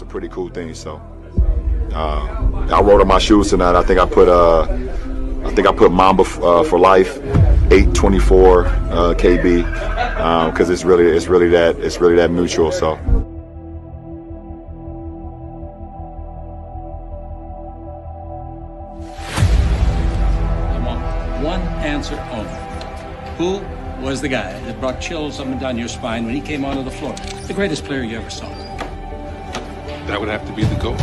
a pretty cool thing. So I wrote on my shoes tonight. I think I put Mamba for life, 824 KB, because it's really that mutual. So. I want one answer only. Who was the guy that brought chills up and down your spine when he came onto the floor? The greatest player you ever saw. That would have to be the GOAT.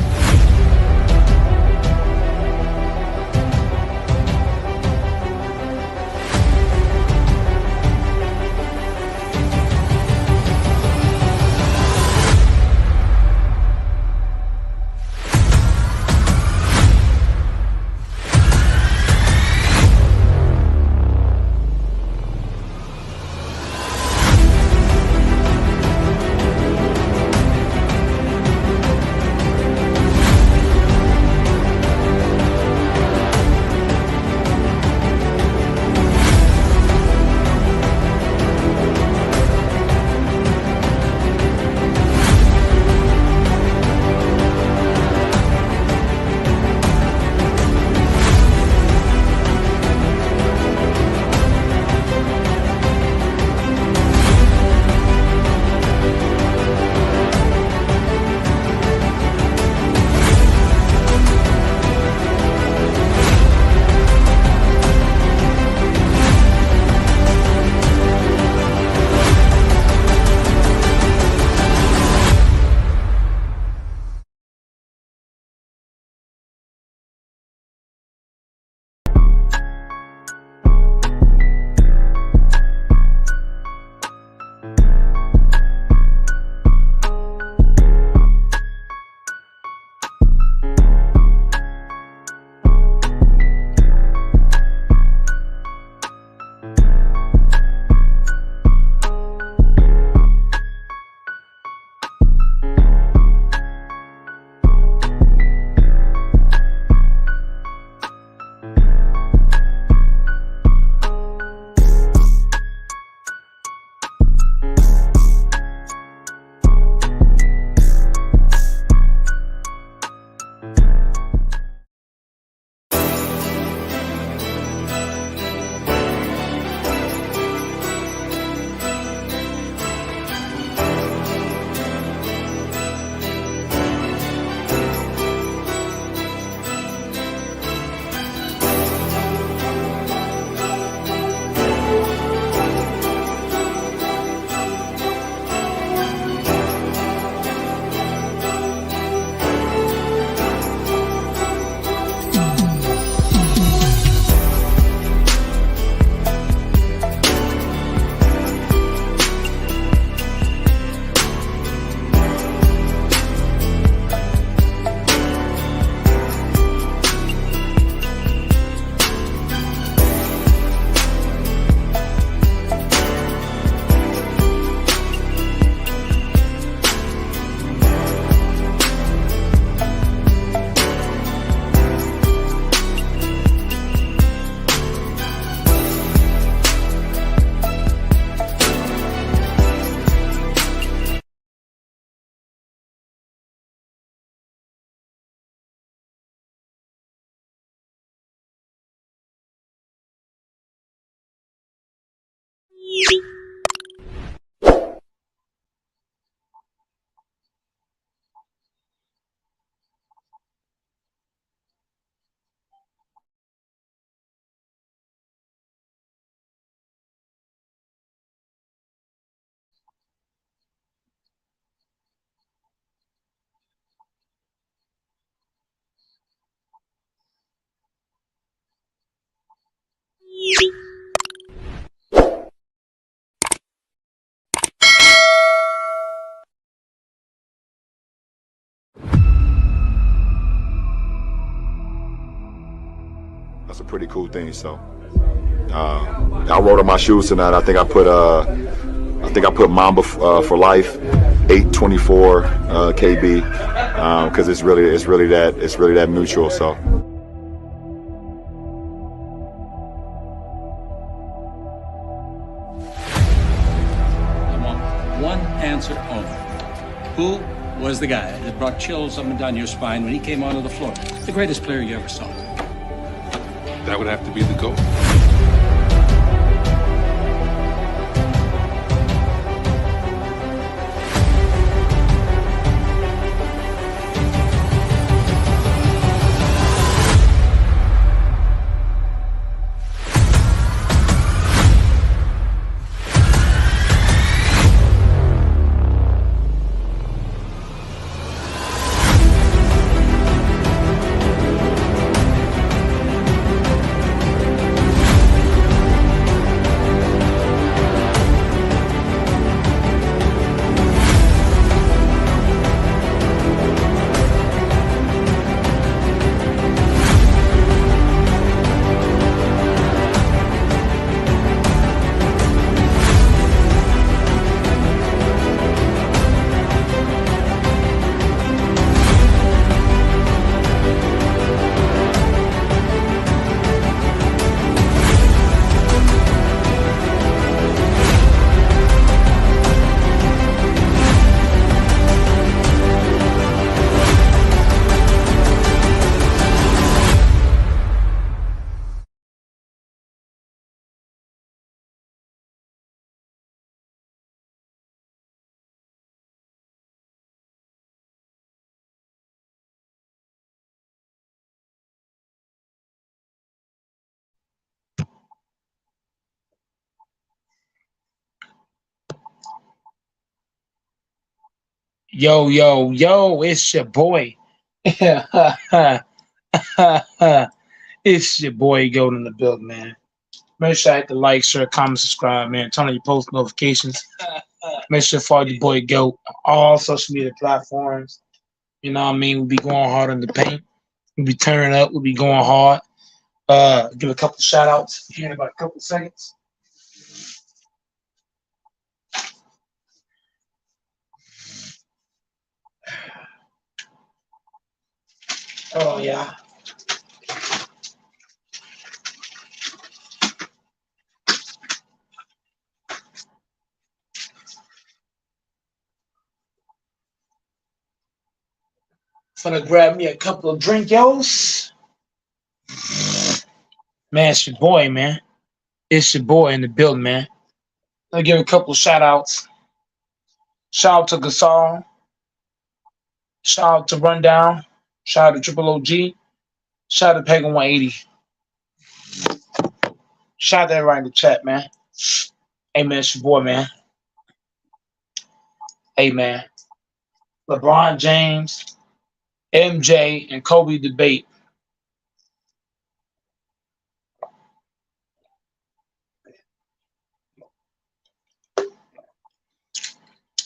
That's a pretty cool thing. So I wrote on my shoes tonight. I think I put Mamba for life, 824 KB, because it's really that mutual. So. I want one answer only. Who was the guy that brought chills up and down your spine when he came onto the floor? The greatest player you ever saw. That would have to be the GOAT. Yo, yo, yo, it's your boy. It's your boy Gold in the building, man. Make sure I hit the like, share, comment, subscribe, man. Turn on your post notifications. Make sure to follow your boy Goat on all social media platforms. You know what I mean? We'll be going hard in the paint. We'll be turning up. We'll be going hard. Give a couple shout outs here in about a couple seconds. Oh, yeah. Gonna grab me a couple of drinkos. Man, it's your boy, man. It's your boy in the building, man. I'll give a couple of shout outs. Shout out to Gasol. Shout out to Rundown. Shout out to Triple OG. Shout out to Pagan 180. Shout out to everybody in the chat, man. Hey, man, it's your boy, man. Hey, man. LeBron James, MJ, and Kobe debate.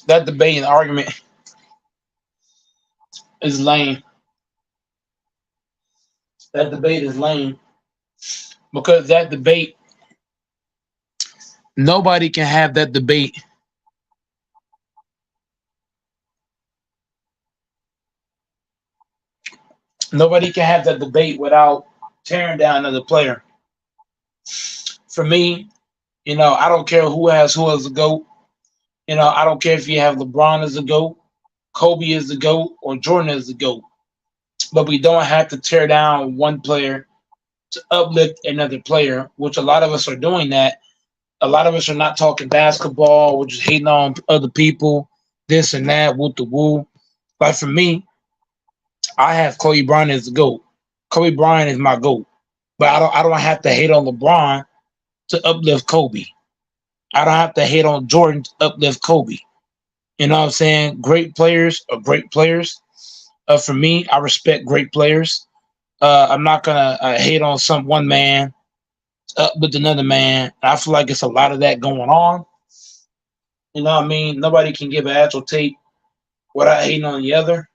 That debate and argument is lame. That debate is lame because that debate, nobody can have that debate. Nobody can have that debate without tearing down another player. For me, you know, I don't care who as a GOAT. You know, I don't care if you have LeBron as a GOAT, Kobe is the GOAT, or Jordan is the GOAT. But we don't have to tear down one player to uplift another player, which a lot of us are doing that. A lot of us are not talking basketball. We're just hating on other people, this and that, woo the woo. Like for me, I have Kobe Bryant as the GOAT. Kobe Bryant is my GOAT. But I don't have to hate on LeBron to uplift Kobe. I don't have to hate on Jordan to uplift Kobe. You know what I'm saying? Great players are great players. For me, I respect great players. I'm not gonna hate on one man to uplift another man. I feel like it's a lot of that going on. You know what I mean? Nobody can give an actual take without hating on the other.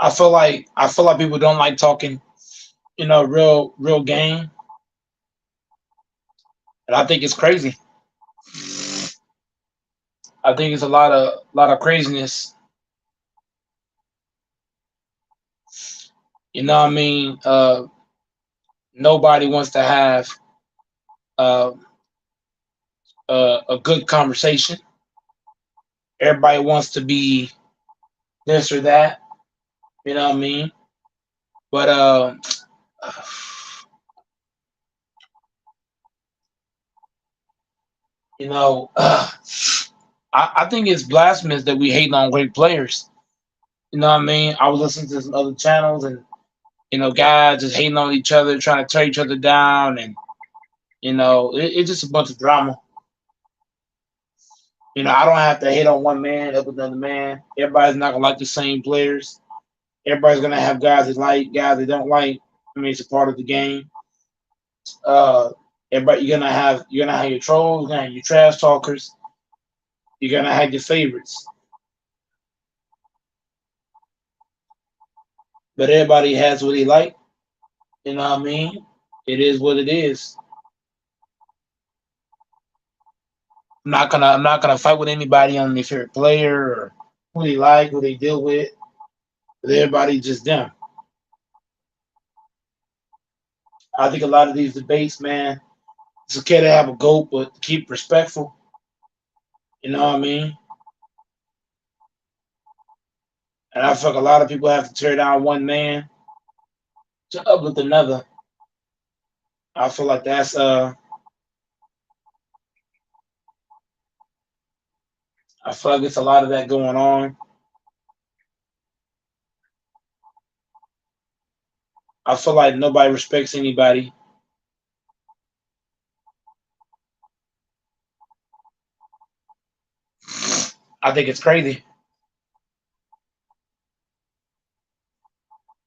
I feel like people don't like talking, you know, real game. And I think it's crazy. I think it's a lot of craziness. You know what I mean? Nobody wants to have uh, a good conversation. Everybody wants to be this or that. You know what I mean? But you know, I think it's blasphemous that we hate on great players. You know what I mean? I was listening to some other channels and guys just hating on each other, trying to tear each other down, and it's just a bunch of drama. I don't have to hate on one man up with another man. Everybody's not gonna like the same players. Everybody's gonna have guys that like, guys that don't like. I mean, it's a part of the game. Uh, everybody, you're gonna have your trolls, you're gonna have your trash talkers, you're gonna have your favorites. But everybody has what they like. You know what I mean? It is what it is. I'm not gonna fight with anybody on their favorite player or who they like, who they deal with. But everybody just them. I think a lot of these debates, man, it's okay to have a goat, but keep respectful. You know what I mean? And I feel like a lot of people have to tear down one man to uplift another. I feel like I feel like it's a lot of that going on. I feel like nobody respects anybody. I think it's crazy.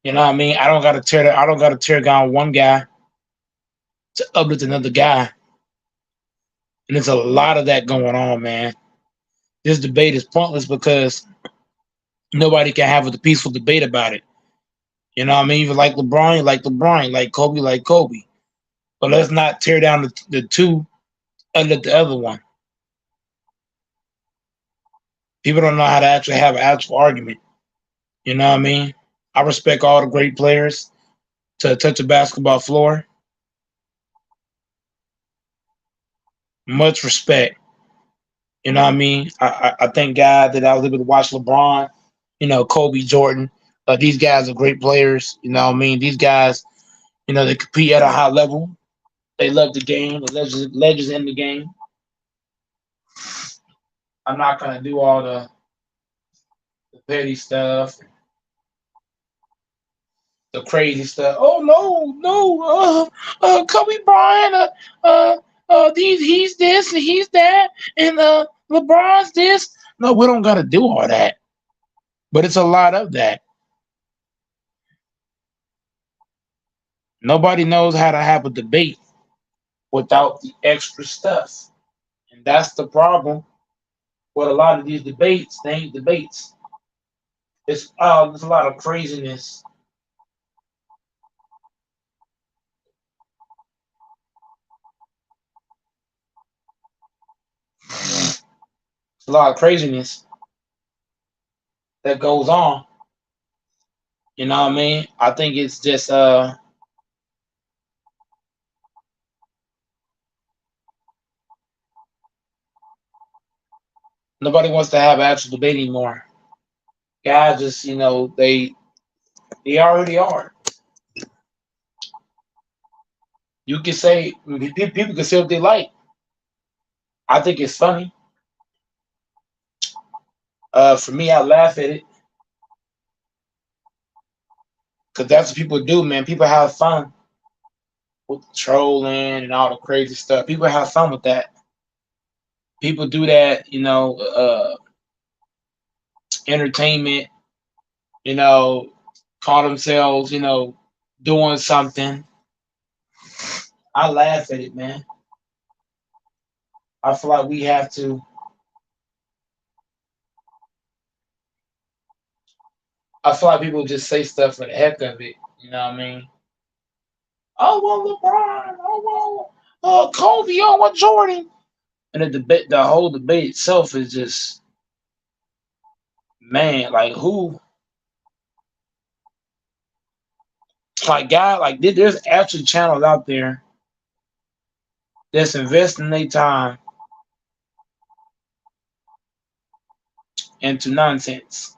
You know what I mean? I don't gotta tear down one guy to uplift another guy. And there's a lot of that going on, man. This debate is pointless because nobody can have a peaceful debate about it. You know what I mean? If you like LeBron, you like LeBron, you like Kobe. But let's not tear down the two and let the other one. People don't know how to actually have an actual argument. You know what I mean? I respect all the great players to touch a basketball floor. Much respect. You know what I mean? I thank God that I was able to watch LeBron, Kobe, Jordan. These guys are great players. You know what I mean? These guys, they compete at a high level. They love the game. The legends in the game. I'm not gonna do all the petty stuff, the crazy stuff. Oh no, Kobe Bryant, he's this and he's that, and LeBron's this. No, we don't gotta do all that, but it's a lot of that. Nobody knows how to have a debate without the extra stuff, and that's the problem with a lot of these debates. They ain't debates. There's a lot of craziness. A lot of craziness that goes on. You know what I mean? I think it's just nobody wants to have actual debate anymore. Guys just, they already are. You can say people can say what they like. I think it's funny. For me, I laugh at it because that's what people do, man. People have fun with trolling and all the crazy stuff. People have fun with that. People do that, entertainment, call themselves, doing something. I laugh at it, man. I feel like we have to. I feel like people just say stuff for the heck of it. You know what I mean? Oh well, LeBron. Oh well, Kobe. Oh well, Jordan. And the whole debate itself is just, man, like who like God, like there's actually channels out there that's investing their time into nonsense.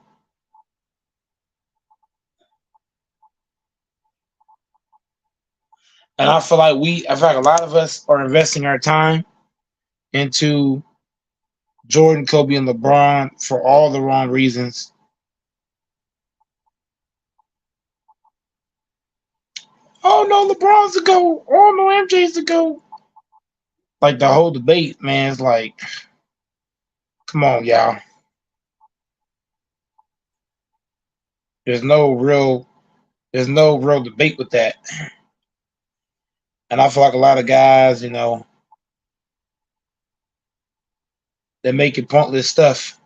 And I feel like a lot of us are investing our time into Jordan, Kobe, and LeBron for all the wrong reasons. Oh no, LeBron's the GOAT. Oh no, MJ's the GOAT. Like the whole debate, man, is like, come on, y'all. There's no real debate with that. And I feel like a lot of guys, they're making pointless stuff.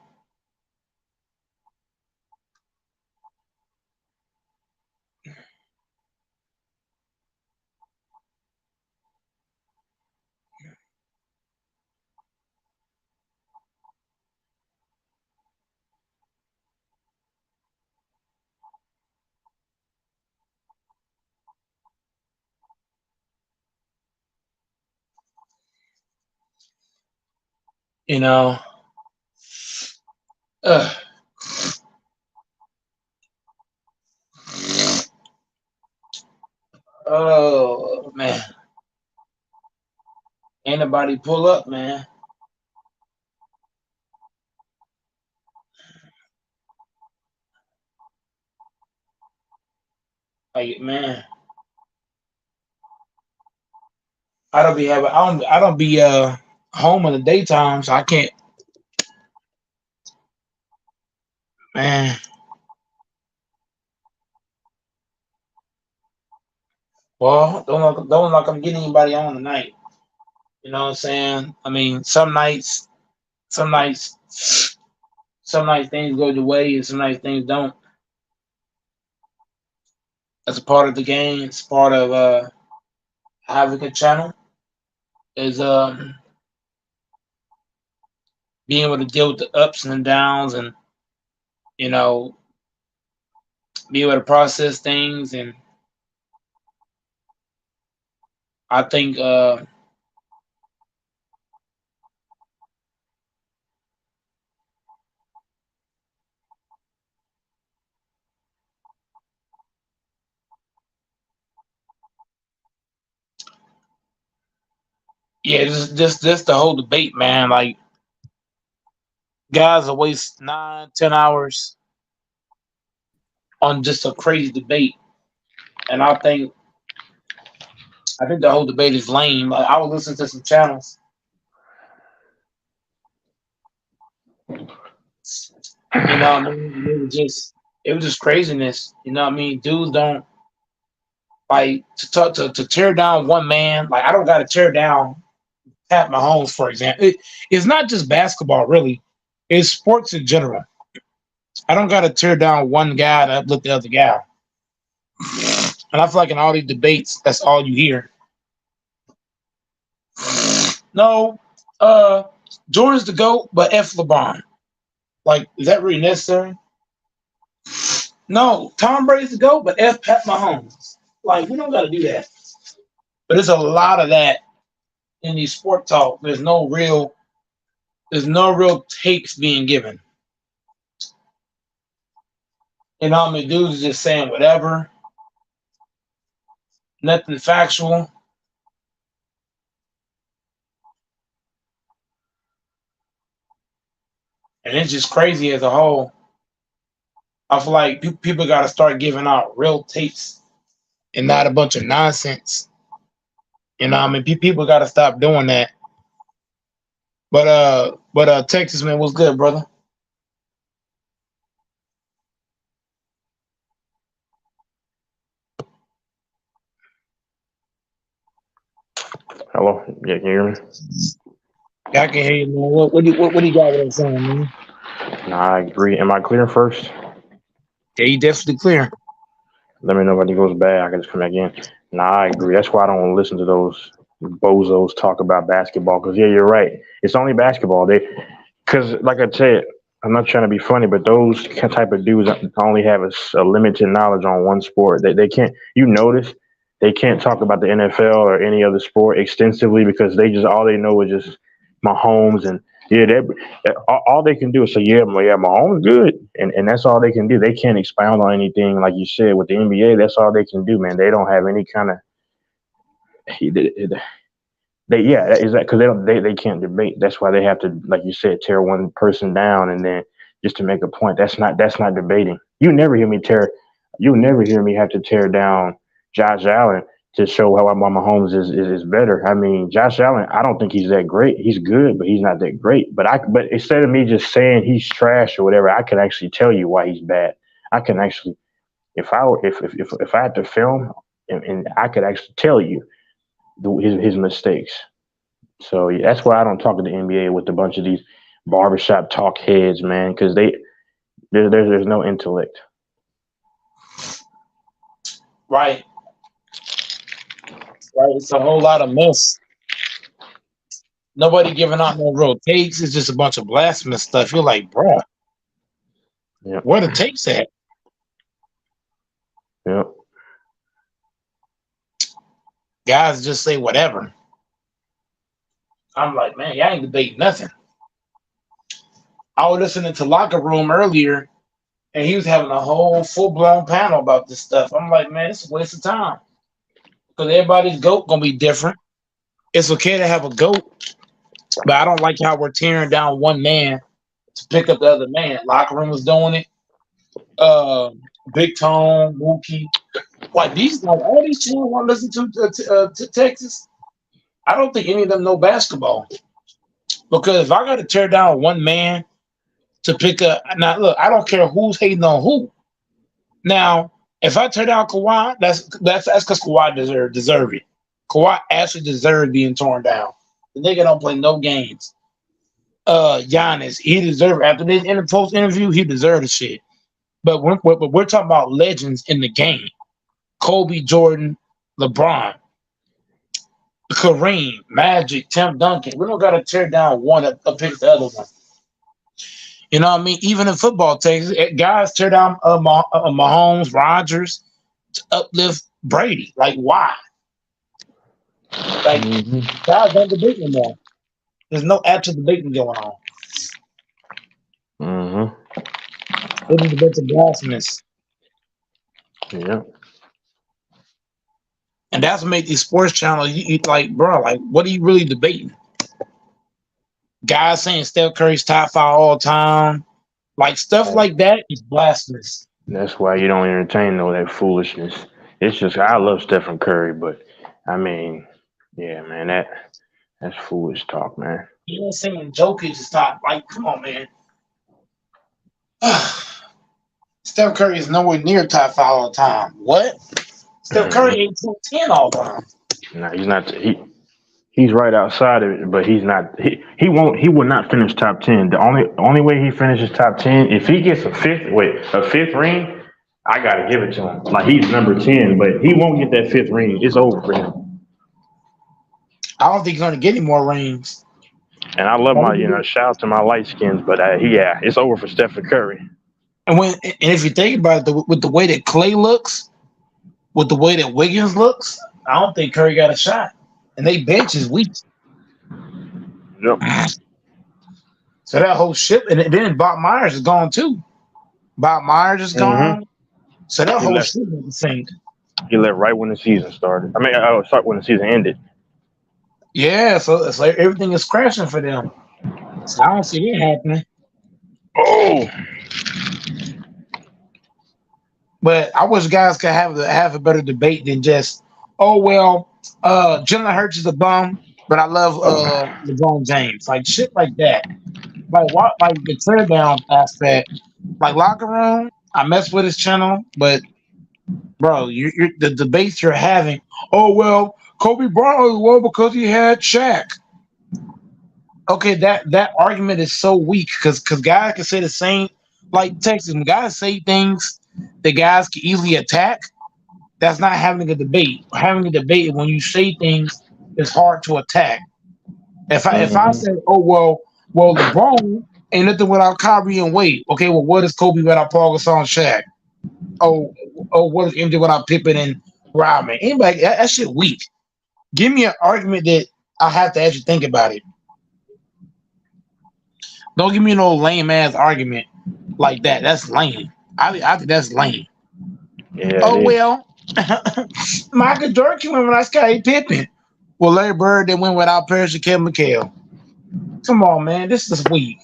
You know. Oh man. Anybody pull up, man. Like, man. I don't be home in the daytime, so I can't, man. Well, don't look like I'm getting anybody on tonight. You know what I'm saying? I mean, some nights things go your way, and some nights things don't. That's a part of the game. It's part of having a channel. Is being able to deal with the ups and downs, and be able to process things. And I think yeah, just the whole debate, man. Like, guys will waste 9-10 hours on just a crazy debate, and I think the whole debate is lame. Like, I was listening to some channels. What I mean? It was just craziness. What I mean? Dudes don't like to tear down one man. Like, I don't got to tear down Pat Mahomes, for example. It's not just basketball, really. It's sports in general. I don't got to tear down one guy to uplift the other guy. And I feel like in all these debates, that's all you hear. No, Jordan's the GOAT, but F LeBron. Like, is that really necessary? No, Tom Brady's the GOAT, but F Pat Mahomes. Like, we don't got to do that. But there's a lot of that in these sport talk. There's no real takes being given. I mean, dudes are just saying whatever. Nothing factual. And it's just crazy as a whole. I feel like people got to start giving out real takes and not a bunch of nonsense. I mean, people got to stop doing that. But Texas, man, what's good, brother? Hello, yeah, can you hear me? Yeah, I can hear you, man. What do you got with that saying, man? Nah, I agree. Am I clear first? Yeah, you definitely clear. Let me know if it goes bad. I can just come back in. Nah, I agree. That's why I don't listen to those bozos talk about basketball. Because yeah, you're right. It's only basketball. Because like I said, I'm not trying to be funny, but those type of dudes only have a limited knowledge on one sport. They can't. You notice they can't talk about the NFL or any other sport extensively because they just all they know is just Mahomes and yeah. All they can do is say yeah, Mahomes good, and that's all they can do. They can't expound on anything like you said with the NBA. That's all they can do, man. They don't have any kind of is that because they can't debate. That's why they have to, like you said, tear one person down and then just to make a point. That's not debating. You never hear me have to tear down Josh Allen to show how Mahomes is better. I mean, Josh Allen, I don't think he's that great. He's good, but he's not that great. But instead of me just saying he's trash or whatever, I can actually tell you why he's bad. I can actually, if I had to film and I could actually tell you his mistakes. So yeah, that's why I don't talk to the NBA with a bunch of these barbershop talk heads, man, because there's no intellect. Right. It's a whole lot of mess. Nobody giving out no real takes. It's just a bunch of blasphemous stuff. You're like, bruh, where the takes at? Yep. Guys just say whatever. I'm like, man, y'all ain't debating nothing. I was listening to Locker Room earlier, and he was having a whole full-blown panel about this stuff. I'm like, man, it's a waste of time. Because everybody's GOAT going to be different. It's okay to have a GOAT, but I don't like how we're tearing down one man to pick up the other man. Locker Room was doing it. Big Tone, Mookie. Like all these channels want to listen to Texas. I don't think any of them know basketball. Because if I got to tear down one man to pick up, now look, I don't care who's hating on who. Now, if I tear down Kawhi, that's because Kawhi deserve it. Kawhi actually deserved being torn down. The nigga don't play no games. Giannis, he deserved after this in the post interview, he deserved the shit. But we're talking about legends in the game. Kobe, Jordan, LeBron, Kareem, Magic, Tim Duncan. We don't got to tear down one and pick the other one. You know what I mean? Even in football, guys tear down Mahomes, Rodgers to uplift Brady. Like, why? Like, guys don't debate anymore. There's no actual debating going on. It is a bunch of blasphemous. Yeah. And that's what make these sports channels, you like, bro, like, what are you really debating? Guys saying Steph Curry's top 5 all time. Like, stuff like that is blasphemous. That's why you don't entertain all that foolishness. It's just, I love Stephen Curry, but, I mean, yeah, man, that's foolish talk, man. You know, saying Jokic is top. Like, come on, man. Steph Curry is nowhere near top 5 all the time. What? Steph Curry ain't top 10 all the time. No, he's not. He's right outside of it, but he's not. He will not finish top 10. The only way he finishes top 10, if he gets a fifth ring, I gotta give it to him. Like, he's number 10, but he won't get that 5th ring. It's over for him. I don't think he's gonna get any more rings. And I love shout out to my light skins, but it's over for Stephen Curry. And if you think about it, with the way that Clay looks, with the way that Wiggins looks, I don't think Curry got a shot. And they bench is weak. Yep. So that whole ship, and then Bob Myers is gone too. Bob Myers is gone. So that whole ship is the same. He left right when the season started. I mean, start when the season ended. Yeah, so it's like everything is crashing for them. So I don't see it happening. Oh. But I wish guys could have a better debate than just, Jalen Hurts is a bum, but I love LeBron James. Like, shit like that. Like, what? Like the tear down aspect. Like, Locker Room, I mess with his channel, but bro, you're the debates you're having. Kobe Bryant only won because he had Shaq. Okay, that argument is so weak because guys can say the same. Like Texas, when guys say things that guys can easily attack, that's not having a debate. Having a debate when you say things is hard to attack. If I say, LeBron ain't nothing without Kyrie and Wade. Okay, well, what is Kobe without Paul Gasol and Shaq? Oh, what is MJ without Pippen and Rodman? Anybody, that shit weak. Give me an argument that I have to actually think about it. Don't give me no lame ass argument like that. That's lame. I think that's lame. Yeah. Oh well, Michael Jordan went without Scottie Pippen. Well, Larry Bird then went without Parrish and Kevin McHale. Come on, man, this is weak.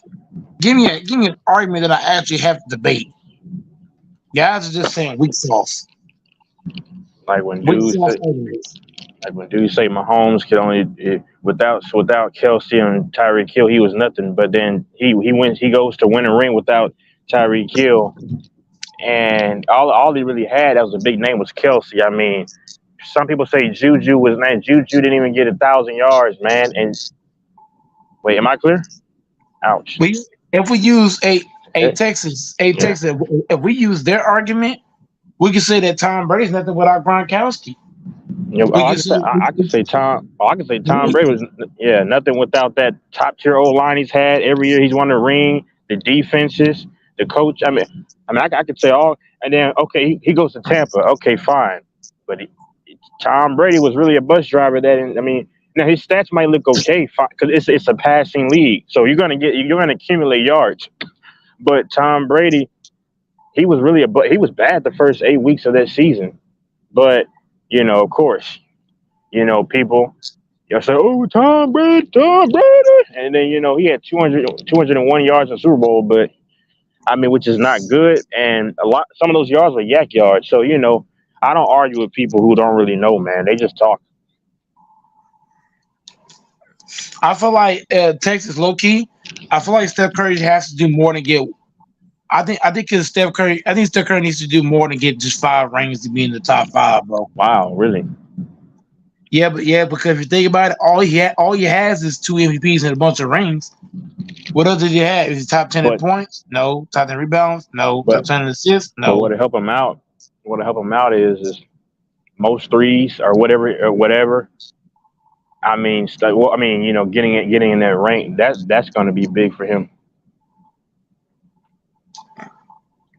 Give me an argument that I actually have to debate. Guys are just saying weak sauce. Like when Weak dudes sauce say, arguments. Mahomes could only without Kelsey and Tyreek Hill, he was nothing. But then he goes to win a ring without Tyreek Hill, and all he really had that was a big name was Kelsey. I mean, some people say Juju was man. Juju didn't even get 1,000 yards, man. And wait, am I clear? Ouch. If we use Texas, if we use their argument, we can say that Tom Brady's nothing without Gronkowski. You know, I could say Tom Brady was nothing without that top tier O line he's had every year. He's won a ring. The defenses, the coach. I could say all. And then he goes to Tampa. Okay, fine, but Tom Brady was really a bus driver. Now his stats might look okay because it's a passing league, so you're gonna accumulate yards. But Tom Brady, he was bad the first 8 weeks of that season. But of course, people say, "Oh, Tom Brady," and then he had 201 yards in the Super Bowl, but which is not good, and some of those yards were yak yards. So I don't argue with people who don't really know, man. They just talk. I feel like Texas low key. I feel like Steph Curry has to do more than get. I think Steph Curry needs to do more than get just 5 rings to be in the top 5, bro. Wow, really? Yeah, because if you think about it, all he has is 2 MVPs and a bunch of rings. What else did he have? Is he top 10 in points? No. Top 10 rebounds? No. Top 10 in assists? No. But what to help him out is most threes or whatever. Getting in that rank, that's going to be big for him.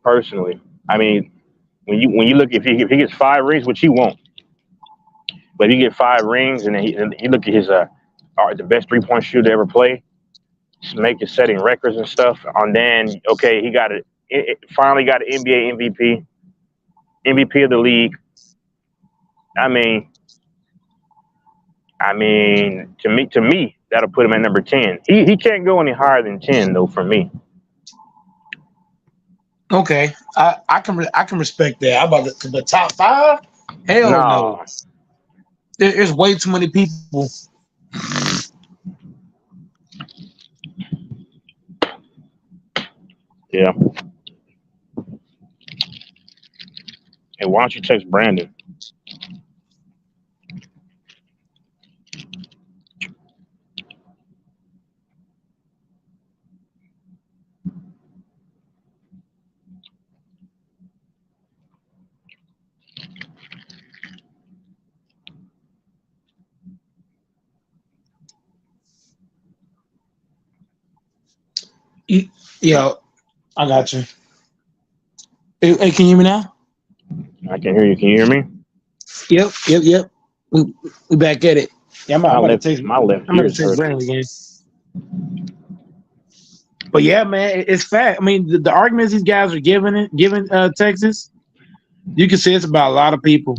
Personally, when you look, if he gets 5 rings, which he won't, but if he get 5 rings and then he look at his the best 3-point shooter to ever play, setting records and stuff, and then he finally got an NBA MVP of the league. To me, that'll put him at number 10. He can't go any higher than 10 though for me. Okay, I can respect that. How about the top 5? Hell no. There's way too many people. Yeah. Hey, why don't you text Brandon? Yeah, I got you. Hey, can you hear me now? I can hear you. Can you hear me? Yep. We back at it. Yeah, I'm gonna text Brandon again. But yeah, man, it's fact. The arguments these guys are giving Texas, you can say it's about a lot of people.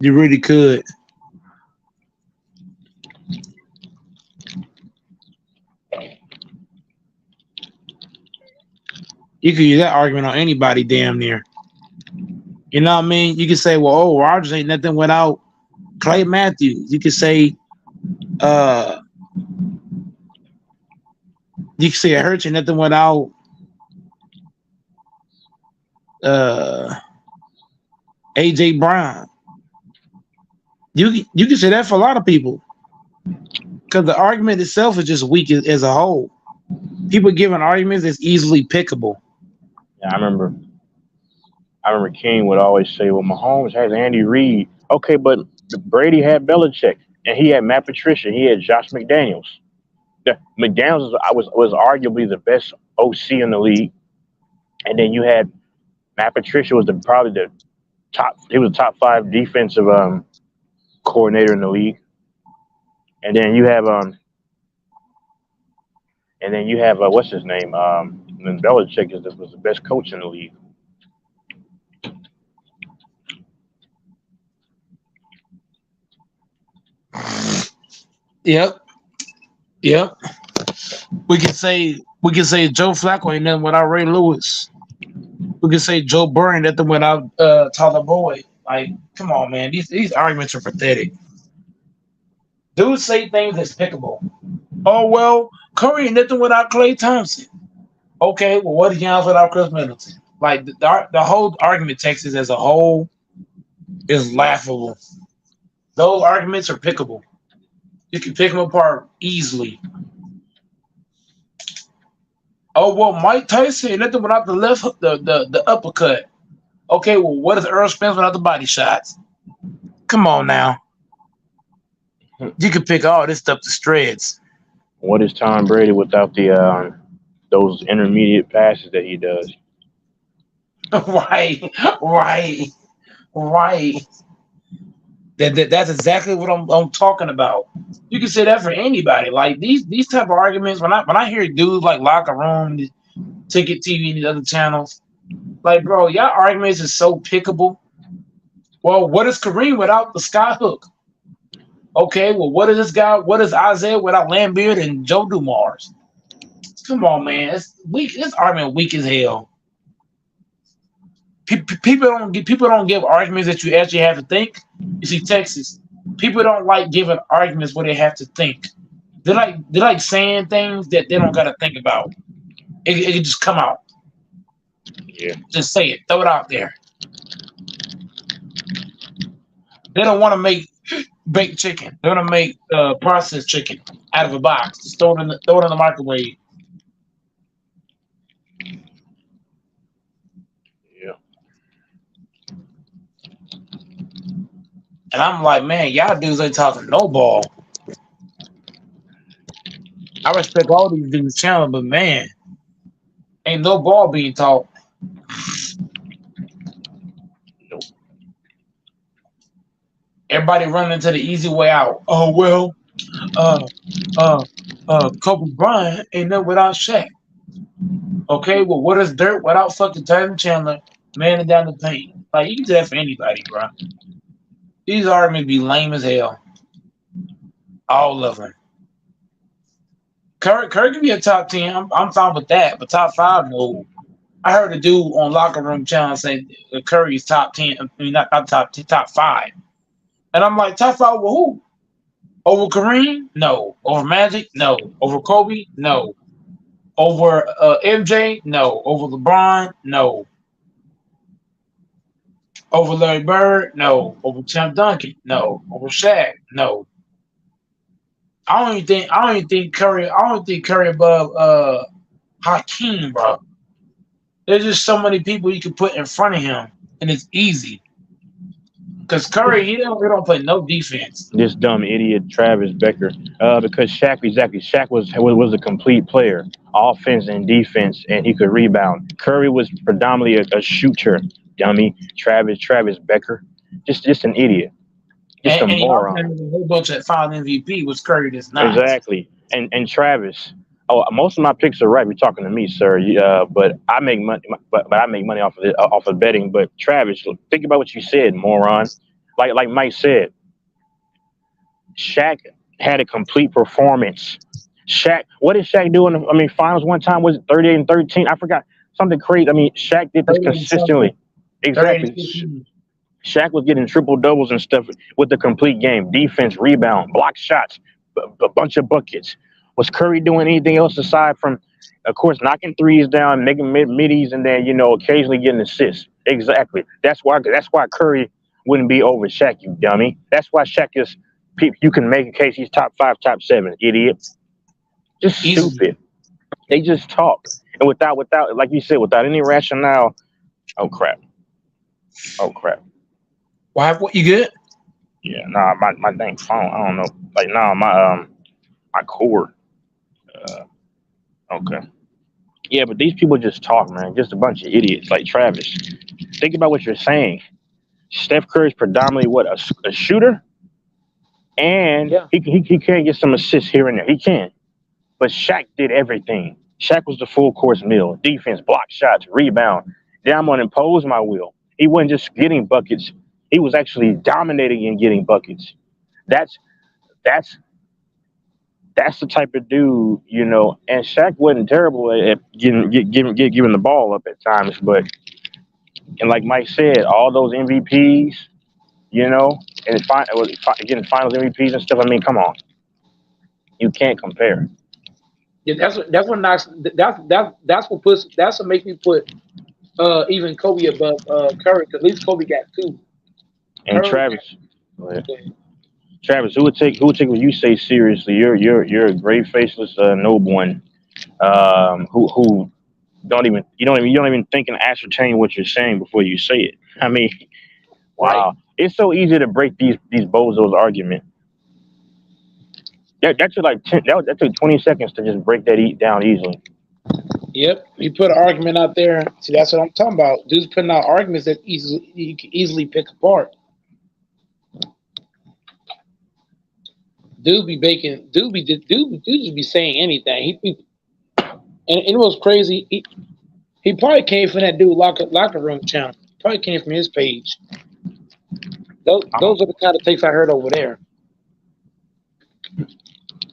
You really could. You could use that argument on anybody damn near. You know what I mean? You could say, well, Rodgers ain't nothing without Clay Matthews. You could say Hurts ain't nothing without AJ Brown. You can say that for a lot of people. Because the argument itself is just weak as a whole. People giving arguments that's easily pickable. Yeah, I remember King would always say, well, Mahomes has Andy Reid. Okay, but Brady had Belichick, and he had Matt Patricia. He had Josh McDaniels. McDaniels was arguably the best OC in the league, and then you had Matt Patricia was probably the top. He was top 5 defensive coordinator in the league, and then you have what's his name? And Belichick was the best coach in the league. Yep. We can say Joe Flacco ain't nothing without Ray Lewis. We can say Joe Burrow ain't nothing without Tyler Boyd. Like, come on, man. These arguments are pathetic. Dudes say things that's pickable. Oh well, Curry ain't nothing without Klay Thompson. Okay, well, what is Giannis without Chris Middleton? Like the whole argument, Texas as a whole, is laughable. Those arguments are pickable. You can pick them apart easily. Oh well, Mike Tyson ain't nothing without the left hook, the uppercut. Okay, well, what is Earl Spence without the body shots? Come on now. You can pick all this stuff to shreds. What is Tom Brady without the those intermediate passes that he does? Right. That's exactly what I'm talking about. You can say that for anybody. Like these type of arguments, when I hear dudes like Locker Room, Ticket TV, and these other channels, like, bro, y'all arguments is so pickable. Well, what is Kareem without the sky hook? Okay, well, what is this guy? What is Isaiah without Lambert and Joe Dumars? Come on, man, it's weak. This argument weak as hell. People don't give arguments that you actually have to think. You see, Texas, people don't like giving arguments where they have to think. They like saying things that they don't got to think about. It can just come out. Yeah. Just say it. Throw it out there. They don't want to make baked chicken. They want to make processed chicken out of a box. Just throw it in the microwave. Yeah. And I'm like, man, y'all dudes ain't talking no ball. I respect all these dudes' channel, but man, ain't no ball being taught. Nope. Everybody running to the easy way out. Oh well, Kobe Bryant ain't nothing without Shaq. Okay, well, what is Dirt without fucking Tyson Chandler manning down the paint? Like, you can do that for anybody, bro. These arguments be lame as hell. All of them. Curry can be a top 10. I'm fine with that, but top 5, no. I heard a dude on Locker Room channel say Curry's top 10. I mean, not top 10, top 5. And I'm like, top 5 with who? Over Kareem? No. Over Magic? No. Over Kobe? No. Over MJ? No. Over LeBron? No. Over Larry Bird? No. Over Tim Duncan? No. Over Shaq? No. I don't even think Curry above Hakeem, bro. There's just so many people you can put in front of him, and it's easy. Because Curry, he don't play no defense. This dumb idiot Travis Becker. Because Shaq was a complete player, offense and defense, and he could rebound. Curry was predominantly a shooter, dummy. Travis Becker, just an idiot. Just a moron. And a whole bunch of final MVP was Curry this night. Exactly. And Travis. Oh, most of my picks are right. You're talking to me, sir. But I make money. But I make money off of betting. But Travis, think about what you said, moron. Like Mike said, Shaq had a complete performance. What did Shaq do in finals one time? Was it 38 and 13? I forgot, something crazy. I mean, Shaq did this consistently. Exactly. Shaq was getting triple doubles and stuff with the complete game, defense, rebound, block shots, a bunch of buckets. Was Curry doing anything else aside from, of course, knocking threes down, making middies, and then occasionally getting assists? Exactly. That's why Curry wouldn't be over Shaq, you dummy. That's why Shaq is. You can make a case he's top 5, top 7, idiot. Just stupid. They just talk, and without, like you said, without any rationale. Oh crap. Why? What, you good? Yeah, my dang phone. I don't know. Like, my cord. Okay. Yeah, but these people just talk, man. Just a bunch of idiots like Travis. Think about what you're saying. Steph Curry is predominantly what a shooter, and Yeah. he can get some assists here and there. He can, but Shaq did everything. Shaq was the full course meal: defense, block shots, rebound. Then I'm gonna impose my will. He wasn't just getting buckets; he was actually dominating and getting buckets. That's that's that's the type of dude, you know. And Shaq wasn't terrible at giving the ball up at times, but and like Mike said, all those MVPs, you know, and getting finals MVPs and stuff. I mean, come on, you can't compare. Yeah, that's what knocks. That's what makes me put even Kobe above Curry. 'Cause at least Kobe got two. And Curry, Travis, who would take what you say seriously? You're a gray faceless noble one, who you don't even think and ascertain what you're saying before you say it. I mean, wow, right. it's so easy to break these bozos argument. That took like that took 20 seconds to just break that down easily. Yep. He put an argument out there. See, that's what I'm talking about. Dude's putting out arguments that you can easily pick apart. Dude just be saying anything. And it was crazy. He probably came from that dude locker room channel. Probably came from his page. Those are the kind of takes I heard over there.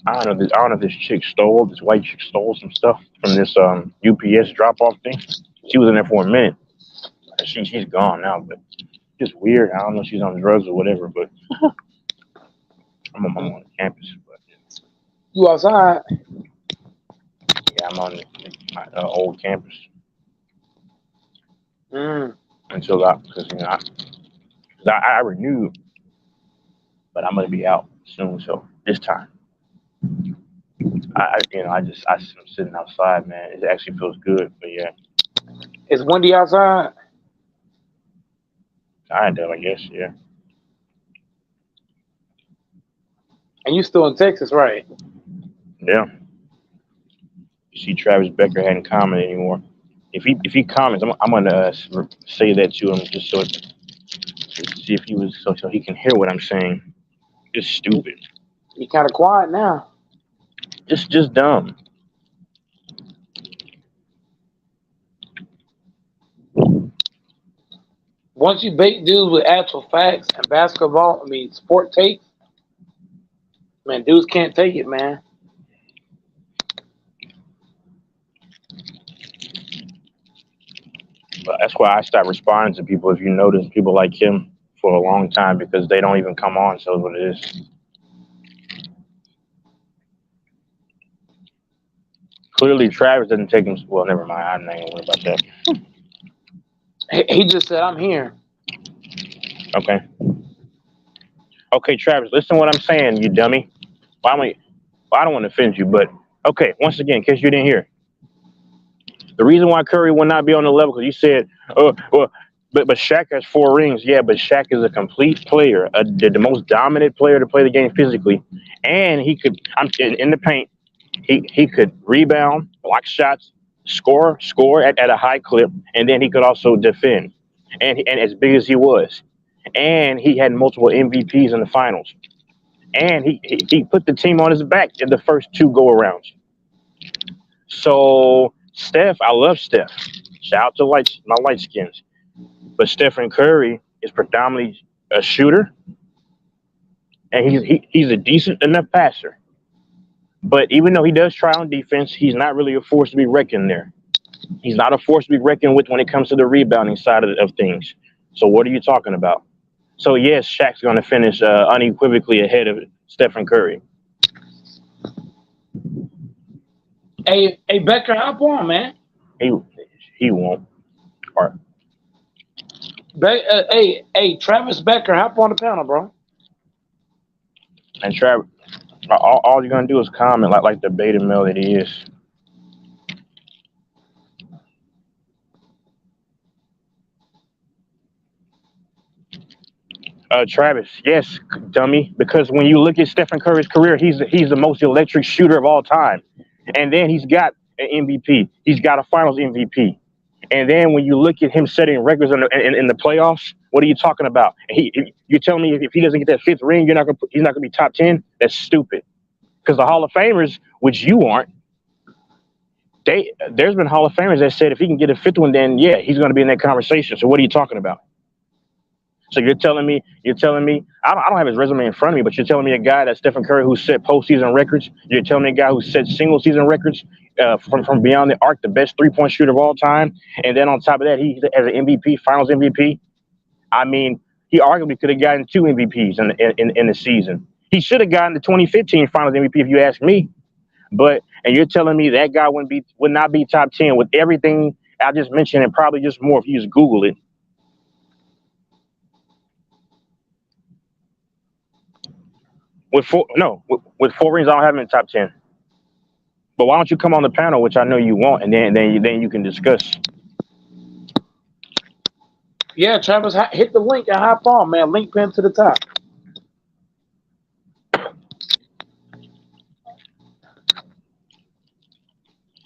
I don't know if this white chick stole some stuff from this UPS drop off thing. She was in there for a minute. She's gone now, but just weird. I don't know if she's on drugs or whatever, but I'm on campus. But You outside? yeah, I'm on my old campus until because I renewed, but I'm gonna be out soon. So this time. I'm sitting outside, man. It actually feels good, but yeah. It's windy outside. Kind of, I guess, yeah. And you still in Texas, right? Yeah. You see, Travis Becker hadn't commented anymore. If he comments, I'm gonna say that to him just to see if he was so he can hear what I'm saying. Just stupid. You kind of quiet now. Just dumb. Once you bait dudes with actual facts and basketball, sport takes, man, dudes can't take it, man. But that's why I stopped responding to people. If you notice, people like him for a long time because they don't even come on. So what it is. Clearly, Travis doesn't take him. Well, never mind. I'm not gonna worry about that. He just said, "I'm here." Okay. Okay, Travis, listen to what I'm saying, you dummy. I don't want to offend you, but okay. Once again, in case you didn't hear, the reason why Curry will not be on the level because you said, but Shaq has 4 rings. Yeah, but Shaq is a complete player, the most dominant player to play the game physically, and he could. I'm in the paint. He could rebound, block shots, score at a high clip, and then he could also defend. And as big as he was, and he had multiple MVPs in the finals, and he put the team on his back in the first 2 go-arounds. So Steph, I love Steph. Shout out to my light skins, but Stephen Curry is predominantly a shooter, and he's a decent enough passer. But even though he does try on defense, he's not really a force to be reckoned there. He's not a force to be reckoned with when it comes to the rebounding side of things. So what are you talking about? So yes, Shaq's going to finish unequivocally ahead of Stephen Curry. Hey, Becker, hop on, man. He won't. All right. Hey, Travis Becker, hop on the panel, bro. And Travis. All you're gonna do is comment like the beta male that he is. Travis, yes, dummy. Because when you look at Stephen Curry's career, he's the most electric shooter of all time. And then he's got an MVP. He's got a Finals MVP. And then when you look at him setting records in the playoffs, what are you talking about? You're telling me if he doesn't get that 5th ring, he's not gonna be top 10? That's stupid. Because the Hall of Famers, which you aren't, there's been Hall of Famers that said if he can get a 5th one, then yeah, he's gonna be in that conversation. So what are you talking about? So you're telling me, I don't have his resume in front of me, but you're telling me a guy that's Stephen Curry who set postseason records. You're telling me a guy who set single season records from beyond the arc, the best 3-point shooter of all time. And then on top of that, he has an MVP, Finals MVP. I mean, he arguably could have gotten 2 MVPs in the season. He should have gotten the 2015 Finals MVP if you ask me. And you're telling me that guy would not be top 10 with everything I just mentioned and probably just more if you just Google it. With 4 rings, I don't have him in the top 10. But why don't you come on the panel, which I know you want, and then you can discuss. Yeah, Travis, hit the link and hop on, man. Link pinned to the top.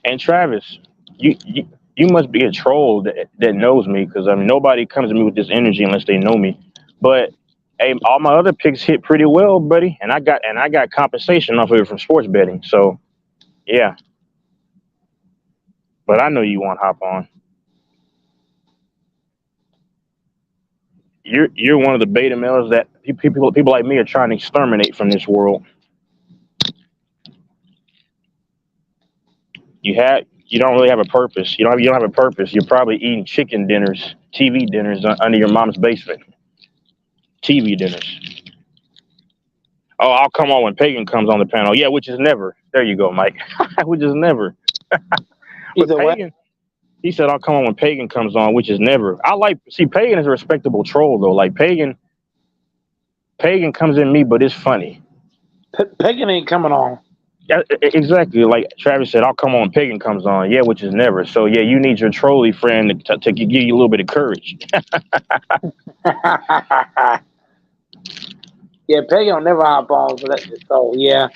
And Travis, you must be a troll that knows me, because I mean nobody comes to me with this energy unless they know me. But hey, all my other picks hit pretty well, buddy, and I got compensation off of it from sports betting. So, yeah. But I know you won't hop on. You're one of the beta males that people like me are trying to exterminate from this world. You don't really have a purpose. You don't have a purpose. You're probably eating chicken dinners, TV dinners under your mom's basement. TV dinners. Oh, I'll come on when Pagan comes on the panel. Yeah, which is never. There you go, Mike. Which is never. Pagan, he said, I'll come on when Pagan comes on, which is never. Pagan is a respectable troll, though. Like, Pagan comes in me, but it's funny. Pagan ain't coming on. Yeah, exactly. Like Travis said, I'll come on when Pagan comes on. Yeah, which is never. So, yeah, you need your trolly friend to give you a little bit of courage. Yeah, Pagan will never hop on for that. So, yeah.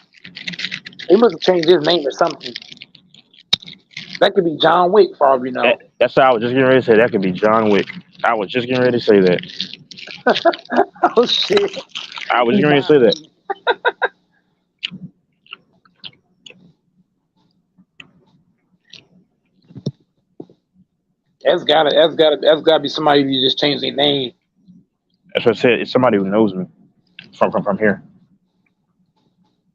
He must have changed his name or something. That could be John Wick, for all we know. That's how I was just getting ready to say. That could be John Wick. I was just getting ready to say that. Oh, shit. I was getting ready to say that. That's gotta be somebody who just changed their name. That's what I said. It's somebody who knows me from here.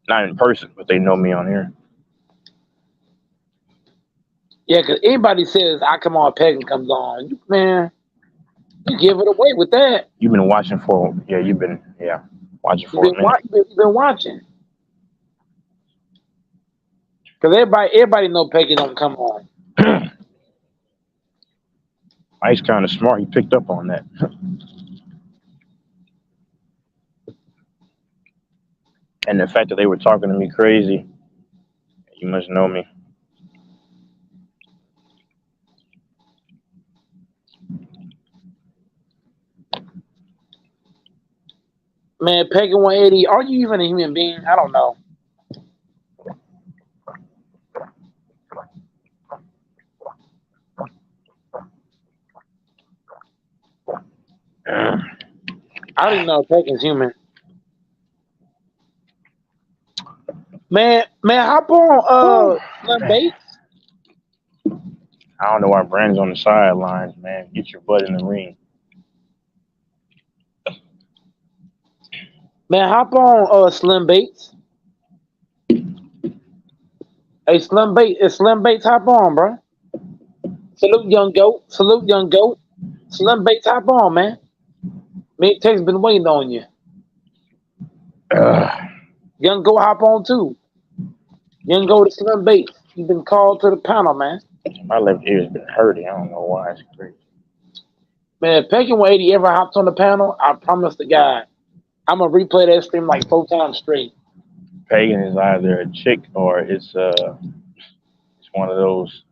Not in person, but they know me on here. Yeah, because anybody says I come on, Pagan comes on, man, you give it away with that. You've been watching for watching for a minute. You've been watching. Because everybody know Pagan don't come on. Mike's kind of smart. He picked up on that. And the fact that they were talking to me crazy, you must know me. Man, Pagan 180, are you even a human being? I don't know. I don't even know if Pagan's human. Man, hop on Slim Bates. I don't know why Brandon's on the sidelines, man. Get your butt in the ring. Man, hop on Slim Bates. Hey, Slim Bates, hop on, bro. Salute, young goat. Slim Bates, hop on, man. Me and Tex been waiting on you. Young goat, hop on too. Young goat to Slim Bates. You've been called to the panel, man. My left ear's been hurting. I don't know why. It's crazy. Man, if Pagan 180 ever hops on the panel, I promise to God, I'm gonna replay that stream like 4 times straight. Pagan is either a chick or it's one of those.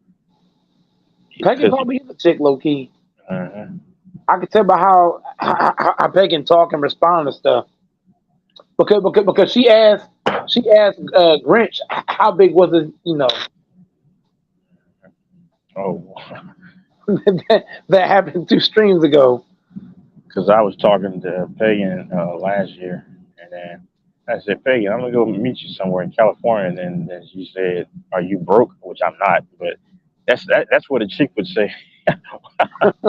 Pagan probably is a chick, low key. Uh-huh. I can tell by how Pagan talk and respond to stuff. Because she asked She asked Grinch, how big was it? Oh, that happened 2 streams ago. because I was talking to Pagan last year, and then I said, Pagan, I'm gonna go meet you somewhere in California. And then she said, "Are you broke?" Which I'm not, but that's what a chick would say.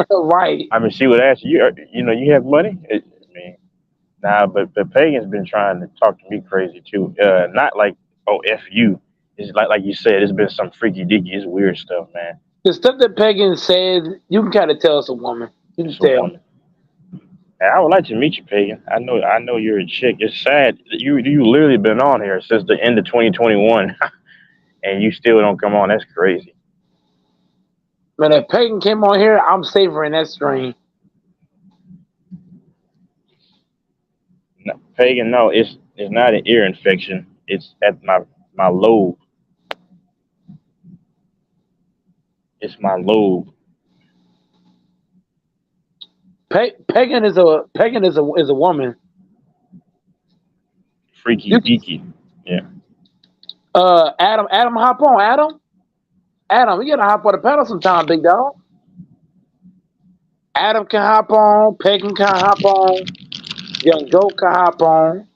Right. I mean, she would ask you, you have money? I mean, nah, but Pagan's been trying to talk to me crazy too. Not like, oh, F you. It's like you said, it's been some freaky dicky, it's weird stuff, man. The stuff that Pagan said, you can kind of tell it's a woman. You can It's a tell. woman. And I would like to meet you, Pagan. I know you're a chick. It's sad that you literally been on here since the end of 2021, and you still don't come on. That's crazy. Man, if Pagan came on here, I'm savoring that stream. No, Pagan, no, it's not an ear infection. It's at my lobe. It's my lobe. Pagan is a woman. Freaky deaky. Yeah. Adam, hop on, Adam, you gotta hop on the panel sometime, big dog. Adam can hop on, Pagan can hop on, Young Joe can hop on.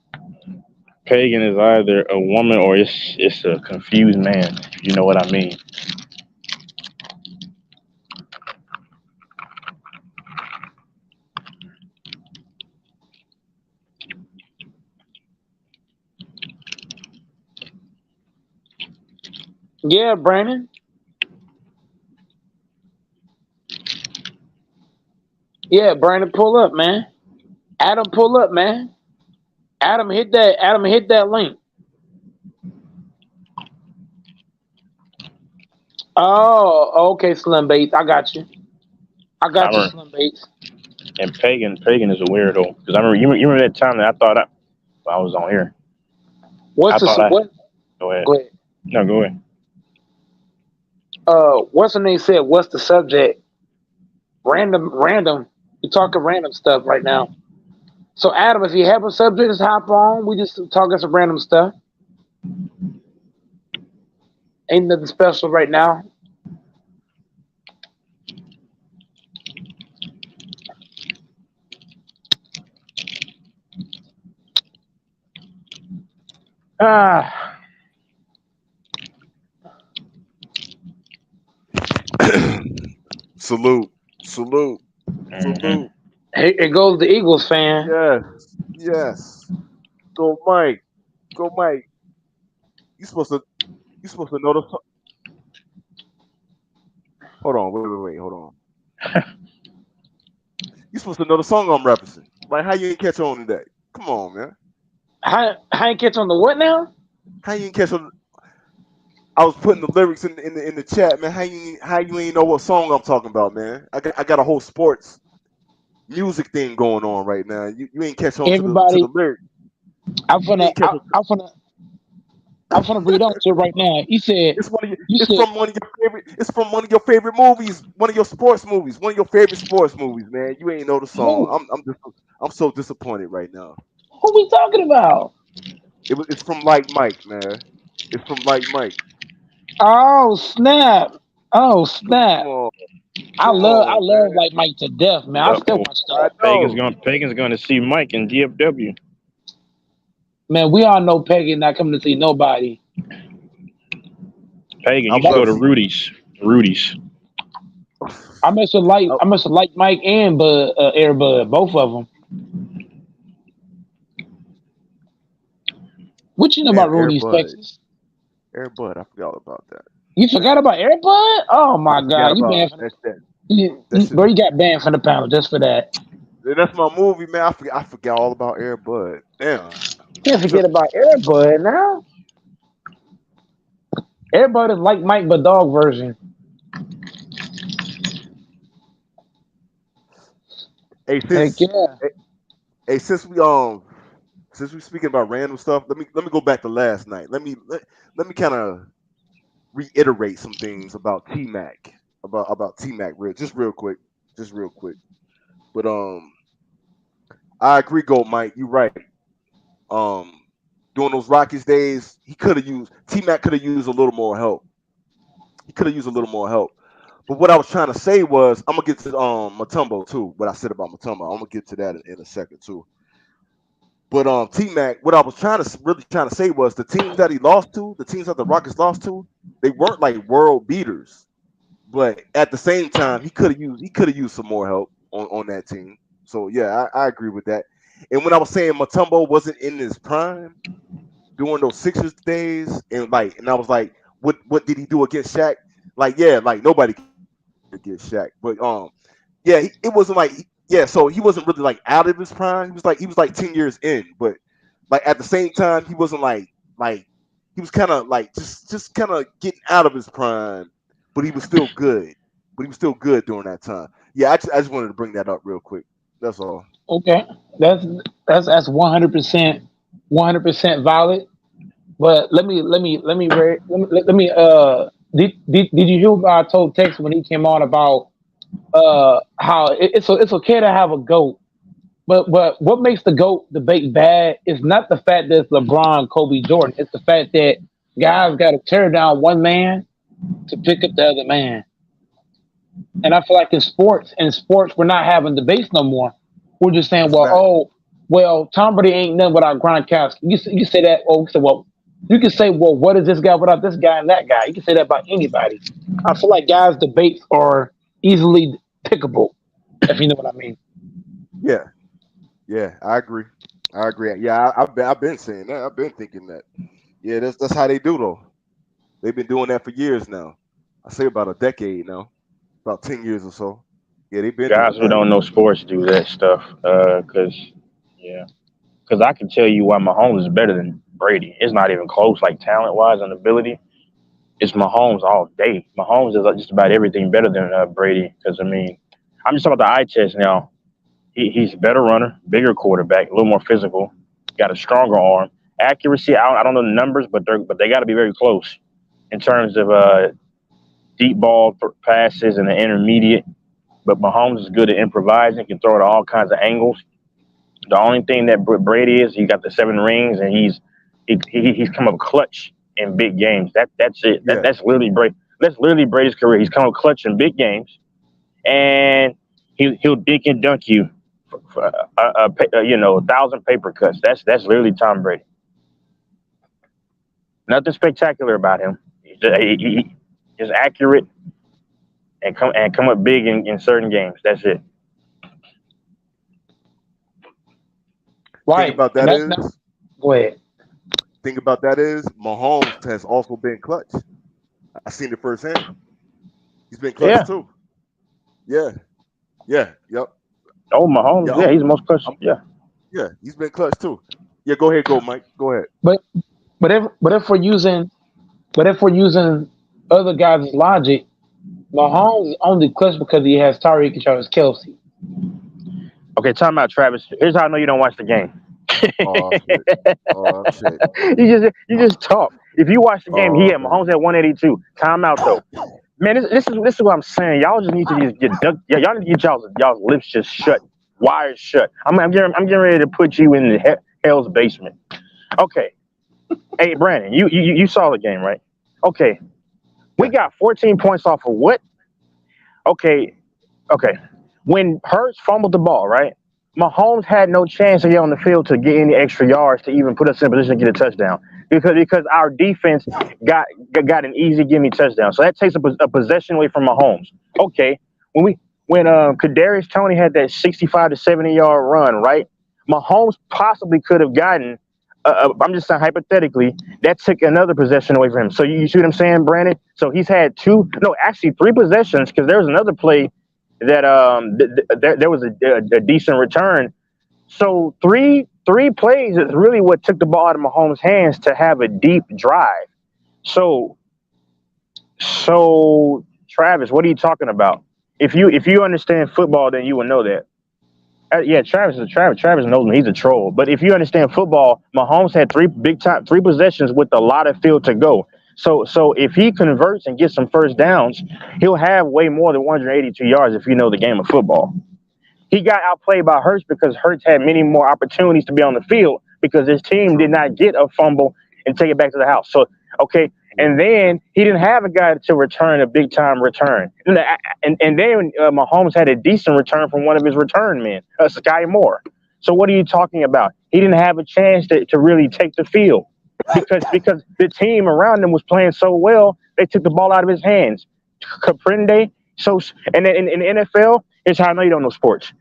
Pagan is either a woman or it's a confused man. If you know what I mean. Yeah, Brandon. Yeah, Brandon, pull up, man. Adam, pull up, man. Adam, hit that link. Oh, okay, Slim Bates. I got you, Slim Bates. And Pagan is a weirdo because I remember you remember that time that I thought I was on here. What? Go ahead. Go ahead. No, go ahead. What's the name said? What's the subject? Random. We're talking random stuff right now. So Adam, if you have a subject, just hop on. We just talking some random stuff. Ain't nothing special right now. Salute. Mm-hmm. Hey, it goes the Eagles fan. Yes. Go Mike. You supposed to know the song. Hold on, wait, hold on. You supposed to know the song I'm referencing. Like, how you ain't catch on today? Come on, man. How you catch on the what now? How you ain't catch on? I was putting the lyrics in the chat, man. How you ain't know what song I'm talking about, man? I got a whole sports music thing going on right now. You ain't catch on to the lyrics. I'm gonna read on to it right now. You said it's from one of your favorite movies, one of your sports movies, one of your favorite sports movies, man. You ain't know the song. I'm so disappointed right now. Who we talking about? It's from Like Mike, man. It's from Like Mike. Oh snap! Come I love Like Mike to death, man. I still watch that. Pagan's gonna see Mike in DFW. Man, we all know Peggy not coming to see nobody. Pagan, you can go to Rudy's. I must have liked Mike and Airbud, both of them. What you know about Rudy's, Texas? Airbud, I forgot about that. You forgot about Airbud? Oh my God, you banned from bro, you got banned from the panel just for that. That's my movie, man. I forgot all about Airbud. Damn. Can't forget about Airbud now. Airbud is like Mike but dog version. Hey, since we speaking about random stuff, let me go back to last night. Let me kind of reiterate some things about T-Mac, about T-Mac real quick. But I agree, Gold Mike. You're right. during those Rockets days, he could have used T-Mac could have used a little more help. He could have used a little more help. But what I was trying to say was, I'm gonna get to Mutombo too. What I said about Mutombo, I'm gonna get to that in a second too. But T-Mac, what I was really trying to say was the teams that he lost to, the teams that the Rockets lost to, they weren't like world beaters. But at the same time, he could have used some more help on that team. So yeah, I agree with that. And when I was saying Mutombo wasn't in his prime during those Sixers days, and I was like, what did he do against Shaq? Like, yeah, like nobody could get Shaq. But yeah, it wasn't like so he wasn't really like out of his prime. He was like 10 years in, but like at the same time, he wasn't like he was kind of like just kind of getting out of his prime, but he was still good. But he was still good during that time. Yeah, I just wanted to bring that up real quick. That's all. Okay, that's 100% valid. But let me did you hear what I told Tex when he came on about how it's okay to have a GOAT, but what makes the GOAT debate bad is not the fact that it's LeBron, Kobe, Jordan. It's the fact that guys got to tear down one man to pick up the other man. And I feel like in sports we're not having debates no more. We're just saying, Tom Brady ain't nothing without Gronkowski. You say that, you can say, what is this guy without this guy and that guy? You can say that about anybody. I feel like guys' debates are easily pickable, if you know what I mean. Yeah, I agree. Yeah, I've been saying that. I've been thinking that. Yeah, that's how they do though. They've been doing that for years now. I say about a decade now, about 10 years or so. Yeah, they've been guys who don't know sports do that stuff. Because I can tell you why Mahomes is better than Brady. It's not even close, like talent-wise and ability. It's Mahomes all day. Mahomes is just about everything better than Brady. Because, I mean, I'm just talking about the eye test now. He's a better runner, bigger quarterback, a little more physical, got a stronger arm. Accuracy, I don't know the numbers, but they got to be very close in terms of deep ball passes and the intermediate. But Mahomes is good at improvising, can throw it all kinds of angles. The only thing that Brady is, he got the 7 rings, and he's come up clutch in big games. That's it. That's literally Brady. That's literally Brady's career. He's come up clutch in big games, and he'll dink and dunk you for 1,000 paper cuts. That's literally Tom Brady. Nothing spectacular about him. He's just accurate and come up big in certain games. That's it. Right. Thing about that is, go ahead. Thing about that is, Mahomes has also been clutch. I seen it firsthand. He's been clutch too. Yeah. Yep. Oh, Mahomes. Yeah, he's the most clutch. Yeah, he's been clutch too. Yeah, go ahead, Mike. Go ahead. But if we're using other guys' logic, Mahomes is only clutch because he has Tyreek and Travis Kelce. Okay, time out, Travis. Here's how I know you don't watch the game. Oh shit. You just talk. If you watch the game, Mahomes at 182. Time out though. Man, this is what I'm saying. Y'all just need to y'all need to get y'all's lips just shut, wires shut. I'm getting ready to put you in the hell's basement. Okay. Hey, Brandon, you saw the game, right? Okay. We got 14 points off of what? Okay. When Hurts fumbled the ball, right? Mahomes had no chance to get on the field to get any extra yards to even put us in position to get a touchdown because our defense got an easy gimme touchdown. So that takes a possession away from Mahomes. Okay, when Kadarius Toney had that 65 to 70-yard run, right? Mahomes possibly could have gotten. I'm just saying hypothetically, that took another possession away from him. So you see what I'm saying, Brandon? So he's had 3 possessions because there was another play that there was a decent return. So three plays is really what took the ball out of Mahomes' hands to have a deep drive. So Travis, what are you talking about? If you understand football, then you will know that. Travis knows me. He's a troll. But if you understand football, Mahomes had 3 possessions with a lot of field to go. So if he converts and gets some first downs, he'll have way more than 182 yards if you know the game of football. He got outplayed by Hurts because Hurts had many more opportunities to be on the field because his team did not get a fumble and take it back to the house. So, okay. And then he didn't have a guy to return a big time return. And then Mahomes had a decent return from one of his return men, Sky Moore. So what are you talking about? He didn't have a chance to really take the field because the team around him was playing so well, they took the ball out of his hands. Comprende? So, and then in the NFL, here's how I know you don't know sports.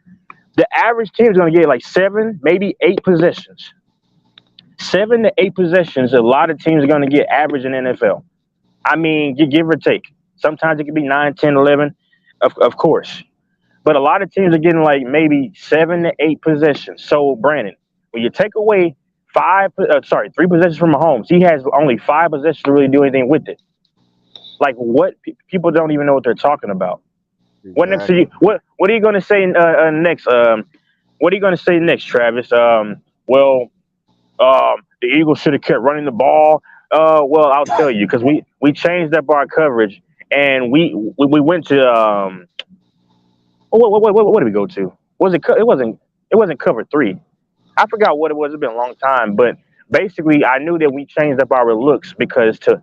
The average team is going to get like 7, maybe 8 possessions. 7 to 8 possessions, a lot of teams are going to get average in the NFL. I mean, give or take. Sometimes it could be 9, 10, 11, of course. But a lot of teams are getting like maybe 7 to 8 possessions. So, Brandon, when you take away 3 possessions from Mahomes, he has only 5 possessions to really do anything with it. Like, what? People don't even know what they're talking about. Exactly. What are you going to say next? What are you going to say next, Travis? The Eagles should have kept running the ball. Well, I'll tell you, because we changed up our coverage and we went to what did we go to? It wasn't cover 3. I forgot what it was. It's been a long time, but basically I knew that we changed up our looks because to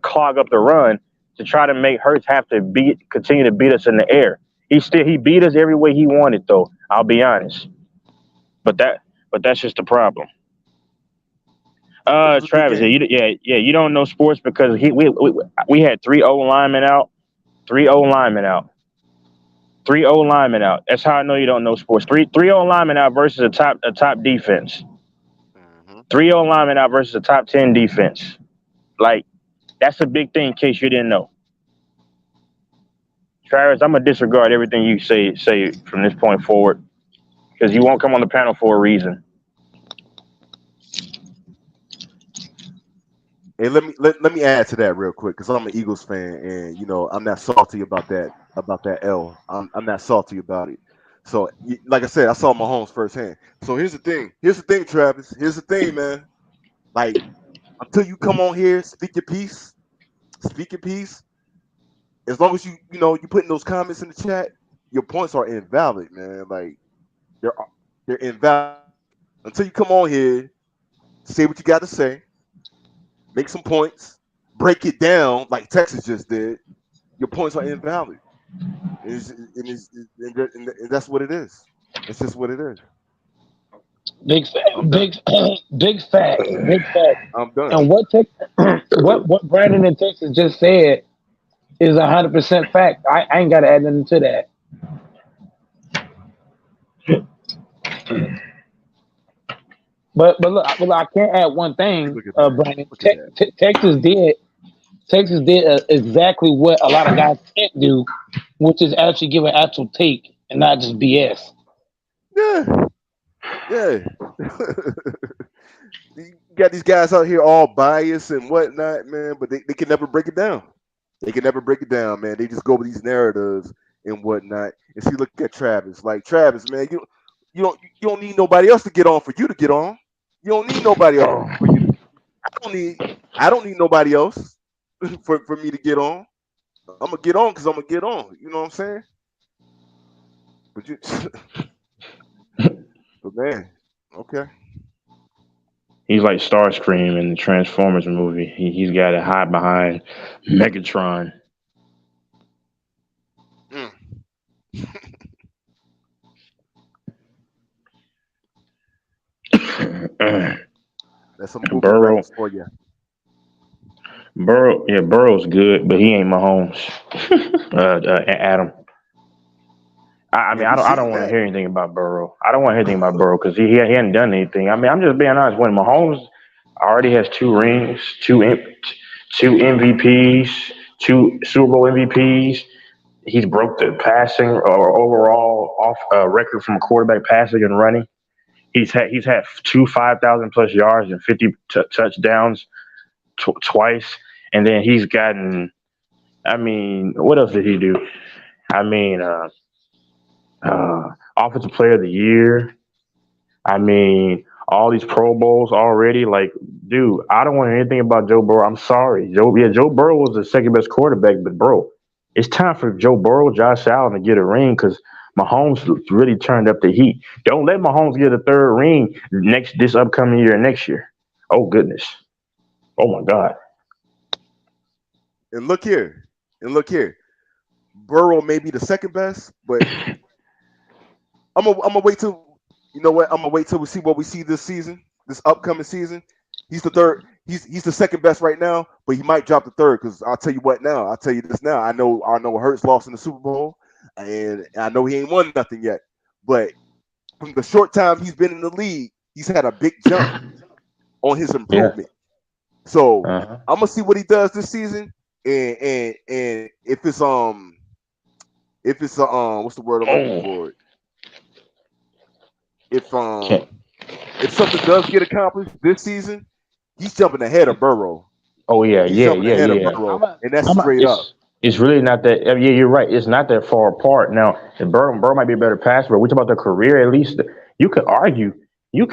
clog up the run to try to make Hurts have to continue to beat us in the air. He beat us every way he wanted, though. I'll be honest, but that's just the problem. Travis, you don't know sports because we had 3 O-linemen out. 3 O-linemen out. That's how I know you don't know sports. 3 O-linemen out versus a top defense. 3 O-linemen out versus a top 10 defense. Like, that's a big thing in case you didn't know. Travis, I'm gonna disregard everything you say from this point forward because you won't come on the panel for a reason. Hey, let me add to that real quick because I'm an Eagles fan and I'm not salty about that L. I'm not salty about it. So like I said, I saw Mahomes firsthand. So here's the thing, Travis. Here's the thing, man. Like, until you come on here, speak your piece. As long as you put in those comments in the chat, your points are invalid, man. Like, they're invalid until you come on here, say what you got to say. Make some points, break it down like Texas just did. Your points are invalid. And that's what it is. It's just what it is. Big fact. I'm done. And what Brandon in Texas just said is 100% fact. I ain't got to add nothing to that. But look, I can't add one thing, Brandon. Texas did exactly what a lot of guys can't do, which is actually give an actual take and not just BS. Yeah. You got these guys out here all biased and whatnot, man, but they can never break it down. Man. They just go with these narratives and whatnot. And see, look at Travis. Like, Travis, man, you don't need nobody else to get on for you to get on. You don't need nobody else for you. I don't need nobody else for me to get on. I'm gonna get on because I'm gonna get on. You know what I'm saying? But man, okay. He's like Starscream in the Transformers movie. He's got to hide behind Megatron. That's some Burrow for you. Burrow's good, but he ain't Mahomes. Adam. I don't want to hear anything about Burrow. I don't want to hear anything about Burrow because he hadn't done anything. I mean, I'm just being honest. When Mahomes already has 2 rings, 2 MVPs, 2 Super Bowl MVPs, he's broke the passing or overall record from quarterback passing and running. He's had 2 5,000 plus yards and 50 touchdowns twice, and then he's gotten. I mean, what else did he do? I mean, Offensive Player of the Year. I mean, all these Pro Bowls already. Like, dude, I don't want to hear anything about Joe Burrow. I'm sorry, Joe Burrow was the second best quarterback, but bro, it's time for Joe Burrow, Josh Allen to get a ring because Mahomes really turned up the heat. Don't let Mahomes get a third ring this upcoming year and next year. Oh goodness. Oh my God. And look here. Burrow may be the second best, but I'm gonna wait till we see what we see this season, this upcoming season. He's the third. He's the second best right now, but he might drop the third because I'll tell you this now. I know Hurts lost in the Super Bowl, and I know he ain't won nothing yet. But from the short time he's been in the league, he's had a big jump on his improvement. Yeah. So I'm gonna see what he does this season, and if it's what's the word I'm looking for? If something does get accomplished this season, he's jumping ahead of Burrow. Oh yeah, Burrow, and that's straight up. It's really not that. I mean, yeah, you're right. It's not that far apart. Now, Burrow might be a better passer, but we talk about their career. At least you can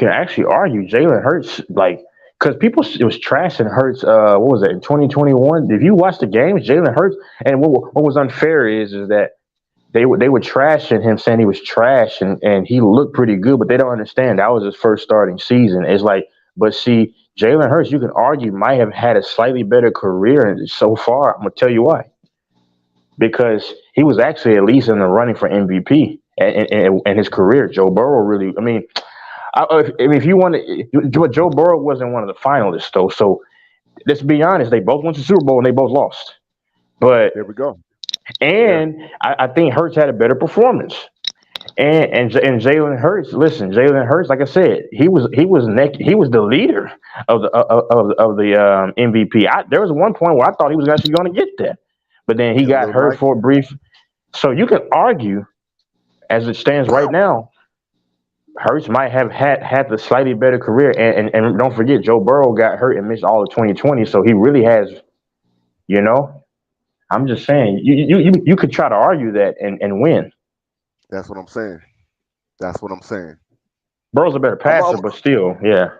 actually argue Jalen Hurts, like, because people was trashing Hurts. What was it in 2021? If you watch the games, Jalen Hurts, and what was unfair is that they were trashing him, saying he was trash, and he looked pretty good, but they don't understand that was his first starting season. It's like, but see, Jalen Hurts, you can argue, might have had a slightly better career so far. I'm gonna tell you why. Because he was actually at least in the running for MVP in his career. Joe Burrow really, I mean, if you want to, Joe Burrow wasn't one of the finalists though. So let's be honest, they both went to the Super Bowl and they both lost. But there we go. And I think Hurts had a better performance. And Jalen Hurts, like I said, he was the leader of the MVP. There was one point where I thought he was actually going to get that, but then he got hurt for a brief. So you can argue, as it stands right now, Hurts might have had the slightly better career. And don't forget, Joe Burrow got hurt and missed all of 2020, so he really has, I'm just saying, you could try to argue that and win. That's what I'm saying. Burrow's a better passer, but still, yeah.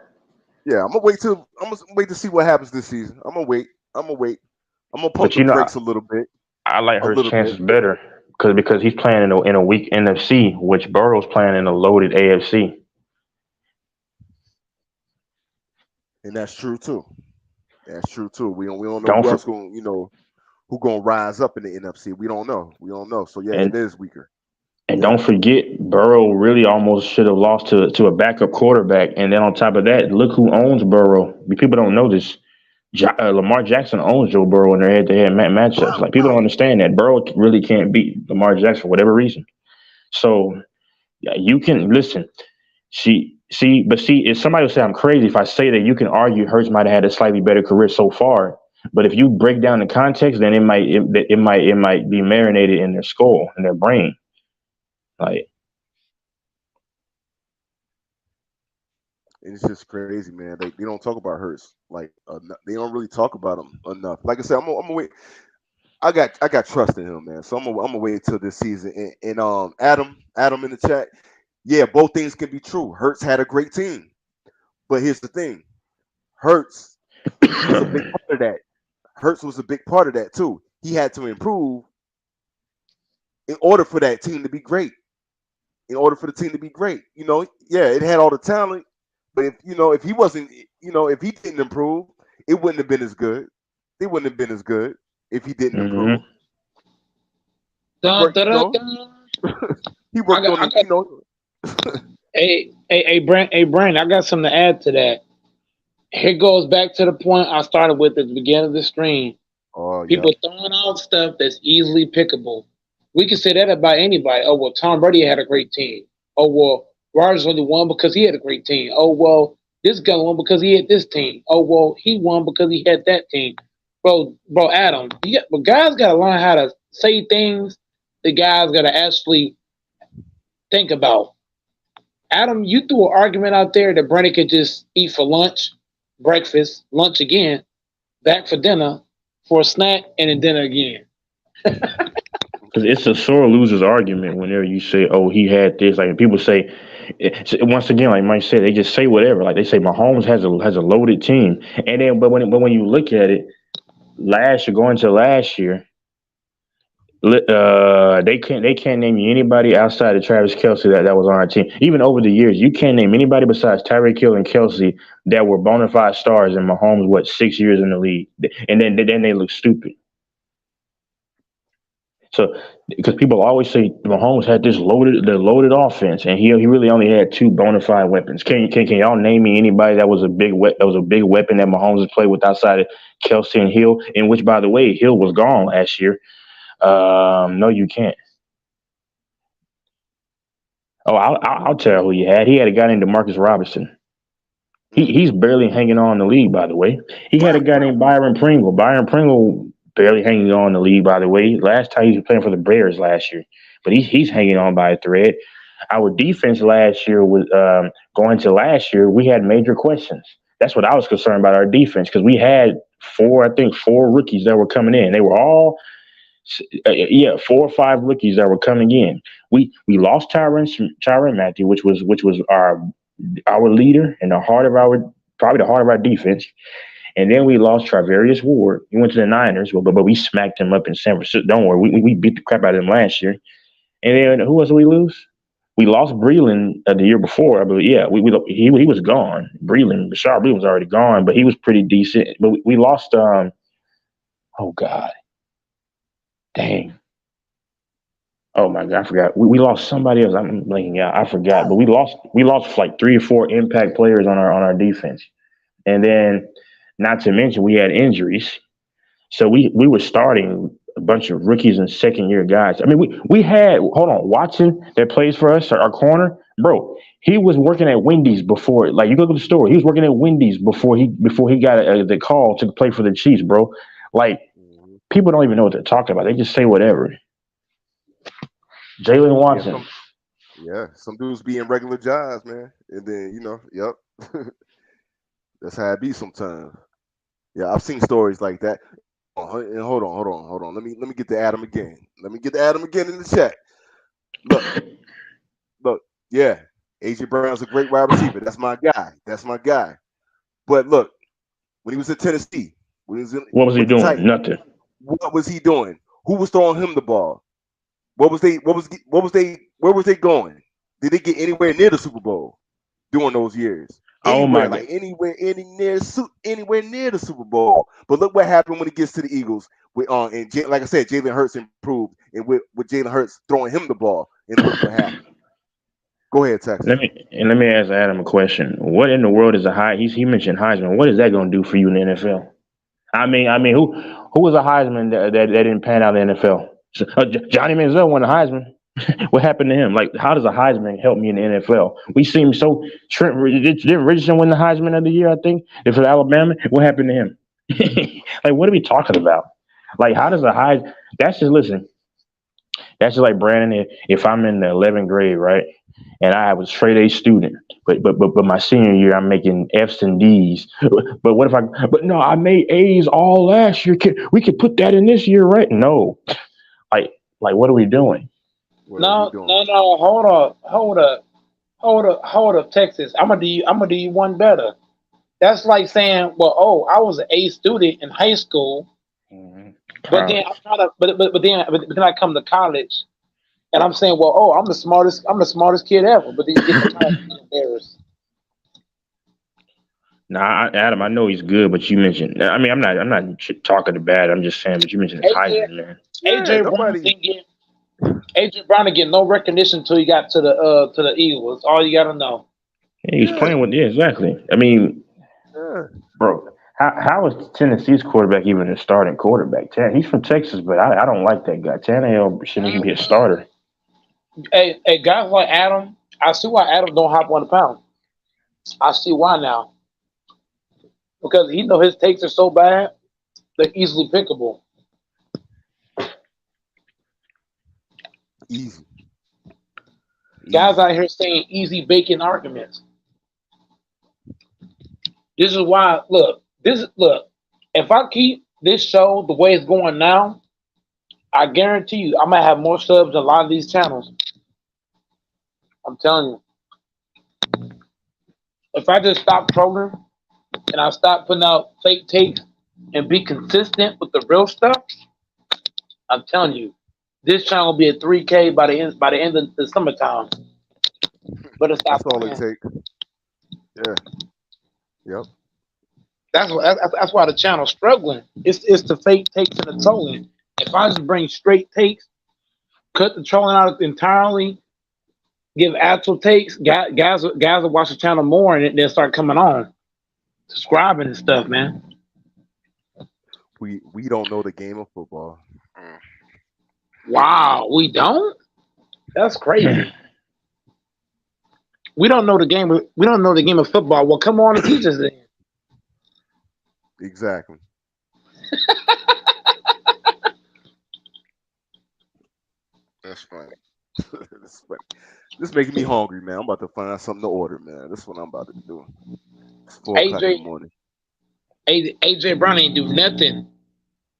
Yeah, I'm gonna wait to see what happens this season. I'm gonna wait. I'm gonna pump the brakes a little bit. I like Hurts' chances better because he's playing in a weak NFC, which Burrow's playing in a loaded AFC. And that's true too. We don't know who else who gonna rise up in the NFC. We don't know. So yeah, it is weaker. And don't forget, Burrow really almost should have lost to a backup quarterback. And then on top of that, look who owns Burrow. People don't know this. Lamar Jackson owns Joe Burrow in their head-to-head matchups. Like, people don't understand that Burrow really can't beat Lamar Jackson for whatever reason. So yeah, you can listen. If somebody will say I'm crazy if I say that, you can argue Hurts might have had a slightly better career so far. But if you break down the context, then it might be marinated in their skull, in their brain. Like, it's just crazy, man. They don't talk about Hurts. Like, they don't really talk about him enough. Like I said, I'm gonna wait. I got trust in him, man. So I'm gonna wait till this season. And Adam in the chat, yeah, both things can be true. Hurts had a great team, but here's the thing: Hurts was a big part of that. Hurts was a big part of that too. He had to improve in order for that team to be great. Yeah, it had all the talent, but if he wasn't, if he didn't improve, it wouldn't have been as good. It wouldn't have been as good if he didn't improve. He worked on it. Hey, Brent, I got something to add to that. It goes back to the point I started with at the beginning of the stream. People throwing out stuff that's easily pickable. We can say that about anybody. Oh, well, Tom Brady had a great team. Oh, well, Rodgers only won because he had a great team. Oh, well, this guy won because he had this team. Oh, well, he won because he had that team. Bro, Adam, but guys got to learn how to say things the guys got to actually think about. Adam, you threw an argument out there that Brady could just eat for lunch, breakfast, lunch again, back for dinner, for a snack, and then dinner again. Because it's a sore loser's argument whenever you say, "Oh, he had this." Like, people say, once again, like Mike said, they just say whatever. Like, they say Mahomes has a loaded team, and then but when you look at it, going to last year, They can't name you anybody outside of Travis Kelce that was on our team. Even over the years, you can't name anybody besides Tyreek Hill and Kelce that were bona fide stars in Mahomes. 6 years in the league, and then they look stupid. So, because people always say Mahomes had this loaded offense, and he really only had two bona fide weapons. Can y'all name me anybody that was a big weapon that Mahomes has played with outside of Kelce and Hill? In which, by the way, Hill was gone last year. No, you can't. Oh, I'll tell who you had. He had a guy named Demarcus Robinson. He's barely hanging on in the league, by the way. He had a guy named Byron Pringle. Byron Pringle barely hanging on in the league, by the way. Last time he was playing for the Bears last year, but he's hanging on by a thread. Our defense last year was going to last year. We had major questions. That's what I was concerned about our defense because we had four rookies that were coming in. They were all 4 or 5 rookies that were coming in. We lost Tyrann Mathieu, which was our leader and probably the heart of our defense. And then we lost Charvarius Ward. He went to the Niners, but we smacked him up in San Francisco. Don't worry, we beat the crap out of him last year. And then who else did we lose? We lost Breeland the year before, I believe. Yeah, he was gone. Bashard Breeland was already gone, but he was pretty decent. But we lost. Oh God, dang. Oh my God, I forgot. We lost somebody else. I'm blanking out. I forgot, but we lost like 3 or 4 impact players on our defense, and then. Not to mention we had injuries. So we were starting a bunch of rookies and second-year guys. I mean, we had Watson that plays for us, our corner, bro. He was working at Wendy's before. Like you go to the store, he was working at Wendy's before he got the call to play for the Chiefs, bro. Like people don't even know what they're talking about. They just say whatever. Jalen Watson. Some dudes be in regular jobs, man, and then yep. That's how it be sometimes. Yeah, I've seen stories like that. And hold on. Let me get to Adam again. Let me get to Adam again in the chat. Look. Yeah, AJ Brown's a great wide receiver. That's my guy. But look, when he was at Tennessee, what was he doing? Titans, nothing. What was he doing? Who was throwing him the ball? Where was they going? Did they get anywhere near the Super Bowl during those years? Anywhere near the Super Bowl. But look what happened when he gets to the Eagles. Like I said, Jalen Hurts improved, and with Jalen Hurts throwing him the ball, and look what happened. Go ahead, Texas. Let me ask Adam a question. What in the world is a Heisman? He mentioned Heisman. What is that going to do for you in the NFL? I mean, who was a Heisman that didn't pan out in the NFL? So, Johnny Manziel won a Heisman. What happened to him? Like, how does a Heisman help me in the NFL? We seem so. Didn't Richardson win the Heisman of the year? I think for Alabama. What happened to him? Like, what are we talking about? Like, how does a Heisman? That's just like Brandon. If I'm in the 11th grade, right, and I was straight A student, but my senior year I'm making F's and D's. But what if I? But no, I made A's all last year. We could put that in this year, right? No, like what are we doing? No, hold up, Texas. I'm gonna do you one better. That's like saying, well, I was an A student in high school, but then I come to college, and I'm saying, well, I'm the smartest kid ever. But then you get embarrassed. Nah, Adam, I know he's good, but you mentioned. I mean, I'm not talking to bad. I'm just saying, but you mentioned Heisman, man. AJ Brown didn't get no recognition until he got to the Eagles. All you gotta know. Yeah, he's playing with exactly. I mean, bro, how is Tennessee's quarterback even a starting quarterback? He's from Texas, but I don't like that guy. Tannehill shouldn't even be a starter. Hey, guys like Adam, I see why Adam don't hop on the pound. I see why now. Because he know his takes are so bad, they're easily pickable. Easy. Guys out here saying easy bacon arguments. This is why. Look. If I keep this show the way it's going now, I guarantee you, I might have more subs than a lot of these channels. I'm telling you. If I just stop trolling and I stop putting out fake takes and be consistent with the real stuff, I'm telling you, This channel will be at 3K by the end of the summertime. But it's That's not all it playing. takes. Yeah. Yep. That's why the channel's struggling. It's the fake takes and the trolling. If I just bring straight takes, cut the trolling out entirely, give actual takes, guys will watch the channel more and they'll start coming on, subscribing and stuff, man. We don't know the game of football. Wow, we don't? That's crazy. We don't know the game. We don't know the game of football. Well, come on and teach us then. Exactly. That's funny. That's funny. This is making me hungry, man. I'm about to find out something to order, man. This is what I'm about to do. It's 4:00 in the morning. AJ Brown ain't do nothing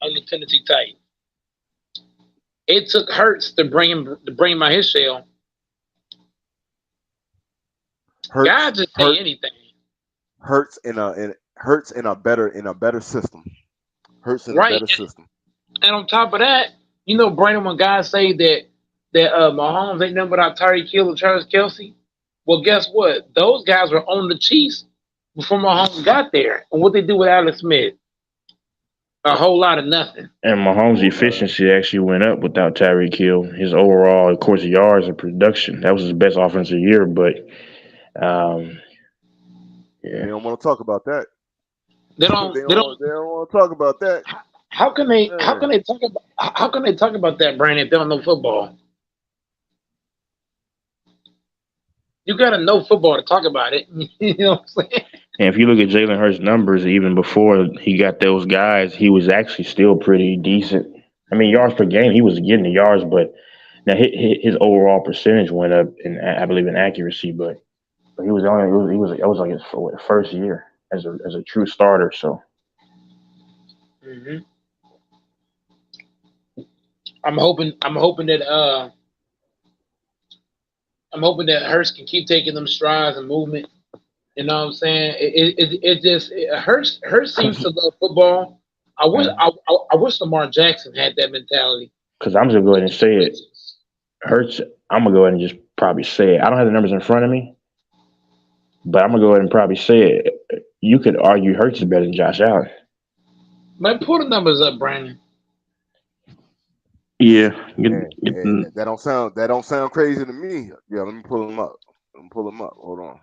on the Tennessee Titans. It took Hurts to bring him out his shell. God just say anything. Hurts in a better system. Hurts in a better system. And on top of that, you know, Brandon, when guys say that Mahomes ain't nothing without Tyreek Hill and Travis Kelce, well, guess what? Those guys were on the Chiefs before Mahomes got there. And what they do with Alex Smith? A whole lot of nothing. And Mahomes' efficiency actually went up without Tyreek Hill. His overall, of course, yards and production, that was his best offensive year. But yeah, they don't want to talk about that. They don't want to talk about that. How can they talk about that, Brandon, if they don't know football? You gotta know football to talk about it. You know what I'm saying? And if you look at Jalen Hurts' numbers, even before he got those guys, he was actually still pretty decent. I mean, yards per game, he was getting the yards, but now his overall percentage went up, I believe, in accuracy. But he was that was like his first year as a true starter. So. Mm-hmm. I'm hoping that Hurts can keep taking them strides and movement. You know what I'm saying? It just Hurts seems to love football. I wish Lamar Jackson had that mentality. Because I'm just gonna go ahead and say it. Hurts, I'm gonna go ahead and just probably say it. I don't have the numbers in front of me, but I'm gonna go ahead and probably say it. You could argue Hurts is better than Josh Allen. Man, pull the numbers up, Brandon. Yeah, that don't sound crazy to me. Yeah, let me pull them up. Hold on.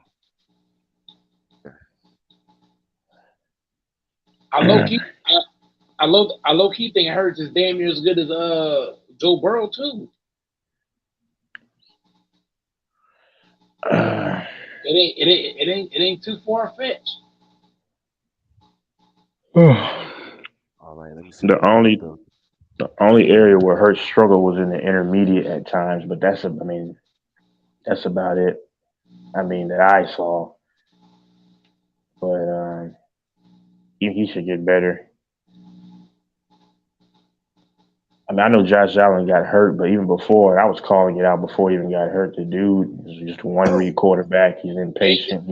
I low key think Hurts is damn near as good as Joe Burrow too. It ain't too far fetched. All right, let me see. The only area where Hurts struggled was in the intermediate at times, but that's about it. I mean, that I saw. But he should get better. I mean, I know Josh Allen got hurt, but even before, I was calling it out before he even got hurt. The dude is just a one-read quarterback. He's impatient.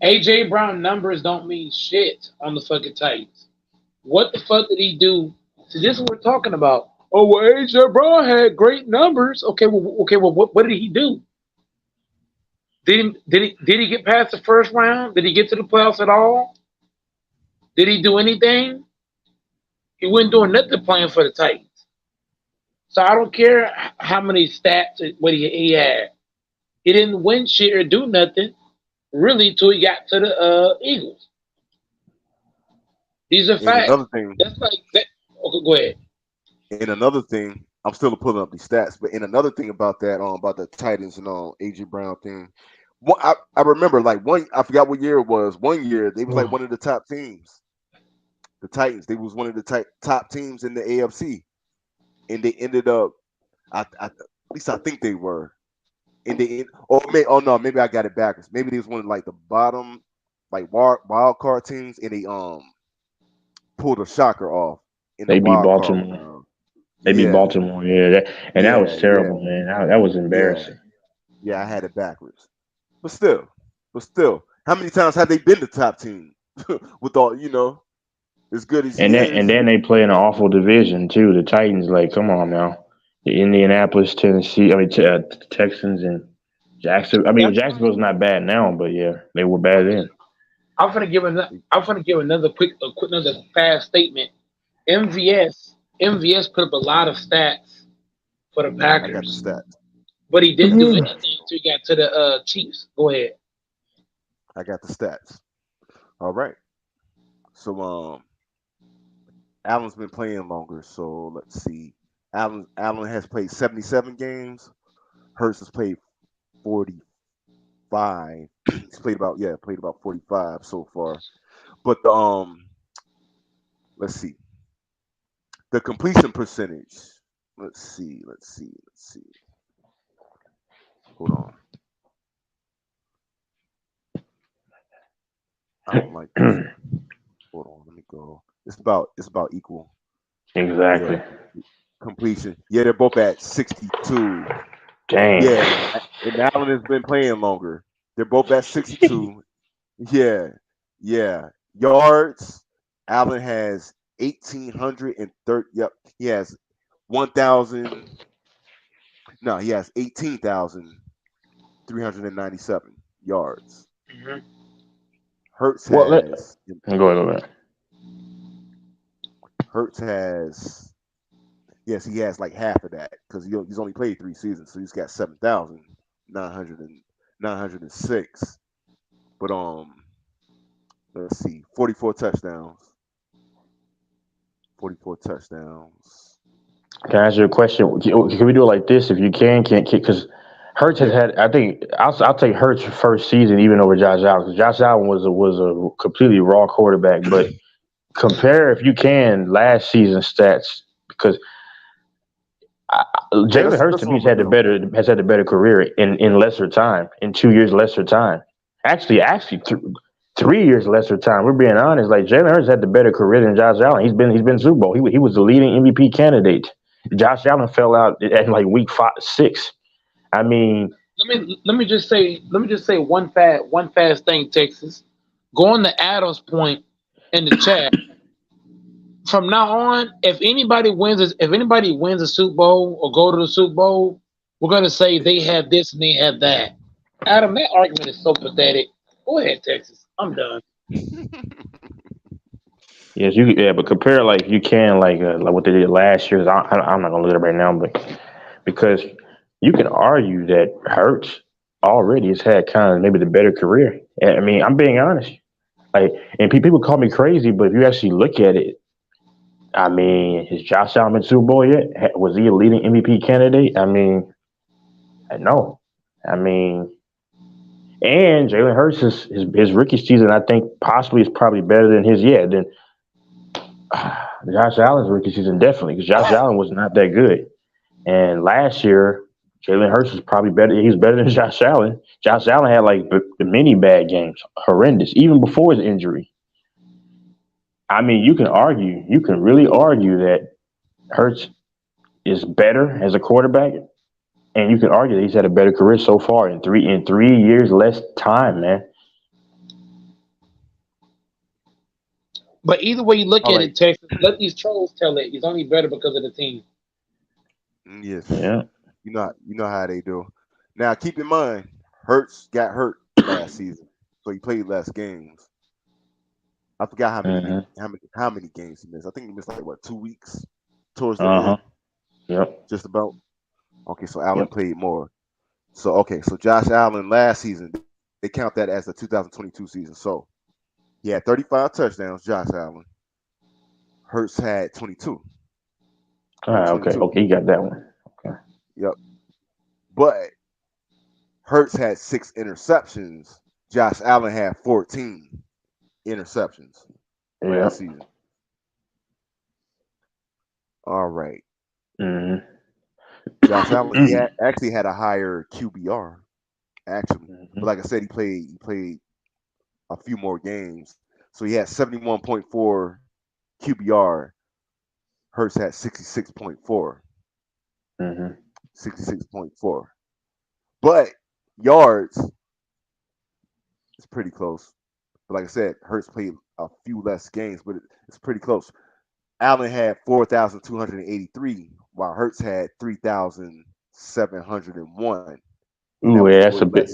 AJ Brown numbers don't mean shit on the fucking Titans. What the fuck did he do? So this is what we're talking about. Oh, well, AJ Brown had great numbers. Okay, well, what did he do? Did he get past the first round? Did he get to the playoffs at all? Did he do anything? He wasn't doing nothing playing for the Titans. So I don't care how many stats what he had. He didn't win shit or do nothing really till he got to the Eagles. These are facts. Another thing. That's like that. Okay, go ahead. And another thing, I'm still pulling up these stats, but in another thing about that, about the Titans and AJ Brown thing, I remember I forgot what year it was. 1 year they was like one of the top teams. The Titans, they was one of the top teams in the AFC, and they ended up, at least I think they were, and maybe I got it backwards. Maybe they was one of like the bottom, like wild card teams, and they pulled a shocker off. They beat Baltimore. They beat Baltimore, that was terrible, man. That was embarrassing. Yeah, I had it backwards. But still, how many times have they been the top team with all, as good as then they play in an awful division too. The Titans, like, come on now. Indianapolis, Tennessee. I mean, Texans and Jackson. I mean, Jacksonville's not bad now, but yeah, they were bad then. I'm gonna give another another fast statement. MVS put up a lot of stats for the I got the Packers, stats. but he didn't do anything until he got to the Chiefs. Go ahead. I got the stats. All right. So Allen's been playing longer. So let's see. Allen has played 77 games. Hurts has played 45. He's played about 45 so far. But let's see. The completion percentage. Let's see. Hold on. I don't like this. Hold on, let me go. It's about equal. Exactly. Yeah. Completion. Yeah, they're both at 62. Dang. Yeah, and Allen has been playing longer. They're both at 62. Yeah. Yards. Allen has 1,830. Yep, he has 1,000. No, he has 18,397 yards. Mm-hmm. Hurts Well, has. Go ahead. Hurts has. Yes, he has like half of that because he's only played 3 seasons, so he's got 7,906. But let's see, 44 touchdowns. 44 touchdowns. Can I ask you a question? Can we do it like this? If you can't because Hurts has had. I think I'll take Hurts' first season even over Josh Allen because Josh Allen was a completely raw quarterback. But compare if you can last season's stats because Jalen Hurts to me has had the better career in lesser time, in 2 years lesser time. Actually, 3 years lesser time. We're being honest. Like Jalen Hurts had the better career than Josh Allen. He's been Super Bowl. He was the leading MVP candidate. Josh Allen fell out at like week 6. I mean, let me just say one fast thing, Texas. Going to Adam's point in the chat. From now on, if anybody wins a Super Bowl or go to the Super Bowl, we're gonna say they had this and they had that. Adam, that argument is so pathetic. Go ahead, Texas. I'm done. Yes, but compare like you can like what they did last year. I'm not gonna look at it right now, but because you can argue that Hurts already has had kind of maybe the better career. I mean, I'm being honest. Like, and people call me crazy, but if you actually look at it, I mean, has Josh Allen been Super Bowl yet? Was he a leading MVP candidate? I mean, no. I mean, and Jalen Hurts his rookie season, I think possibly is probably better than his than Josh Allen's rookie season, definitely, because Josh Allen was not that good. And last year, Jalen Hurts was probably better. He was better than Josh Allen. Josh Allen had like the many bad games, horrendous, even before his injury. I mean, you can really argue that Hurts is better as a quarterback, and you can argue that he's had a better career so far in 3 years less time, man. But either way you look at it, Texas, let these trolls tell it. He's only better because of the team. Yes. Yeah. You know how they do. Now keep in mind, Hurts got hurt last season, so he played less games. I forgot how many games he missed. I think he missed like 2 weeks towards the end. Yep. Just about. Okay, so Allen played more. So Josh Allen last season, they count that as the 2022 season. So he had 35 touchdowns, Josh Allen. Hurts had 22. Okay, you got that one. Okay. Yep. But Hurts had 6 interceptions. Josh Allen had 14 interceptions last season. All right. Mm-hmm. Josh Allen actually had a higher QBR, actually. But like I said, he played a few more games. So he had 71.4 QBR. Hurts had 66.4. 66.4. But yards, it's pretty close. But like I said, Hurts played a few less games, but it's pretty close. Allen had 4,283, while Hurts had 3,701. Ooh, yeah, that's a bit.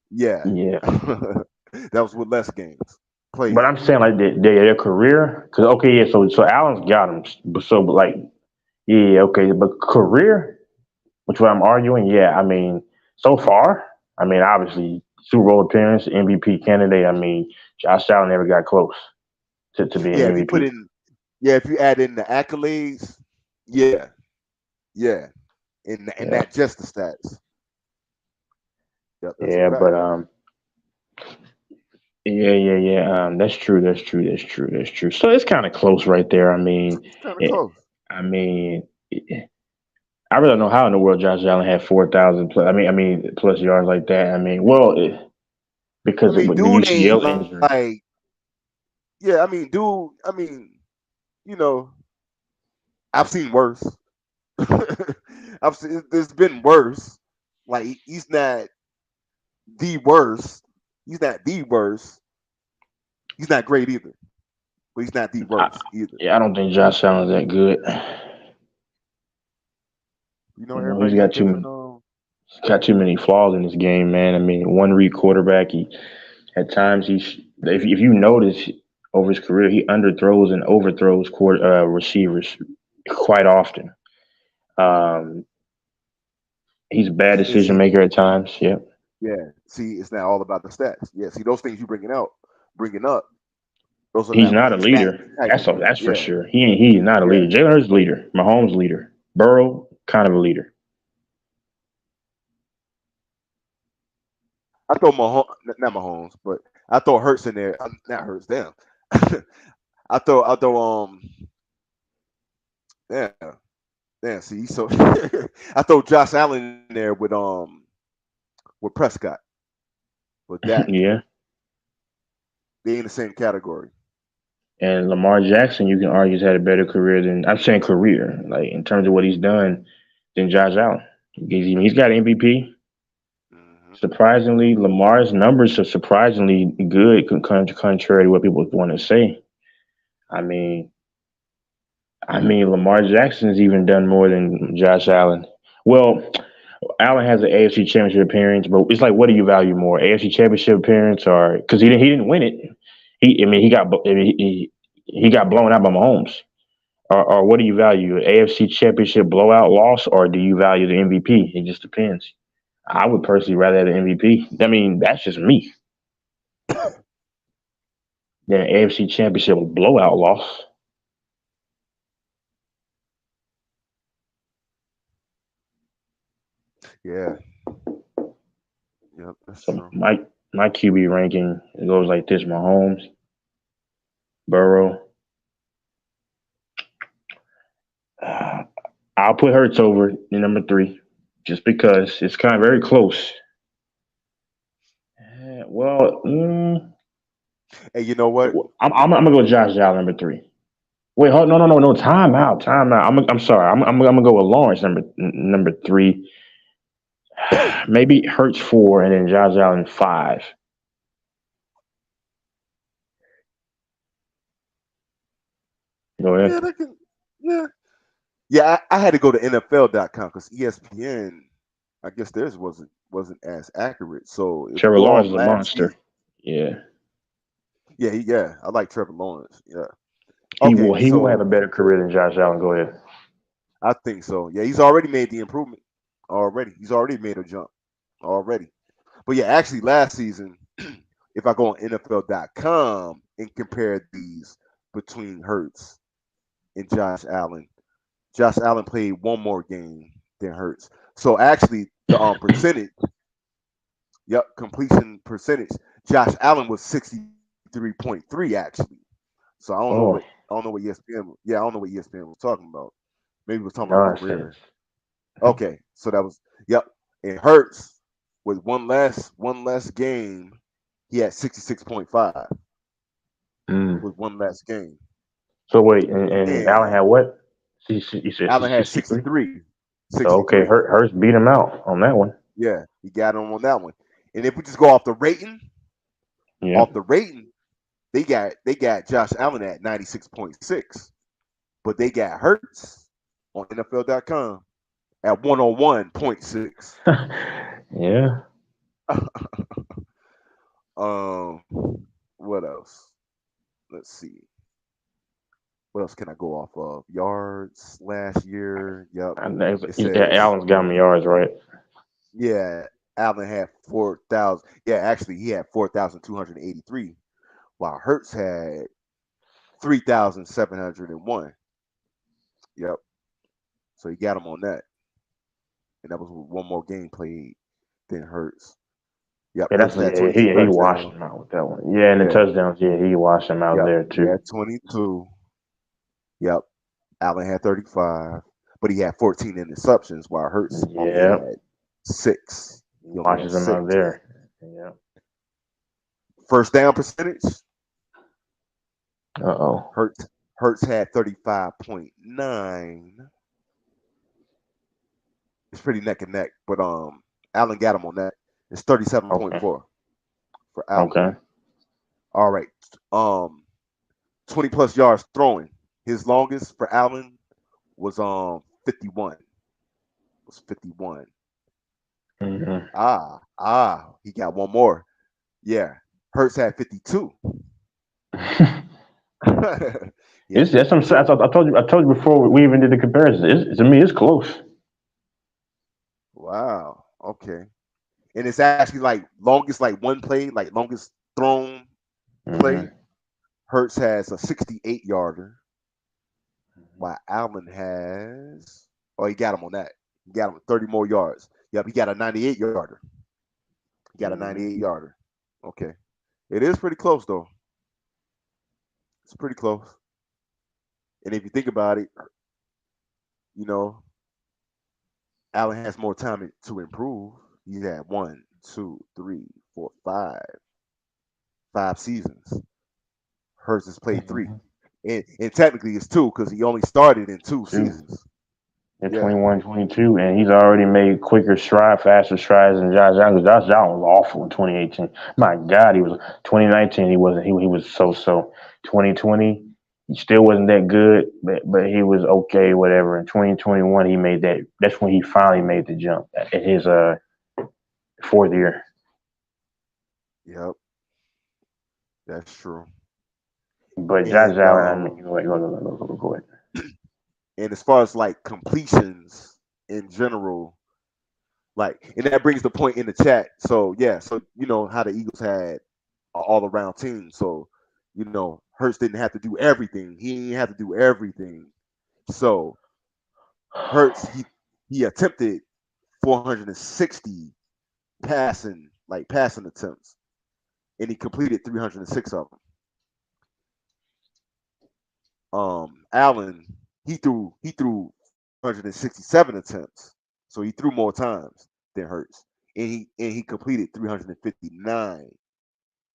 Yeah, Yeah, that was with less games but played. I'm saying like their career, because okay, yeah, so Allen's got him, but like yeah, okay, but career, which what I'm arguing, yeah, I mean, so far, I mean, obviously Super Bowl appearance, MVP candidate. I mean, Josh Allen never got close to being Yeah, if you put MVP. in, yeah, if you add in the accolades, yeah, yeah, and Yeah, not just the stats. Yep, that's a yeah, fact. but yeah. That's true. That's true. So it's kind of close right there. I mean, It's kind of it, close. I mean, I really don't know how in the world Josh Allen had 4,000 plus. I mean, plus yards like that. I mean, well, I because of mean, the dude ain't UCL injury. like, yeah. I mean, dude. I mean, you know, I've seen worse. I've seen there's been worse. Like he's not the worst. He's not the worst. He's not great either, but he's not the I, worst either. yeah, I don't think Josh Allen's that good. You know, You know, everybody got different. he's got too many flaws in this game, man. I mean, one read quarterback. He at times if you notice over his career, he underthrows and overthrows receivers quite often. Um, he's a bad And decision see, maker at times. Yep. yeah, see, it's not all about the stats. Yeah, see, those things you bringing up, those are He's not not a stat leader. type of things. That's for Yeah, sure. He's not a yeah. leader. Jalen Hurts leader. Mahomes leader. Burrow kind of a leader. I throw Mahomes, not Mahomes, but I throw Hurts in there. Not Hurts, damn. I throw yeah, damn. See, so I throw Josh Allen in there with Prescott, with Dak. Yeah. They in the same category. And Lamar Jackson, you can argue, has had a better career than I'm saying career, like in terms of what he's done, than Josh Allen. He's got MVP. Hmm. Surprisingly, Lamar's numbers are surprisingly good, contrary to what people want to say. I mean, Lamar Jackson's even done more than Josh Allen. Well, Allen has an AFC Championship appearance, but it's like, what do you value more, AFC Championship appearance, or because he didn't win it? He got blown out by Mahomes. Or what do you value, AFC Championship blowout loss, or do you value the MVP? It just depends. I would personally rather have the MVP. I mean, that's just me. Than an AFC Championship blowout loss. Yeah, yep, that's So true. my QB ranking goes like this: Mahomes, Burrow. Uh, I'll put Hurts over in number 3, just because it's kind of very close. Well, Hey, you know what? I'm gonna go Josh Allen number 3. Wait, hold, no, time out. I'm sorry. I'm gonna go with Lawrence number 3. Maybe Hurts 4, and then Josh Allen 5. Go Yeah, ahead. that can. Yeah, yeah. I had to go to NFL.com because ESPN, I guess theirs wasn't as accurate. So if you Trevor go Lawrence off is a last monster. season, Yeah, yeah, I like Trevor Lawrence. Yeah. he Okay, will. He will have so a better career than Josh Allen. Go ahead. I think so. Yeah, he's already made the improvement. Already, he's already made a jump. Already. But yeah, actually, last season, if I go on NFL.com and compare these between Hurts and Josh Allen played one more game than Hurts. So actually, the percentage, yep, completion percentage, Josh Allen was 63.3 actually. So Oh, I don't know what ESPN. Yeah, I don't know what ESPN was talking about. Maybe it was talking about nonsense. career. Okay, so that was yep. And Hurts with one less game, he had 66.5 Mm. with one less game. So wait, and And Allen had what? You said Allen had 63. 63. So okay, 63. Hurts beat him out on that one. Yeah, he got him on that one. And if we just go Yeah. off the rating, they got Josh Allen at 96.6, but they got Hurts on NFL.com at 101.6. Yeah. What else? Let's see. What else can I go off of? Yards last year. Yep. It says, Allen's got me yards, right? yeah, Allen had 4,000. Yeah, actually, he had 4,283, while Hurts had 3,701. Yep. So he got him on that. And that was one more game played than Hurts. Yep. Yeah, Hurts had 22 he washed touchdowns. him out with that one. Yeah, and the touchdowns, he washed him out Yep. there He too. had 22. Yep. Allen had 35, but he had 14 interceptions, while Hurts only had 6. He only Washes had him 6. out there. Yeah. First down percentage. Uh-oh. Hurts had 35.9. It's pretty neck and neck, but Allen got him on that. It's 37.4 for Allen. Okay. All right. 20 plus yards throwing. His longest for Allen was 51. Was 51. Mm-hmm. He got one more. Yeah. Hurts had 52. That's some, I told you before we even did the comparison. To me, it's close. Wow. Okay. And it's actually like longest, like one play, like longest thrown play. Mm-hmm. Hurts has a 68 yarder, while Allen has. Oh, he got him on that. He got him 30 more yards. Yep, he got a 98 yarder. He got a 98 yarder. Okay. It is pretty close though. It's pretty close. And if you think about it, you know, Allen has more time to improve. He's had 1, 2, 3, 4, 5 seasons. Hurts has played 3. And technically it's 2 because he only started in 2 seasons. In 21, 22, and he's already made faster strides than Josh Allen. Because Josh Allen was awful in 2018. My God, he was 2019. He wasn't. He was so. 2020, he still wasn't that good, but he was okay, whatever. In 2021, he made that. That's when he finally made the jump in his 4th year. Yep, that's true. But Josh Allen, I mean, go ahead. And as far as like completions in general, like, and that brings the point in the chat. So yeah, so you know how the Eagles had an all-around team. So you know Hurts didn't have to do everything. He didn't have to do everything. So Hurts he attempted 460 passing attempts, and he completed 306 of them. Allen he threw 167 attempts, so he threw more times than Hurts, and he completed 359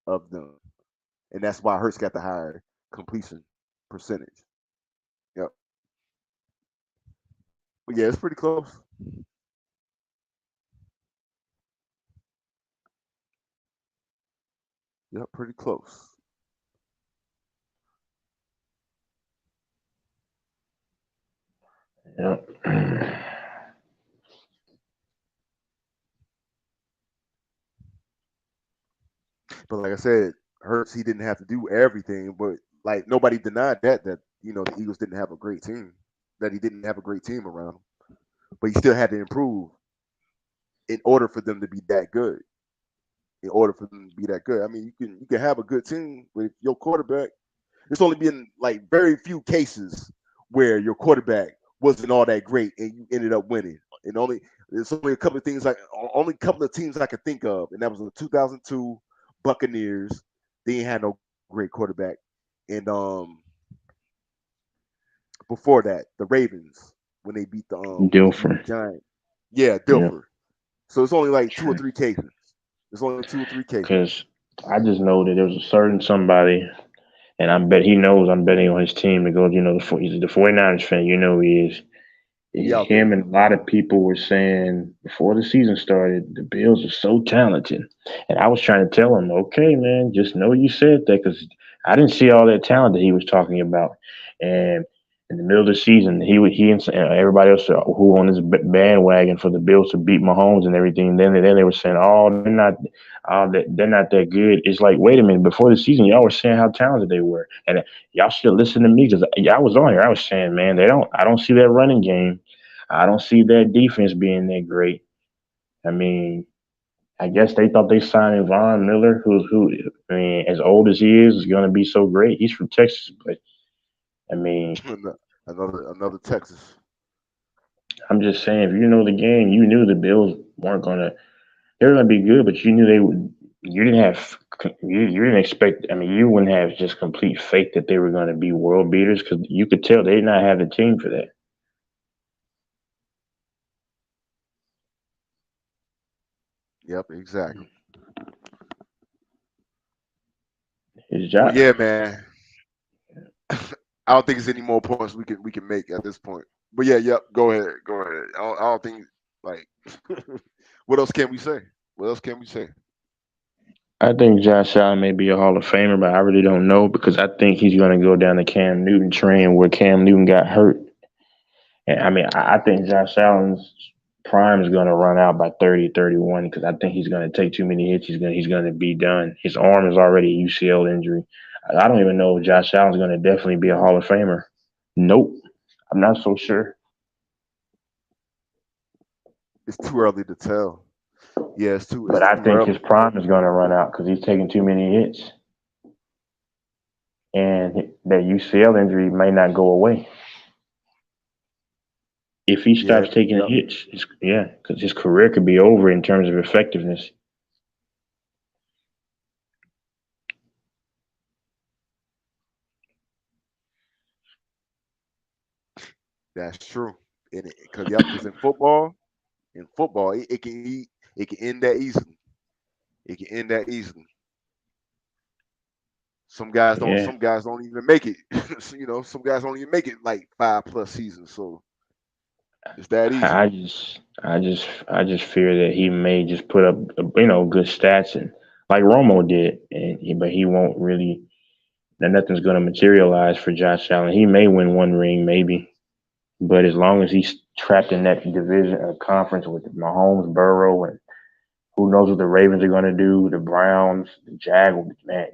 of them, and that's why Hurts got the higher completion percentage. Yep. But yeah, it's pretty close. Yep, pretty close. Yep. But like I said, Hurts he didn't have to do everything, but like nobody denied that you know the Eagles didn't have a great team, that he didn't have a great team around him, but he still had to improve in order for them to be that good. In order for them to be that good, I mean, you can have a good team with your quarterback. There's only been like very few cases where your quarterback wasn't all that great and you ended up winning. And there's only a couple of things only a couple of teams I could think of, and that was the 2002 Buccaneers. They ain't had no great quarterback, and before that, the Ravens when they beat the Dilfer. Giants. Yeah, Dilfer. Yep. So it's only like 2 or 3 cases. There's only 2 or 3 cases. Because I just know that there was a certain somebody, and I bet he knows I'm betting on his team to go. You know, he's the 49ers fan. You know he is. Him and a lot of people were saying before the season started, the Bills are so talented. And I was trying to tell him, okay, man, just know you said that because I didn't see all that talent that he was talking about. And In the middle of the season, he and everybody else who on this bandwagon for the Bills to beat Mahomes and everything. Then they were saying, "Oh, they're not that good." It's like, wait a minute. Before the season, y'all were saying how talented they were, and y'all should listen to me because I was on here. I was saying, man, I don't see that running game. I don't see that defense being that great. I mean, I guess they thought they signed Von Miller, who I mean, as old as he is going to be so great. He's from Texas, but I mean, Another Texas. I'm just saying, if you know the game, you knew the Bills weren't gonna. They were gonna be good, but you knew they would. You didn't have. You didn't expect. I mean, you wouldn't have just complete faith that they were going to be world beaters because you could tell they did not have the team for that. Yep, exactly. His But job. yeah, man. I don't think there's any more points we can make at this point. But yeah, yep. Go ahead. I don't think like. What else can we say? What else can we say? I think Josh Allen may be a Hall of Famer, but I really don't know because I think he's going to go down the Cam Newton train where Cam Newton got hurt. And I mean, I think Josh Allen's prime is going to run out by 30, 31 because I think he's going to take too many hits. He's going to be done. His arm is already a UCL injury. I don't even know if Josh Allen's going to definitely be a Hall of Famer. Nope. I'm not so sure. It's too early to tell. Yeah, it's too. But I think his prime is going to run out because he's taking too many hits. And that UCL injury may not go away. If he stops taking hits, because his career could be over in terms of effectiveness. That's true. Because in football, it can end that easily. It can end that easily. Some guys don't even make it. Some guys don't even make it like 5+ seasons. So it's that easy. I just fear that he may just put up good stats and like Romo did, but he won't really. That nothing's going to materialize for Josh Allen. He may win one ring, maybe, but as long as he's trapped in that division or conference with Mahomes, Burrow, and who knows what the Ravens are going to do, the Browns, the Jaguars, man,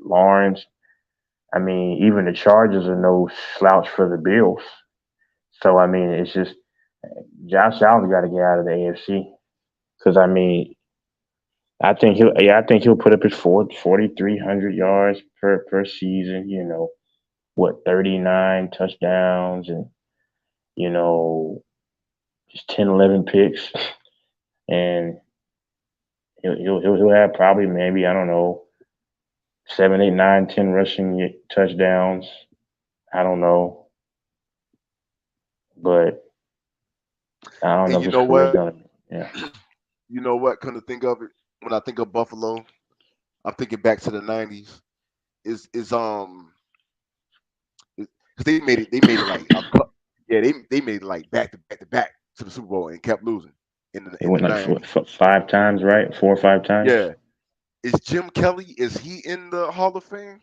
Lawrence. I mean, even the Chargers are no slouch for the Bills. So, I mean, it's just Josh Allen's got to get out of the AFC because, I mean, I think he'll put up his 4,300 yards per season. 39 touchdowns and just 10, 11 picks, and he'll have probably maybe I don't know 7, 8, 9, 10 rushing touchdowns. I don't know, but I don't know if his career's gonna. Yeah. You know what? Come to think of it, when I think of Buffalo, I'm thinking back to the '90s. They made it like they made it like back to back to the Super Bowl and kept losing. They went like 5 times, right? 4 or 5 times. Yeah. Is Jim Kelly? Is he in the Hall of Fame?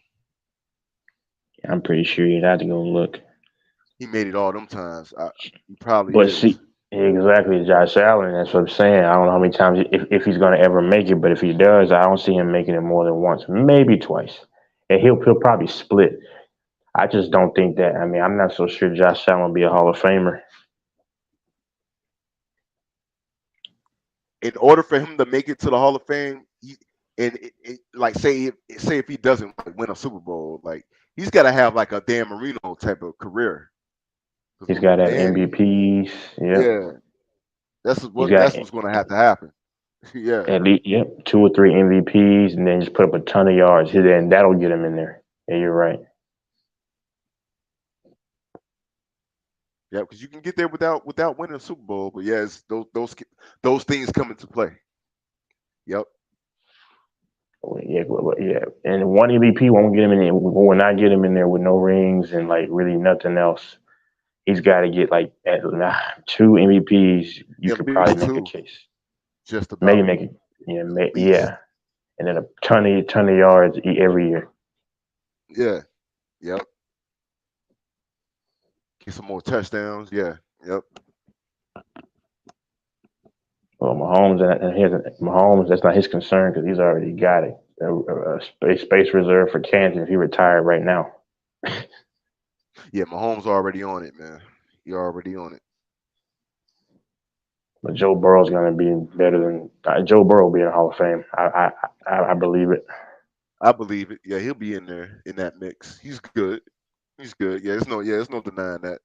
Yeah, I'm pretty sure you'd have to go look. He made it all them times. He probably. But is. see, exactly, Josh Allen. That's what I'm saying. I don't know how many times if he's going to ever make it, but if he does, I don't see him making it more than once, maybe twice, and he'll probably split. I just don't think that. I mean, I'm not so sure Josh Allen will be a Hall of Famer. In order for him to make it to the Hall of Fame, say if he doesn't win a Super Bowl, like he's got to have like a Dan Marino type of career. He's got to have MVPs. Yeah, that's what's going to have to happen. Yeah, at least 2 or 3 MVPs, and then just put up a ton of yards, and that'll get him in there. Yeah, you're right. Yeah, because you can get there without winning a Super Bowl, but yes, those things come into play. Yep. Yeah, and one MVP won't get him in there. Will not get him in there with no rings and like really nothing else. He's got to get like 2 MVPs. You could probably make a case. Just about. Maybe make it. Yeah, and then a ton of yards every year. Yeah. Yep. Get some more touchdowns. Yeah. Yep. Well, Mahomes, that's not his concern because he's already got it. A space reserve for Kansas. He retired right now. Yeah, Mahomes already on it, man. He already on it. But Joe Burrow's going to be better than Joe Burrow will be in the Hall of Fame. I believe it. I believe it. Yeah, he'll be in there in that mix. He's good. He's good. There's no denying that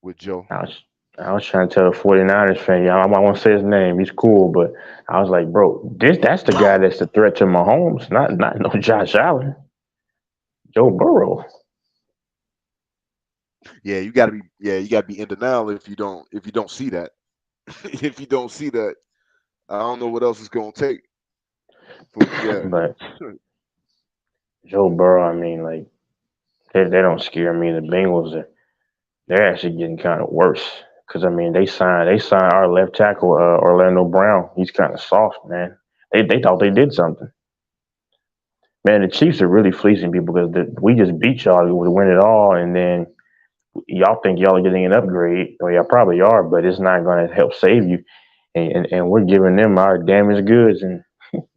with Joe. I was trying to tell the 49ers fan, I won't say his name. He's cool, but I was like, bro, that's the guy that's the threat to Mahomes, not no Josh Allen. Joe Burrow. Yeah, you gotta be in denial if you don't see that. If you don't see that, I don't know what else it's gonna take. But Joe Burrow, I mean, like they don't scare me. The Bengals they're actually getting kind of worse because I mean they signed our left tackle Orlando Brown. He's kind of soft, man. They thought they did something. Man, the Chiefs are really fleecing people because we just beat y'all to win it all, and then y'all think y'all are getting an upgrade. Well, y'all probably are, but it's not going to help save you. And we're giving them our damaged goods. And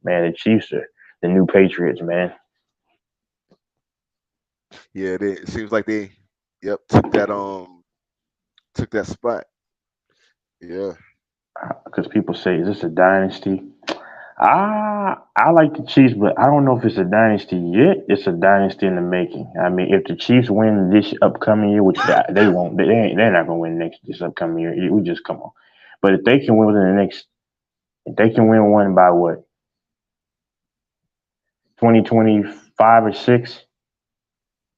man, the Chiefs are the new Patriots, man. Yeah, it seems like they, took that spot. Yeah, because people say, "Is this a dynasty?" I like the Chiefs, but I don't know if it's a dynasty yet. It's a dynasty in the making. I mean, if the Chiefs win this upcoming year, which they won't, they're not going to win this upcoming year. We just come on. But if they can win within the next, if they can win one by what, 2025 or 6,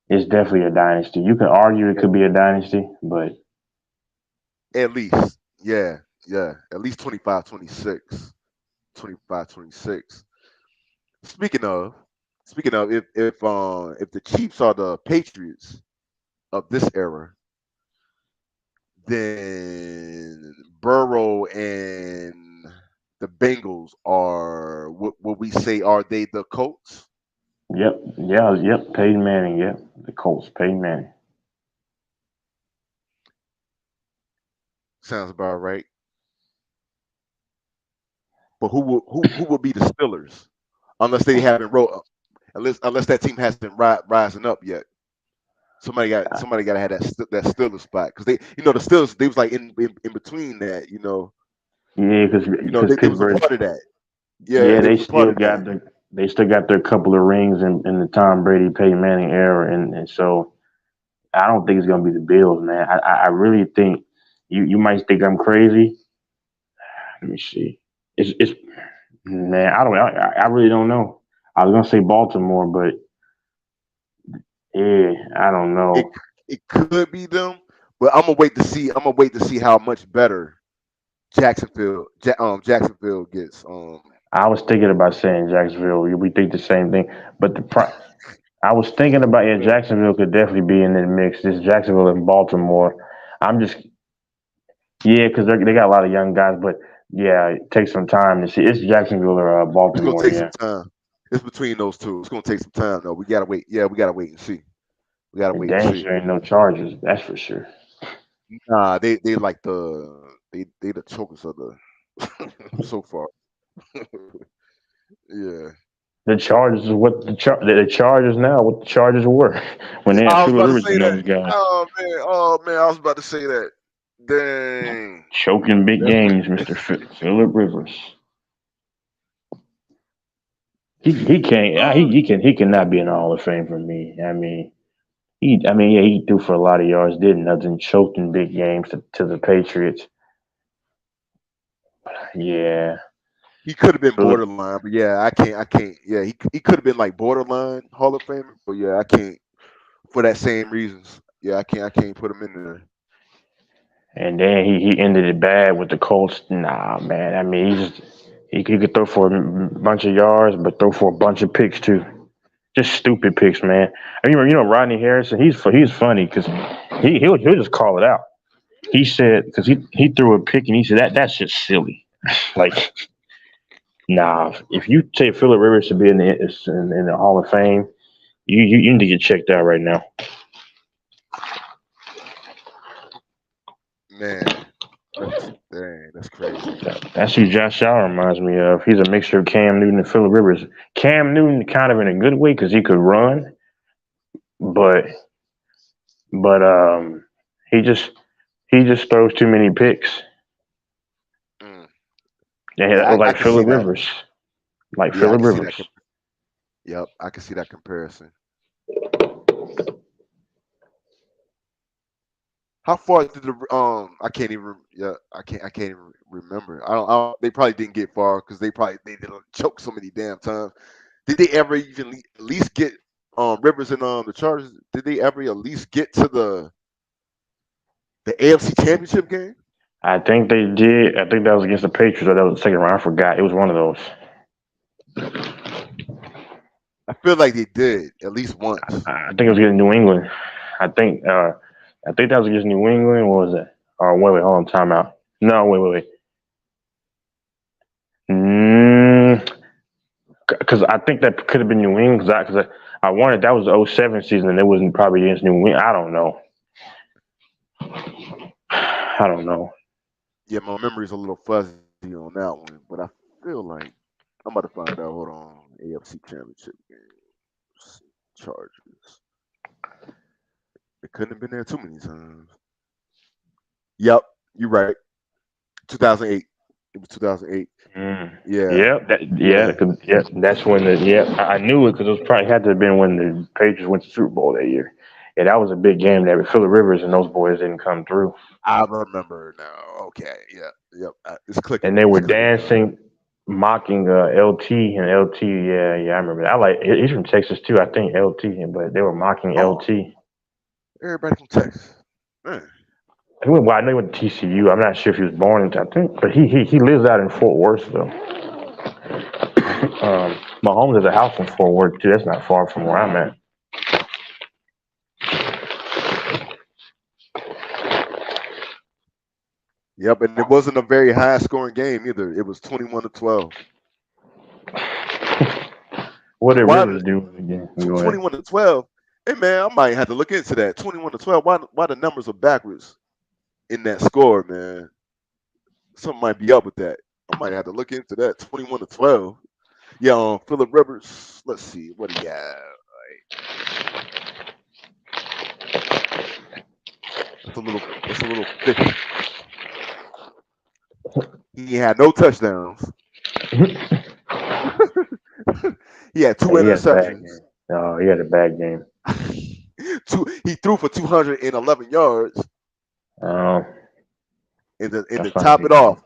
it's definitely a dynasty. You can argue it could be a dynasty, but at least, at least 25, 26. 25, 26. Speaking of, if the Chiefs are the Patriots of this era, then Burrow and the Bengals are what we say, are they the Colts? Yep. Peyton Manning. Yep, the Colts. Peyton Manning. Sounds about right. But who will be the Steelers, unless they haven't unless that team hasn't rising up yet? Somebody got to have that Steelers spot because they, the Steelers, they was like in between that, Yeah, because they was a part of that. Yeah, they still got their couple of rings in the Tom Brady, Peyton Manning era, and so I don't think it's gonna be the Bills, man. I really think you might think I'm crazy. Let me see. It's man, I really don't know. I was gonna say Baltimore, but yeah, I don't know. It could be them, but I'm gonna wait to see how much better Jacksonville gets. I was thinking about saying Jacksonville. We think the same thing, but I was thinking about Jacksonville could definitely be in the mix. This Jacksonville and Baltimore. Because they got a lot of young guys, but yeah, it takes some time to see. It's Jacksonville or Baltimore. It's gonna take some time. It's between those two. It's gonna take some time though. We gotta wait. Yeah, we gotta wait and see. We gotta wait and see. Sure ain't no charges. That's for sure. Nah, they like they the chokers of the so far. Yeah. The Chargers is what the Chargers now. What the Chargers were when they had Phillip Rivers and those guys. Oh man, I was about to say that. Dang. Choking big games, Mr. Phillip Rivers. He can't. He cannot be in the Hall of Fame for me. I mean, he threw for a lot of yards, did nothing, choked in big games to the Patriots. Yeah. He could have been borderline, but yeah, I can't. Yeah, he could have been like borderline Hall of Famer, but yeah, I can't for that same reasons. Yeah, I can't put him in there. And then he ended it bad with the Colts. Nah, man. I mean, he could throw for a bunch of yards, but throw for a bunch of picks too. Just stupid picks, man. I mean, Rodney Harrison. He's funny because he'll just call it out. He said because he threw a pick and he said that's just silly. Like, nah. If you say Phillip Rivers should be in the Hall of Fame, you need to get checked out right now. Man, that's crazy. That's who Josh Allen reminds me of. He's a mixture of Cam Newton and Phillip Rivers. Cam Newton kind of in a good way because he could run, but he just throws too many picks. Mm. Yeah, Yeah, I like can see Phillip that. Rivers, like Yeah, I Phillip can see that. Rivers. Yep, I can see that comparison. How far did the I can't even I can't even remember. I don't they probably didn't get far because they didn't choke so many damn times. Did they ever even at least get Rivers and the Chargers? Did they ever at least get to the AFC Championship game? I think they did. I think that was against the Patriots, or that was the second round. I forgot. It was one of those. I feel like they did at least once. I think it was against New England. I think that was against New England. What was it? Oh, wait, hold on, timeout. No, wait. Because I think that could have been New England. Because I wanted that was the 07 season, and it wasn't probably against New England. I don't know. Yeah, my memory's a little fuzzy on that one, but I feel like I'm about to find out. Hold on, AFC Championship game, Chargers. It couldn't have been there too many times. Yep, you're right. 2008. It was 2008. Yeah. That's when I knew it because it was probably had to have been when the Patriots went to Super Bowl that year. Yeah, that was a big game there. But Phillip Rivers and those boys didn't come through. I remember now. Okay. Yep. It's clicking. And they were dancing, mocking LT and LT. Yeah, I remember that. He's from Texas too. I think LT, but they were mocking LT. Everybody from Texas. Man. Well, I know he went to TCU. I'm not sure if he was born in, I think, but he lives out in Fort Worth though. Mahomes has a house in Fort Worth too. That's not far from where I'm at. Yep, and it wasn't a very high scoring game either. It was 21-12. What did Rivers do again? 21-12. Hey man, I might have to look into that. 21-12. Why the numbers are backwards in that score, man? Something might be up with that. I might have to look into that. 21-12. Yeah, Phillip Rivers. Let's see what he got. It's a little thick. He had no touchdowns. He had two interceptions. No, he had a bad game. He threw for 211 yards. Oh. And to top it off,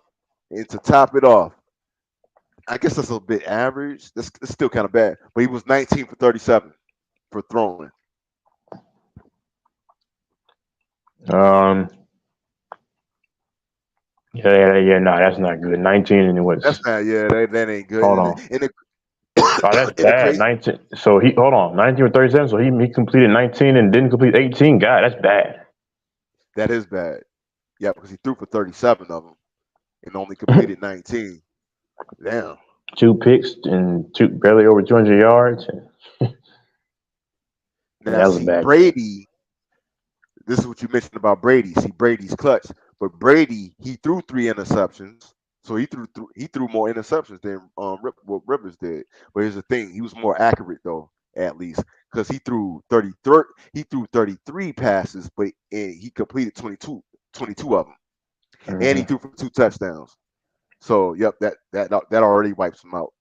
I guess that's a bit average. That's still kind of bad. But he was 19 for 37 for throwing. No, that's not good. 19 and what? That's not. Yeah, that ain't good. Hold on. That's bad. 19. So hold on. 19 or 37. So he completed 19 and didn't complete 18. God, that's bad. That is bad. Yeah, because he threw for 37 of them and only completed 19. Damn. 2 picks and barely over 200 yards. Now, see, Brady. This is what you mentioned about Brady. See, Brady's clutch, but Brady he threw 3 interceptions, so he threw more interceptions than what Rivers did. But here's the thing: he was more accurate though, at least, because he threw 33 passes, but he completed 22 of them, and he threw for 2 touchdowns. So, yep, that already wipes him out.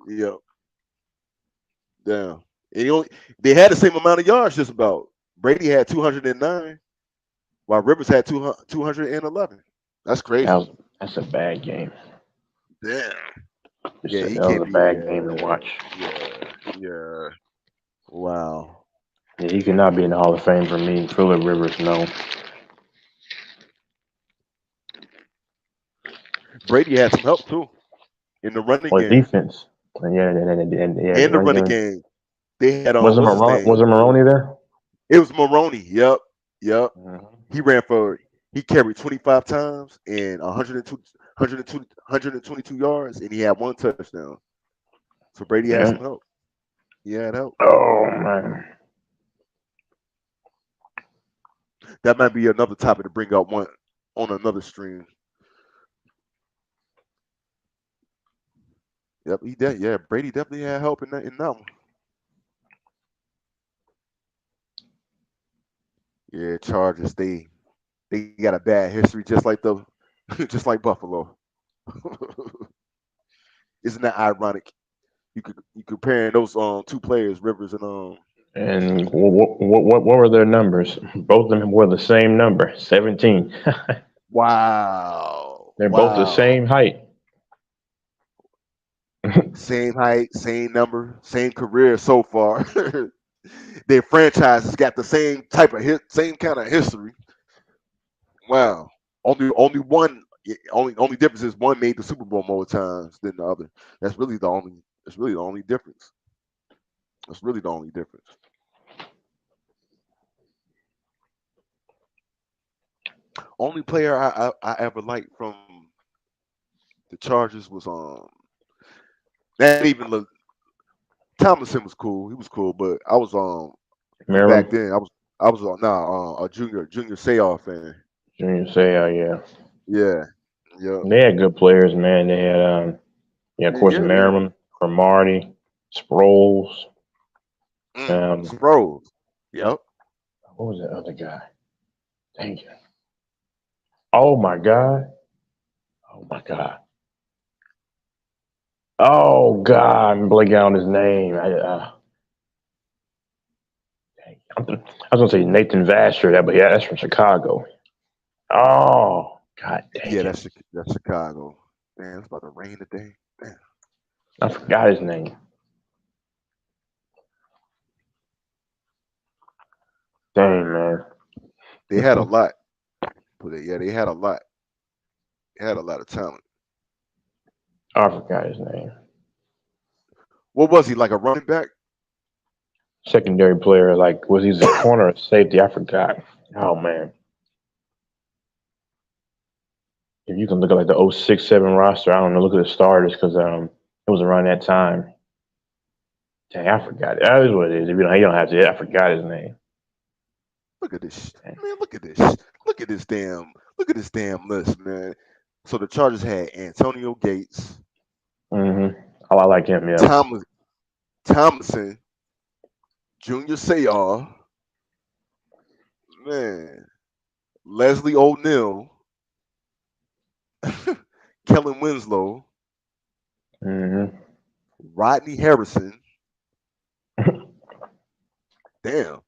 Yep. Damn. And they had the same amount of yards, just about. Brady had 209, while Rivers had 211. That's crazy. That's a bad game. Damn. That was a bad game to watch. Yeah. Wow. Yeah, he cannot be in the Hall of Fame for me. Phillip Rivers, no. Brady had some help too in the running game. Defense. And the running game. They had was it Maroney there? It was Maroney. Yep. Mm-hmm. He carried 25 times and 122 yards, and he had 1 touchdown. So Brady had some help. He had help. Oh man. That might be another topic to bring up one on another stream. Yep, yeah, Brady definitely had help in that one. Yeah, Chargers, they got a bad history just like just like Buffalo. Isn't that ironic? You comparing those two players, Rivers and And what were their numbers? Both of them were the same number, 17. wow. They're both the same height. Same height, same number, same career so far. Their franchises got the same type of same kind of history. Wow. Only difference is one made the Super Bowl more times than the other. That's really the only difference. That's really the only difference. Only player I ever liked from the Chargers was not even Tomlinson was cool. He was cool, but I was Maryland. back then I was a junior Seau fan. Junior Seau, Yeah. Yeah. They had good players, man. They had of course, Yeah. Merriman, Cromartie, Sproles. Sproles. Yep. What was that other guy? Dang it. Oh my God. Oh God, I'm blanking on his name. I was gonna say Nathan Vasher, but yeah, that's from Chicago. Oh God, dang Yeah, it. that's Chicago. Man, it's about to rain today. Damn. I forgot his name. Dang, man. They had a lot. Yeah, they had a lot. They had a lot of talent. I forgot his name. What was he, like a running back? Secondary player, like was he a corner or safety? I forgot. Oh man. If you can look at like the 06-07 roster, I don't know, look at the starters because it was around that time. Dang, I forgot. That is what it is. If you don't have to, I forgot his name. Look at this, man. Look at this. Look at this damn list, man. So the Chargers had Antonio Gates. Mm-hmm. Oh, I like him, yeah. Tomlinson, Junior Seau, man, Leslie O'Neal, Kellen Winslow, Mm-hmm. Rodney Harrison. Damn.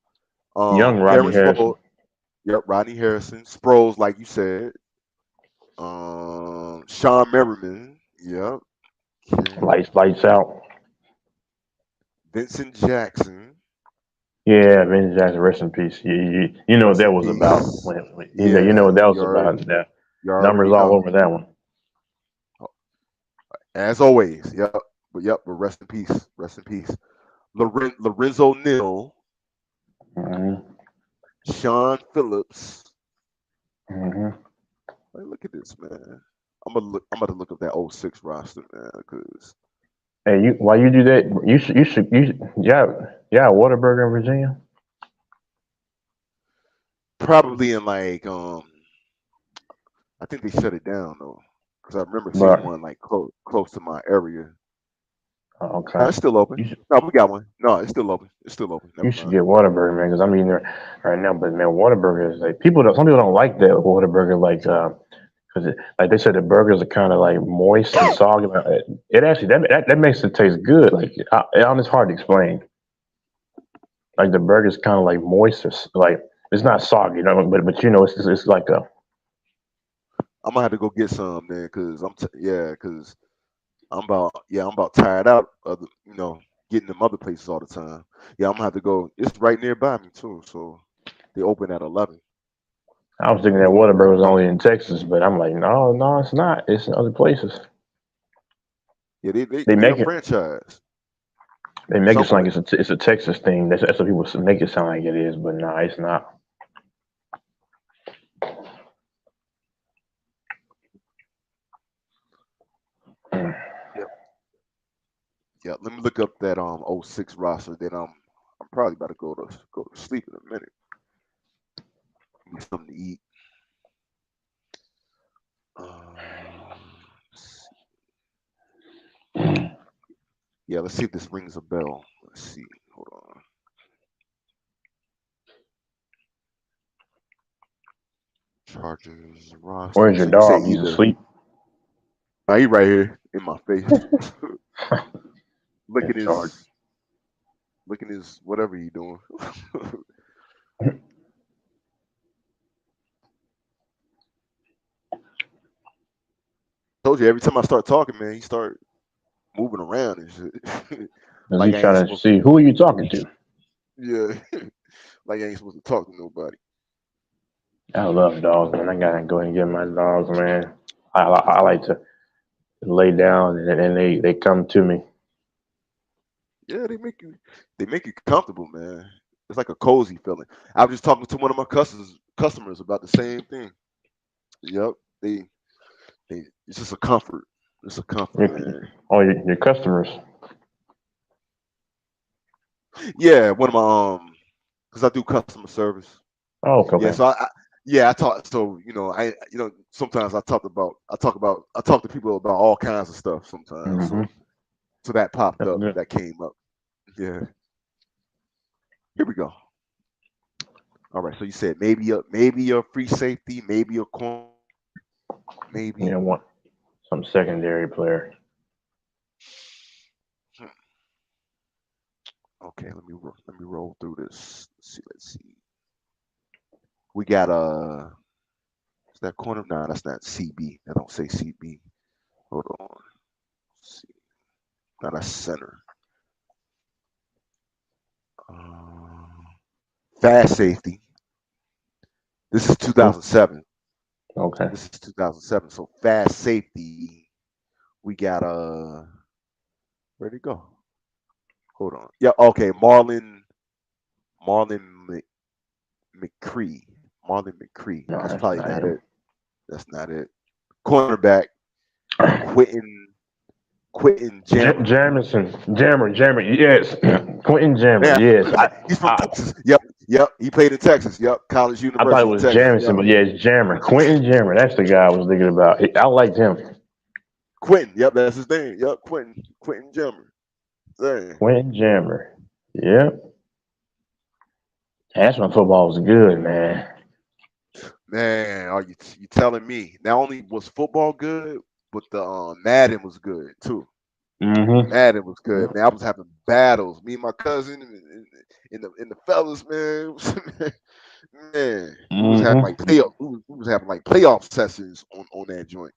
Young Rodney Harrison. Yep, Rodney Harrison. Sproles, like you said. Sean Merriman. Yep. Okay. Lights out. Vincent Jackson. Yeah, Vince Jackson, rest in peace. You know what that was about. You know what that was about. Yeah. Numbers all over that one. As always. Yep. But rest in peace. Rest in peace. Lorenzo Neal. Mm-hmm. Sean Phillips. Mm-hmm. Hey, look at this, man. I'm about to look up that 06 roster, man, because hey, while you do that, you should Whataburger in Virginia. probably in like I think they shut it down though, because I remember seeing one like close to my area. Okay. No, it's still open. No, we got one. No, it's still open. It's still open. You should get Whataburger, man, because I'm eating there right now. But man, Whataburger is like some people don't like that Whataburger, like because like they said the burgers are kind of like moist and soggy. It actually that makes it taste good. Like it's hard to explain. Like the burger's kind of like moist, like it's not soggy, you know, but you know it's like a. I'm gonna have to go get some, man, because because I'm about tired out of getting them other places all the time. Yeah, I'm gonna have to go. It's right nearby me too, so they open at 11. I was thinking that Whataburger was only in Texas, but I'm like, no, it's not. It's in other places. Yeah, they make a franchise. They make it sound like it's a Texas thing. That's what people make it sound like it is, but no, it's not. Yeah, let me look up that 06 roster. Then I'm probably about to go to sleep in a minute. Give me something to eat. Yeah, let's see if this rings a bell. Let's see. Hold on. Chargers roster. Where's your So you say dog? He's either. asleep. Nah, he right here in my face. Licking Chargers. his whatever he doing. Told you every time I start talking, man, he start moving around and shit. Like he's trying to see who are you talking to. Yeah, like I ain't supposed to talk to nobody. I love dogs, man. I gotta go and get my dogs, man. I like to lay down and they come to me. Yeah, they make you comfortable, man. It's like a cozy feeling. I was just talking to one of my customers about the same thing. Yep, it's just a comfort. It's a comfort, man. Oh, your customers. Yeah, one of my because I do customer service. Oh, okay. Yeah, so I talk. So sometimes I talk to people about all kinds of stuff. Sometimes, so that popped up. Good. That came up. Yeah. Here we go. All right. So you said maybe a free safety, maybe a corner, maybe. Yeah, want some secondary player. Okay, let me roll through this. Let's see. We got is that corner? No, that's not CB. I don't say CB. Hold on. Let's see. No, that's center. Fast safety. This is 2007. Okay. This is 2007. So fast safety. We got where'd it go? Hold on. Yeah. Okay. Marlon McCree. Marlon McCree. No, that's probably not him. it. That's not it. Cornerback. Quentin Jammer. Jammer, yes. Quentin Jammer, Yeah. yes. He's from Texas. Yep. He played in Texas. Yep. College University. I thought it was Jamison, but yeah, it's Jammer. Quentin Jammer, that's the guy I was thinking about. I liked him. Quentin. Yep, that's his name. Yep, Quentin Jammer. Dang. Quentin Jammer. Yep. That's when football was good, man. Man, are you telling me? Not only was football good, but the Madden was good too. Mm-hmm. Madden was good, man. I was having battles. Me and my cousin and the fellas, man. Man, we was having like playoff sessions on that joint.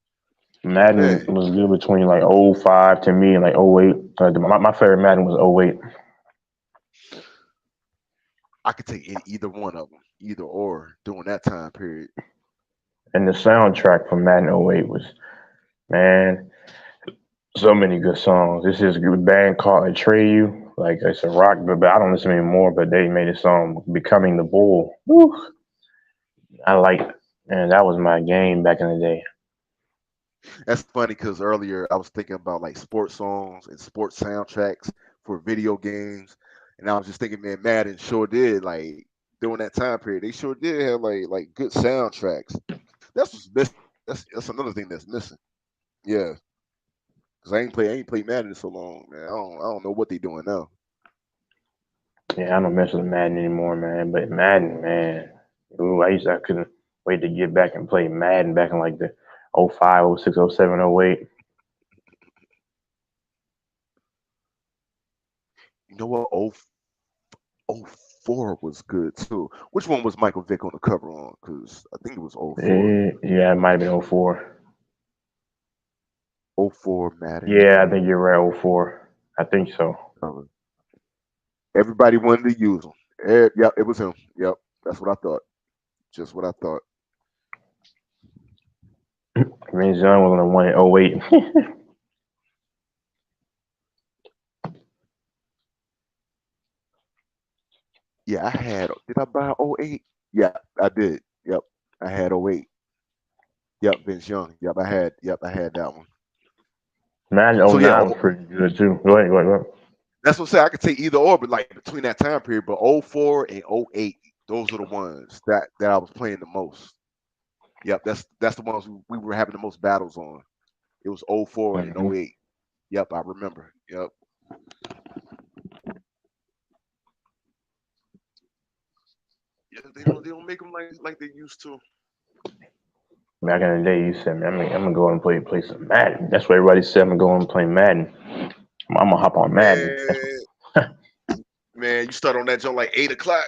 Madden was good between like 05 to me and like 08. My favorite Madden was 08. I could take either one of them, either or, during that time period. And the soundtrack from Madden 08 was, man, so many good songs. This is a good band called Atreyu. Like, it's a rock, but I don't listen anymore, but they made a song, Becoming the Bull. Woo. I like it. And that was my game back in the day. That's funny because earlier I was thinking about like sports songs and sports soundtracks for video games. And I was just thinking, man, Madden sure did, like, during that time period, they sure did have like good soundtracks. That's what's missing. That's another thing that's missing. Yeah, because I ain't played Madden in so long, man. I don't know what they doing now. Yeah, I don't mess with Madden anymore, man. But Madden, man, ooh, I couldn't wait to get back and play Madden back in like the 05, 06, 07, 08. You know what? 04 was good too. Which one was Michael Vick on the cover on? Because I think it was 04. Yeah, it might have been 04. 04 Madden. Yeah, I think you're right, 04. I think so. Everybody wanted to use him. Yep, it was him. Yep, that's what I thought. Just what I thought. Vince Young was on the one in 08. Yeah, did I buy 08? Yeah, I did. Yep, I had 08. Yep, Vince Young. Yep, I had that one. Madden 09 was pretty good too. Go ahead. That's what I'm saying. I could take either or, but like between that time period, but 04 and 08, Those are the ones that I was playing the most. Yep, that's the ones we were having the most battles on. It was 04 and Mhm. 08. Yep, I remember. Yep. Yeah, they don't make them like they used to. Back in the day, you said, man, I'm gonna go and play some Madden. That's what everybody said. I'm gonna go and play Madden. I'm gonna hop on Madden. Man, you start on that joint like 8 o'clock,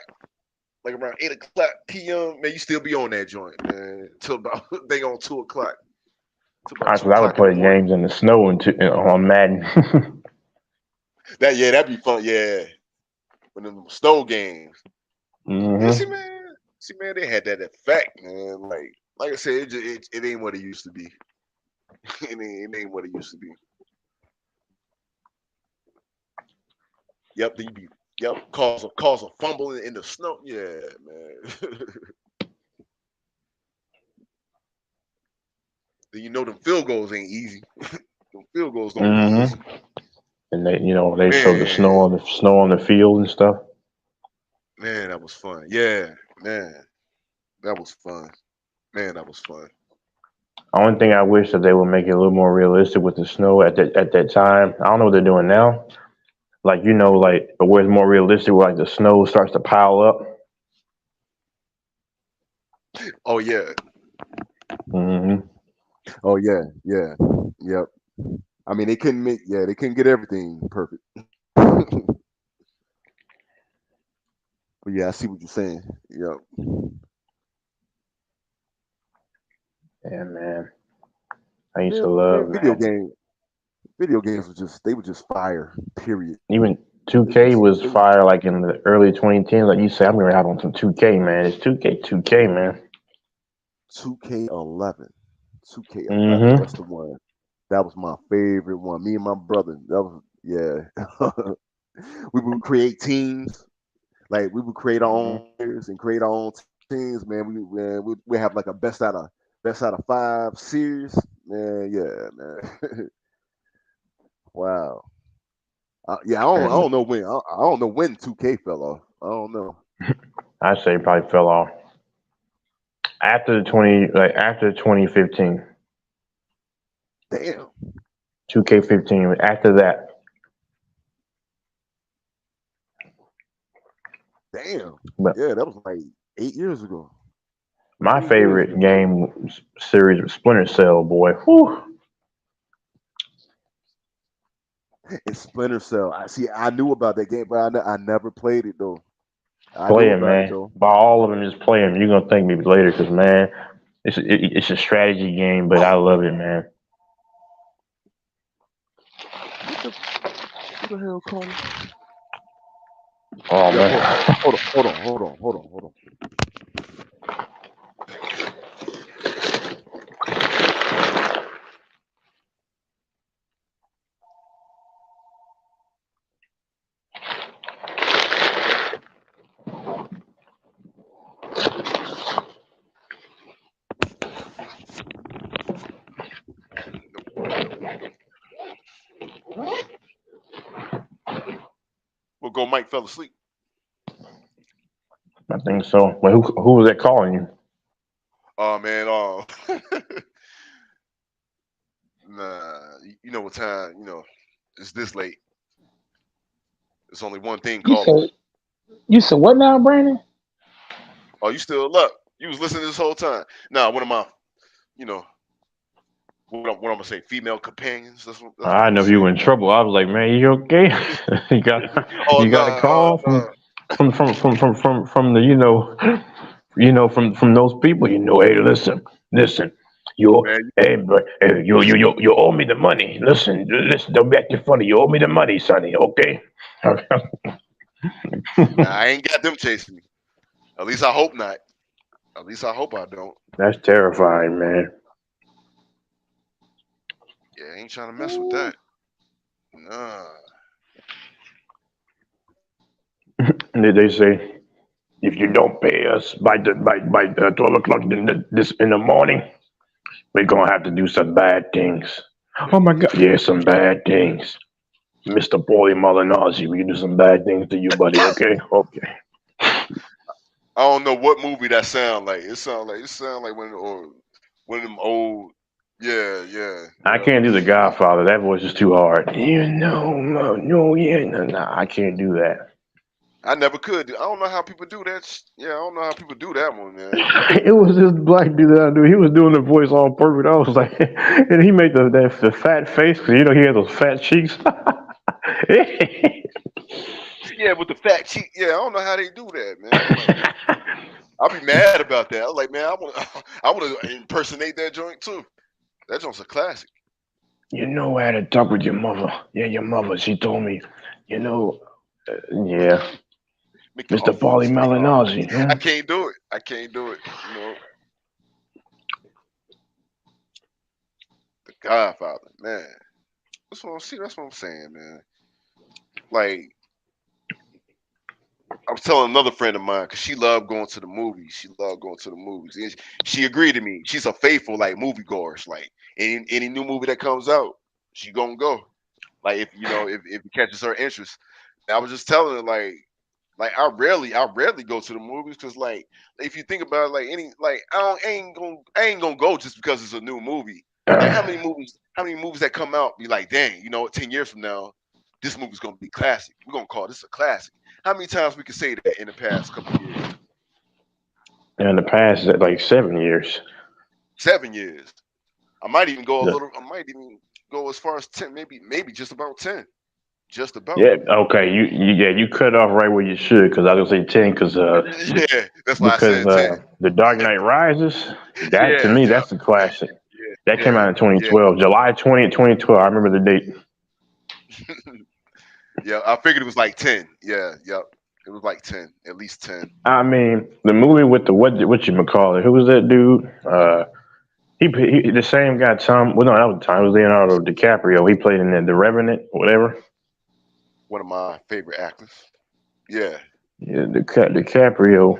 like around 8 o'clock p.m. Man, you still be on that joint, man, till about they on 2 o'clock. Till about 2 I would o'clock in the play morning. games in the snow on Madden. That'd be fun. Yeah, when them snow games. Yeah, hmm see, man, they had that effect, man. Like I said, it ain't what it used to be. it ain't what it used to be. Yep, cause a fumble in the snow. Yeah, man. Then you know them field goals ain't easy. Them field goals don't be easy. And they show the Man, snow on the field and stuff. man, that was fun. Yeah, man, that was fun. Man, that was fun. Only thing I wish that they would make it a little more realistic with the snow at that time. I don't know what they're doing now. Like like where it's more realistic, where like the snow starts to pile up. Oh yeah. hmm Oh yeah. Yeah. Yep. I mean, they couldn't get everything perfect. But yeah, I see what you're saying. Yep. Yeah, man. I used to Man, love Madden. video games were just fire. Period. Even They 2K just was they was fire, like in the early 2010s. Like you said, I'm gonna have on some 2K, man. It's 2K, man. 2K11. 2K11. hmm That's the one. That was my favorite one. Me and my brother. That was we would create teams. Like we would create our hmm own players and create our own teams. Man, we have like a best out of 5 series. Man, yeah, man. Wow. Yeah, I And don't know when. I don't know when 2K fell off. I don't know. I say it probably fell off after after 2015, Damn. 2K15. After that, Damn. but Yeah, that was like 8 years ago. my 8 years favorite ago. game series was Splinter Cell, boy. Whew. It's Splinter Cell. I knew about that game, but I never played it though. I Play knew it, about it man. though. By all of them, just play them. You're gonna thank me later, cause man, it's a strategy game, but I love it, man. What the hell, Connor? Oh Yeah, man. hold on. We'll go. Mike fell asleep. I think so. Wait, who was that calling you? Oh man. Nah. You know what time? It's this late. There's only one thing You calling me. said what now, Brandon? Oh, you still up? You was listening this whole time. Nah, one of my, you know, what I'm gonna say, female companions. That's what I I'm know gonna you say. were in trouble. I was like, man, you okay? you got Oh you got a no, call from the from those people. Hey, listen. man. You owe me the money. Listen. Don't be acting funny. You owe me the money, Sonny. Okay. Nah, I ain't got them chasing me. At least I hope not. At least I hope I don't. That's terrifying, man. Yeah, I ain't trying to mess with that. Nah. They say if you don't pay us by 12 o'clock in the morning, we're gonna have to do some bad things. Oh my God, yeah, some bad things. Mr. Paulie Malignaggi, we can do some bad things to you, buddy. Okay. I don't know what movie that sound like. It sound like one of them old. Yeah. I can't do the Godfather. That voice is too hard. No, yeah, no, I can't do that. I never could. I don't know how people do that. Yeah, I don't know how people do that one, man. It was this black dude that I knew. He was doing the voice all perfect. I was like, and he made the fat face because he had those fat cheeks. Yeah, with the fat cheek. Yeah, I don't know how they do that, man. I'll be mad about that. I was like, man, I want to impersonate that joint too. That joint's a classic. You know, I had to talk with your mother. Yeah, your mother. She told me, yeah, Mr. Paulie Malignaggi. I can't do it. The Godfather, man. That's what I'm saying, man. Like, I was telling another friend of mine because she loved going to the movies. And she agreed to me. She's a faithful like moviegoer. Like any new movie that comes out, she gonna go. Like if it catches her interest. And I was just telling her like I rarely go to the movies because like if you think about it, I ain't gonna go just because it's a new movie. Like how many movies that come out be like, dang, 10 years from now, this movie's gonna be classic. We're gonna call this a classic. How many times we can say that in the past couple of years? In the past, like 7 years. 7 years. I might even go as far as 10, maybe just about 10. Just about. Yeah. Okay. You cut off right where you should because I was gonna say 10 because yeah, that's why I said 10. The Dark Knight Rises. That to me, that's a classic. That came out in 2012, July 20th, 2012. I remember the date. Yeah, I figured it was like 10. Yeah, yep. It was like 10, at least 10. I mean, the movie with the what you call it? Who was that dude? He the same guy. Tom. Well, no, that was Tom. It was Leonardo DiCaprio. He played in the Revenant, whatever. One of my favorite actors. Yeah. Yeah, DiCaprio.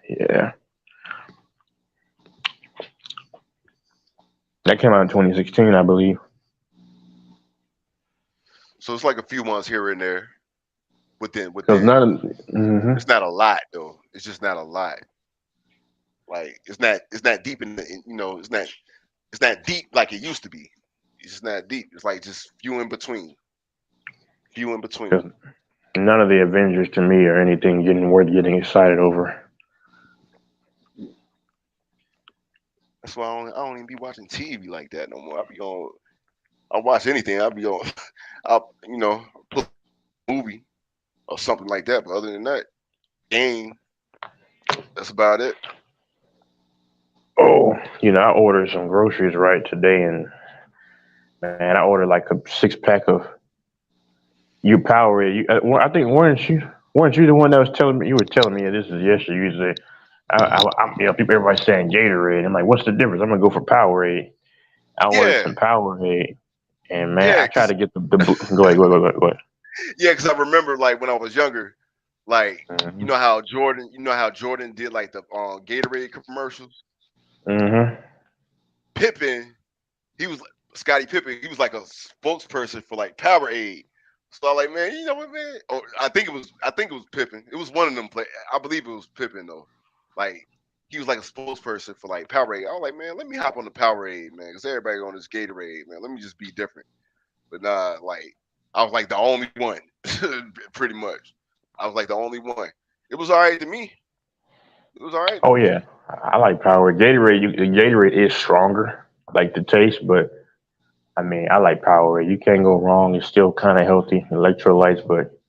Yeah. That came out in 2016, I believe. So it's like a few months here and there. Within. It's not a lot though. It's just not a lot. Like it's not deep it's not deep like it used to be. It's just not deep. It's like just few in between. None of the Avengers to me are anything worth getting excited over. That's why I don't even be watching TV like that no more. I'll watch anything. I'll put a movie or something like that. But other than that, game. That's about it. Oh, I ordered some groceries right today, and man, I ordered like a 6-pack of your Powerade. I think weren't you the one that was telling me? You were telling me this is yesterday. You say, everybody's saying Gatorade. I'm like, what's the difference? I'm gonna go for Powerade. I ordered some Powerade, and man, I tried to get the go ahead. Yeah, because I remember like when I was younger, like you know how Jordan did like the Gatorade commercials. Mm-hmm. Pippen, Scottie Pippen. He was like a spokesperson for like Powerade. So I'm like, man, you know what, man? Or I think it was Pippen. It was one of them. I believe it was Pippen though. Like he was like a spokesperson for like Powerade. I was like, man, let me hop on the Powerade, man, because everybody on this Gatorade, man. Let me just be different. But nah, like I was like the only one, pretty much. I was like the only one. It was all right to me. It was all right. Oh yeah, I like Powerade. Gatorade is stronger, I like the taste, but I mean, I like Powerade. You can't go wrong. It's still kind of healthy, electrolytes, but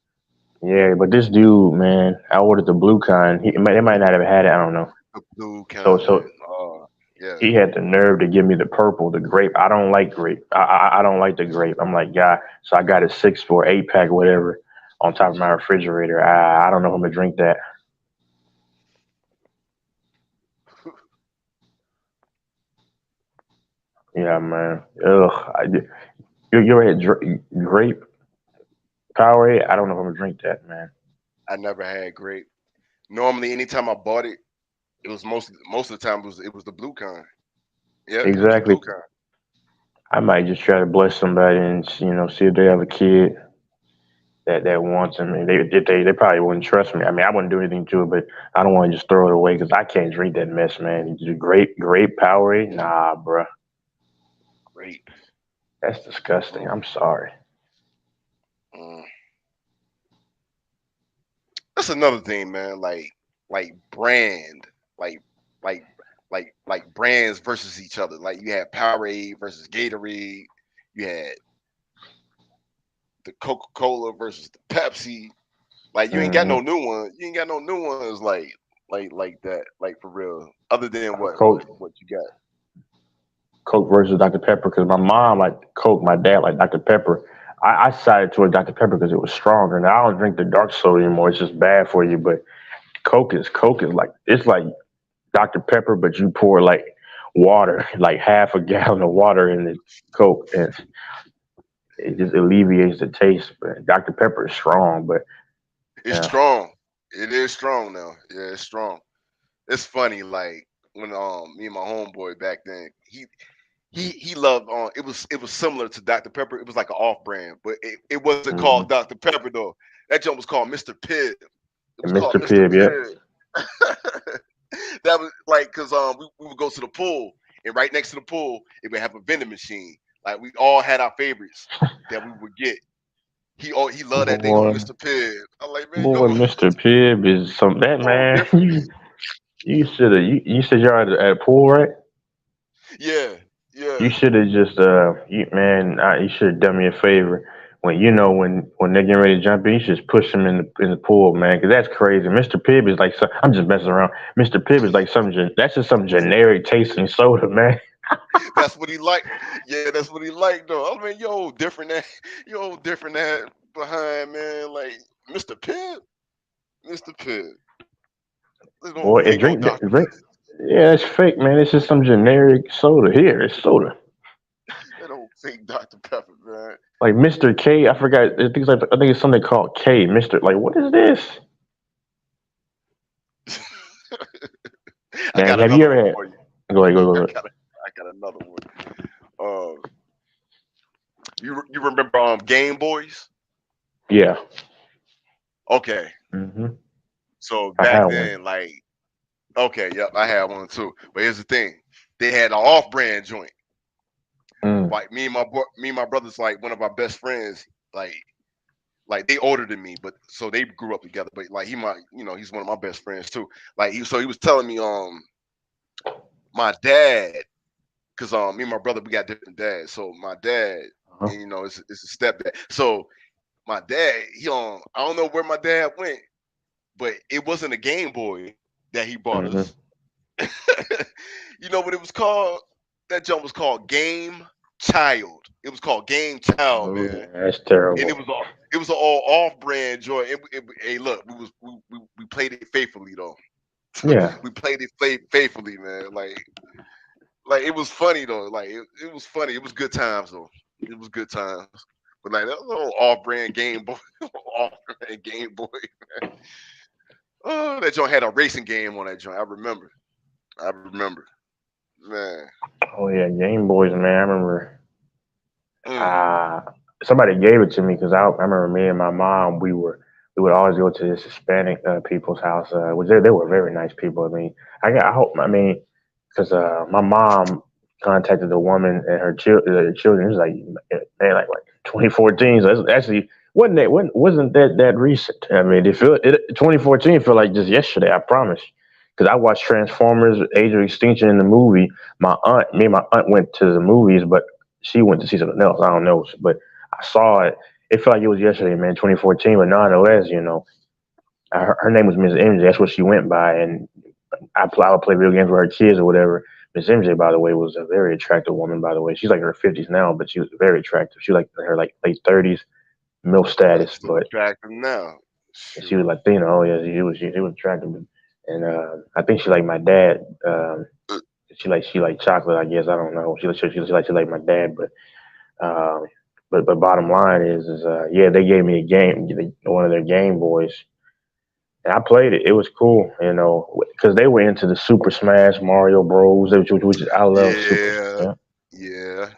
yeah. But this dude, man, I ordered the blue kind. They might not have had it. I don't know. The blue kind. Yeah. He had the nerve to give me the purple, the grape. I don't like grape. I don't like the grape. I'm like, yeah. So I got a 6 for 8-pack, whatever, on top of my refrigerator. I don't know if I'm gonna drink that. Yeah, man. Ugh. You ever had grape Powerade? I don't know if I'm gonna drink that, man. I never had grape. Normally, anytime I bought it, it was most of the time it was the blue kind. Yeah, exactly. Blue kind. I might just try to bless somebody and see if they have a kid. that wants them, and they probably wouldn't trust me. I mean, I wouldn't do anything to it, but I don't want to just throw it away because I can't drink that mess, man. It's grape Powerade, nah, bruh. Grape. That's disgusting. I'm sorry. That's another thing, man. Like brand, like brands versus each other. Like you had Powerade versus Gatorade. You had the Coca-Cola versus the Pepsi. Like you ain't got no new one. You ain't got no new ones like that. Like for real. Other than what you got. Coke versus Dr. Pepper because my mom liked Coke, my dad liked Dr. Pepper. I sided toward Dr. Pepper because it was stronger. Now I don't drink the dark soda anymore. It's just bad for you. But Coke is like it's like Dr. Pepper, but you pour like water, like half a gallon of water in the Coke, and it just alleviates the taste. But Dr. Pepper is strong, but it's strong. It is strong now. Yeah, it's strong. It's funny, like when me and my homeboy back then, he loved it was similar to Dr. Pepper. It was like an off brand, but it wasn't called Dr. Pepper though. That joint was called Mr. Pibb. It was Mr. called Pibb, yeah. That was like because we would go to the pool, and right next to the pool it would have a vending machine. Like we all had our favorites that we would get. He loved that thing on Mr. Pibb. I'm like, man, boy, Mr. Pibb is some that man. You should have. You said you're at a pool, right? Yeah. You should have just you should have done me a favor when they're getting ready to jump in. You should just push them in the pool, man, because that's crazy. Mr. Pibb is like I'm just messing around. Mr. Pibb is like that's just some generic tasting soda, man. That's what he liked. Yeah, that's what he liked though. I mean, yo, different that behind, man. Like Mr. Pibb. Boy, and drink. Yeah, it's fake, man. It's just some generic soda. Here, it's soda. That old fake Dr. Pepper, man. Like Mr. K, I forgot. I think it's something called K. Mr. Like, what is this? Man, have you ever had? Go ahead. I got another one. You remember Game Boys? Yeah. Okay. So back then, like. Okay, yep, I had one too. But here's the thing: they had an off-brand joint. Like me and my brothers, like one of our best friends, like they older than me, but so they grew up together. But like he's one of my best friends too. Like he was telling me, my dad, because me and my brother we got different dads. So my dad, it's a stepdad. So my dad, I don't know where my dad went, but it wasn't a Game Boy that he bought us. You know what it was called? That jump was called Game Child. It was called Game Child, man. That's terrible. And it was an all off-brand joint. Hey, look, we played it faithfully though. Yeah, we played it faithfully, man. Like it was funny though. Like it was funny. It was good times though. It was good times. But like that little off-brand Game Boy, off-brand Game Boy, man. Oh, that joint had a racing game on that joint. I remember. Man. Oh yeah, Game Boys, man. I remember. Somebody gave it to me because I remember me and my mom. We would always go to this Hispanic people's house. Which they were very nice people. I mean, because my mom contacted the woman and her children. It was like 2014. So it's actually. Wasn't that recent? I mean, 2014 felt like just yesterday. I promise, because I watched Transformers: Age of Extinction in the movie. Me and my aunt went to the movies, but she went to see something else. I don't know, but I saw it. It felt like it was yesterday, man. 2014, but nonetheless, her name was Miss MJ. That's what she went by, and I would play video games with her kids or whatever. Miss MJ, by the way, was a very attractive woman. By the way, she's like in her 50s now, but she was very attractive. She was like in her late 30s. MILF status, but attractive now. She was Latina. Oh yeah, she was attractive, and I think she liked my dad. She liked chocolate. I guess I don't know. She liked my dad, but bottom line is they gave me a game, one of their Game Boys, and I played it. It was cool, because they were into the Super Smash, Mario Bros, which I love. Yeah.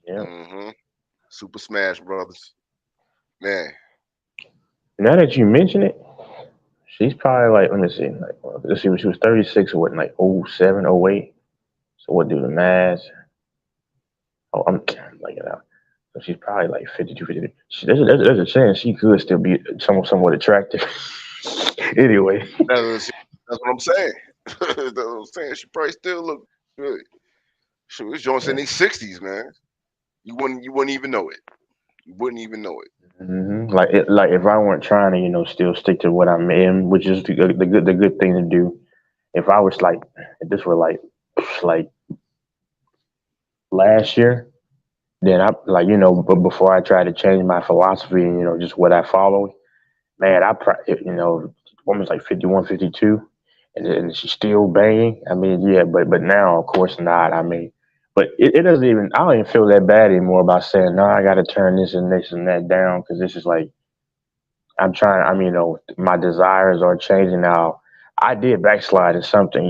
Mm-hmm. Super Smash Brothers. Man, Now that you mention it, she's probably like, let me see, like, let's see, when she was 36 or what, like 07, 08. So what do the math? Oh, I'm like it out. So she's probably like 52, 53. There's a chance she could still be somewhat attractive. Anyway. That's what I'm saying. That's what I'm saying. She probably still look good. Shoot, this joint's in these 60s, man. You wouldn't even know it. You wouldn't even know it. Like if I weren't trying to, still stick to what I'm in, which is the good thing to do. If I was like, if this were like last year, then I like, but before I try to change my philosophy and just what I follow, man, woman's like 51, 52, and she's still banging. I mean, yeah, but now of course not. I mean, but it doesn't even. I don't even feel that bad anymore about saying no. I got to turn this and this and that down because this is like I'm trying. I mean, my desires are changing now. I did backslide in something,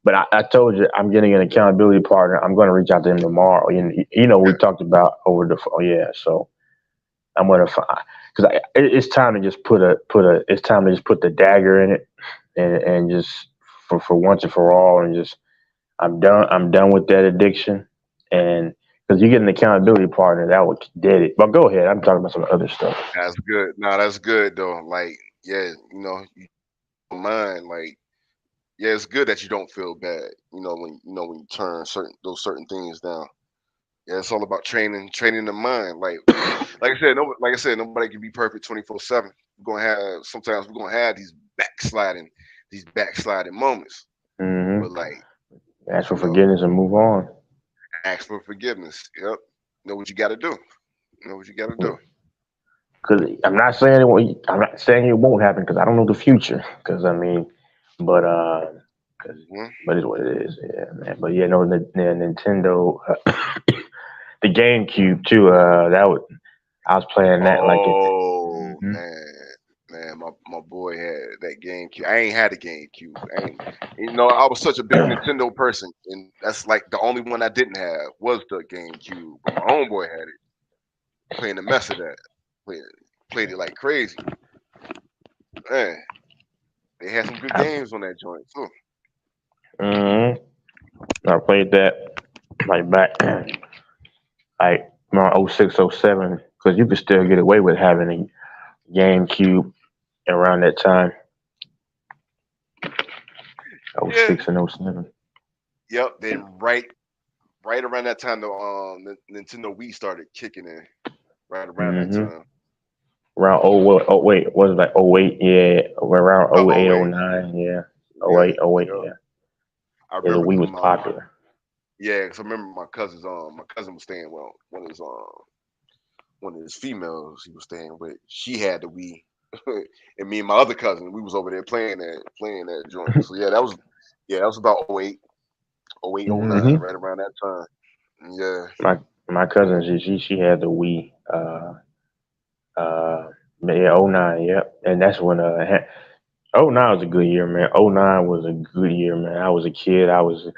But I told you I'm getting an accountability partner. I'm going to reach out to him tomorrow. We talked about over the phone. Yeah, so I'm going to find because it's time to just put it's time to just put the dagger in it and just for once and for all and just I'm done with that addiction and because you get an accountability partner that would dead it. But go ahead. I'm talking about some other stuff. That's good. No, that's good though. Like, yeah, you don't mind. Like, yeah, it's good that you don't feel bad. When you turn certain things down. Yeah, it's all about training the mind. Like I said, nobody can be perfect 24/7. Sometimes we're gonna have these backsliding moments. Mm-hmm. But like, ask for forgiveness and move on. Ask for forgiveness. Yep. Know what you got to do. Because I'm not saying it won't happen because I don't know the future. Because I mean, but but it's what it is. Yeah, man. But yeah, no, the Nintendo, the GameCube too. I was playing that like. Oh man, my boy had that GameCube. I ain't had a GameCube. I was such a big Nintendo person, and that's like the only one I didn't have was the GameCube. But my homeboy had it, playing the mess of that. Played it like crazy. Man, they had some good games on that joint too. I played that like back like around 06, 07, because you could still get away with having a GameCube around that time. 06 and 07. Yep, then right around that time the Nintendo Wii started kicking in. Right around that time. Around wait, was it like 08? Yeah, around 08, 09, yeah. 08, yeah. I remember the Wii was popular. Yeah, because I remember my cousin was staying one of his females he was staying with. She had the Wii, and me and my other cousin we was over there playing that joint. So that was about 08, 09, right around that time. Yeah. My cousin she had the Wii. 09, yep. And that's when 09 was a good year, man. 09 was a good year, man. I was a kid. I was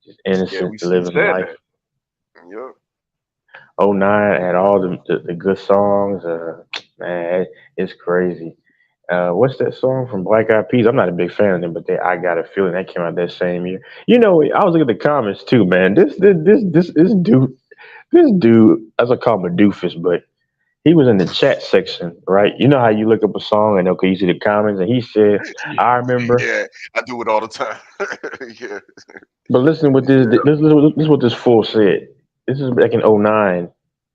just innocent, living life. Yep. 09 had all the good songs. Man, it's crazy. What's that song from Black Eyed Peas? I'm not a big fan of them, but I Got a Feeling that came out that same year. I was looking at the comments too, man. This dude, as I call him a doofus, but he was in the chat section, right? You know how you look up a song and you see the comments, and he said, "I remember." Yeah, I do it all the time. Yeah. But listen, this is what this fool said. This is back in 09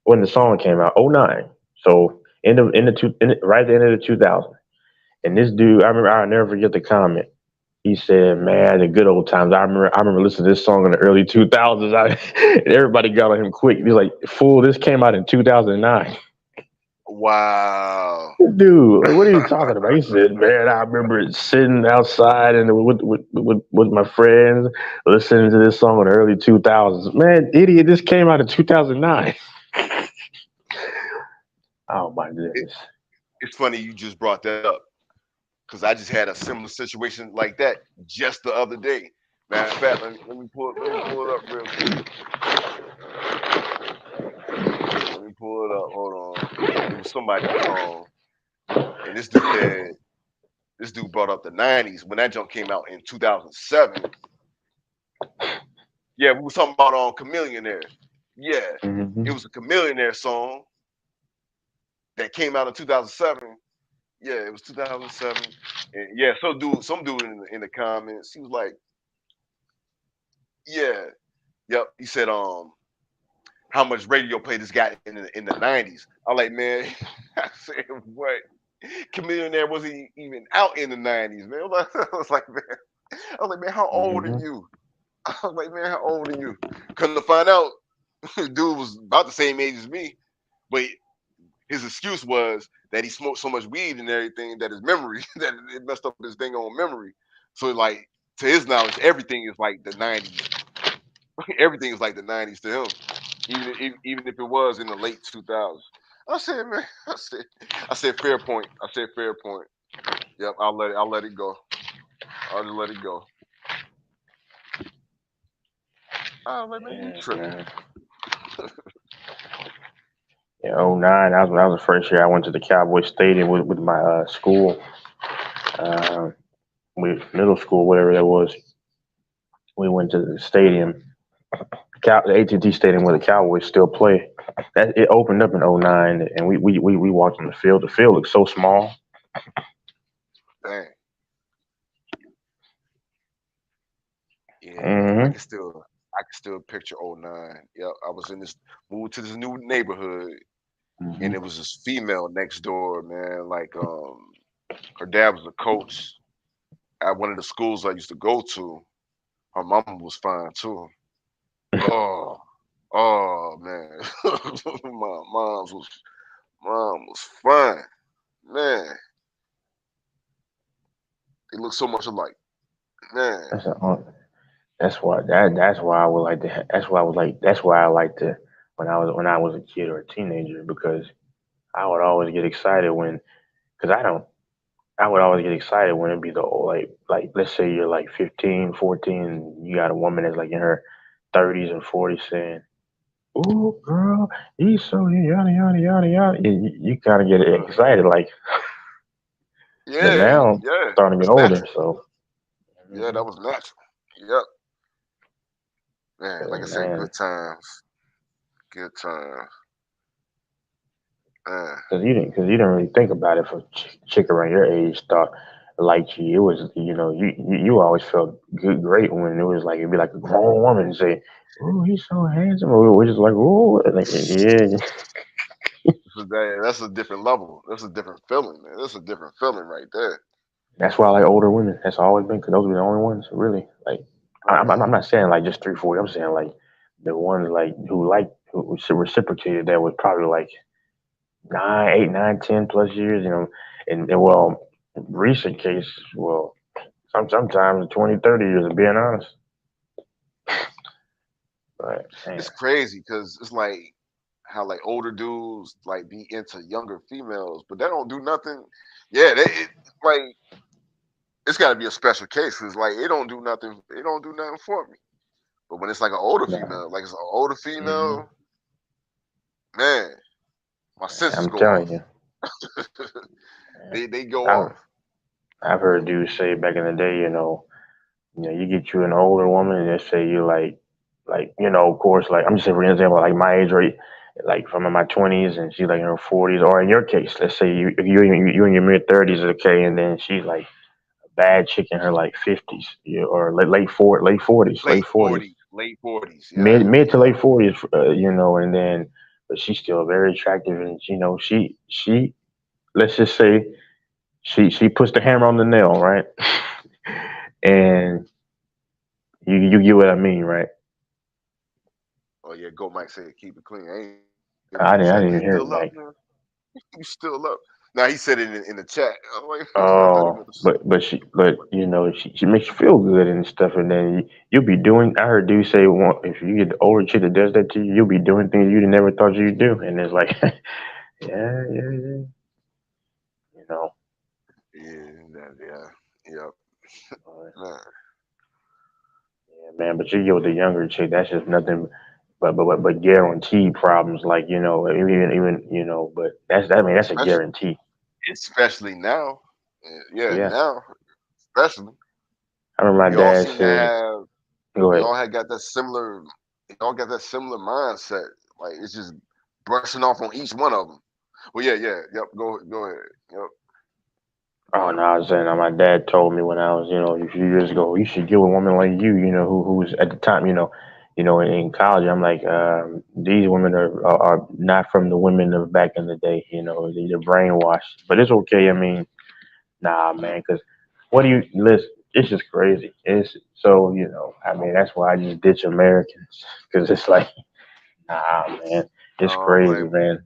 when the song came out. 09, so right at the end of the 2000. And this dude, I'll never forget the comment. He said, "Man, the good old times. I remember listening to this song in the early 2000s. Everybody got on him quick. He's like, fool, this came out in 2009." Wow, dude, what are you talking about? He said, "Man, I remember sitting outside and with my friends listening to this song in the early 2000s." Man, idiot, this came out in 2009. Oh my goodness! It's funny you just brought that up because I just had a similar situation like that just the other day. Matter of fact, let me pull it up real quick. Let me pull it up. Hold on. It was somebody's song. And this dude said, this dude brought up the 90s when that junk came out in 2007. Yeah, we were talking about Chameleonaire. Yeah, Mm-hmm. it was a Chameleonaire song that came out in 2007. Yeah, it was 2007. And yeah, some dude in the comments, he was like, yeah, yep. He said, how much radio play this got in the 90s. I'm like, man, I said, what? Chameleonaire wasn't even out in the 90s, man. I was like, man, how old are you? I was like, man, how old are you? Come to find out, dude was about the same age as me, but his excuse was that he smoked so much weed and everything that his memory, that it messed up his thing on memory. So like, to his knowledge, everything is like the 90s. Everything is like the 90s to him, even if it was in the late 2000s. I said, man, I said, fair point. I said, fair point. Yep, I'll let it go. I'll just let it go. Oh, like, man, you tripping. Yeah, 09, that was the first year I went to the Cowboy Stadium with my school, with middle school, whatever that was. We went to the stadium, the AT&T Stadium where the Cowboys still play. That it opened up in 09, and we walked on the field. The field looked so small. Dang. Yeah, Mm-hmm. I can still picture 09. Yep, I was moved to this new neighborhood. Mm-hmm. And it was this female next door, man. Like, her dad was a coach at one of the schools I used to go to. Her mama was fine too. Oh man, my mom was fine, man. They look so much alike, man. That's why I would like to. That's why I like to when I was a kid or a teenager, because I would always get excited because I would always get excited when it'd be the old, like let's say you're like 15, 14, and you got a woman that's like in her 30s and 40s saying, "Ooh, girl, he's so yada yada yada yada." You kind of get excited, like. But Yeah, now I'm yeah, starting to that's get older, natural. so. Yeah, that was natural. Yep, man. Like I Oh, said, man, good times, good times. Man. because you didn't really think about it. For chick around your age thought like you, it was, you always felt great when it was like it'd be like a grown woman say, "Oh, he's so handsome," or we're just like, "Oh," like, yeah. That's a different level. That's a different feeling, man. That's a different feeling right there. That's why I like older women. That's always been, because those are the only ones really. Like, I'm not saying like just 3, 4. I'm saying like the ones like who reciprocated that was probably like 9, 8, 9, 10 plus years, and well, recent case, well, sometimes 20, 30 years, of being honest. But It's man, crazy because it's like how like older dudes like be into younger females, but they don't do nothing. Yeah, like it's got to be a special case because like it don't do nothing. It don't do nothing for me. But when it's like an older nah, female, like it's an older mhm, female, man, my senses I'm go telling off. you, They go I've off. I've heard dudes say back in the day, you get you an older woman, and they say you like, of course, like I'm just saying for example, like my age, right? Like from in my 20s, and she's like in her 40s, or in your case, let's say you in your mid 30s, okay, and then she's like bad chick in her like 50s, or late 40s, Late 40s. Yeah, mid to yeah. late 40s, and then but she's still very attractive, and she let's just say she puts the hammer on the nail, right? And you get what I mean, right? Oh yeah, Go Mike said keep it clean. I ain't hear what I he didn't I said. didn't hear it, Still up, Mike. man. You still up? Now he said it in the chat. I'm like, I thought he Oh, meant to say. but she makes you feel good and stuff, and then you'll be doing. I heard dude say, if you get the older chick that does that to you, you'll be doing things you never thought you'd do, and it's like, yeah, yeah, you know. Yep. uh, Man. Yeah, man, but you get with the younger chick, that's just nothing but guaranteed problems. Like, even, but I mean that's a Especially guarantee. especially now. Yeah, Yeah, now, especially. I remember my We all dad seem to said, have, "Go we ahead." all had got that similar, we all got that similar mindset. Like it's just brushing off on each one of them. Well, yep. Go ahead. Yep. Oh no, I was saying, my dad told me when I was, a few years ago, you should get with a woman like you, who's at the time, in college. I'm like, these women are not from the women of back in the day, they're brainwashed. But it's okay. I mean, nah, man, because what do you listen? It's just crazy. It's so, I mean, that's why I just ditch Americans because it's like, nah, man, I it's don't crazy, blame man.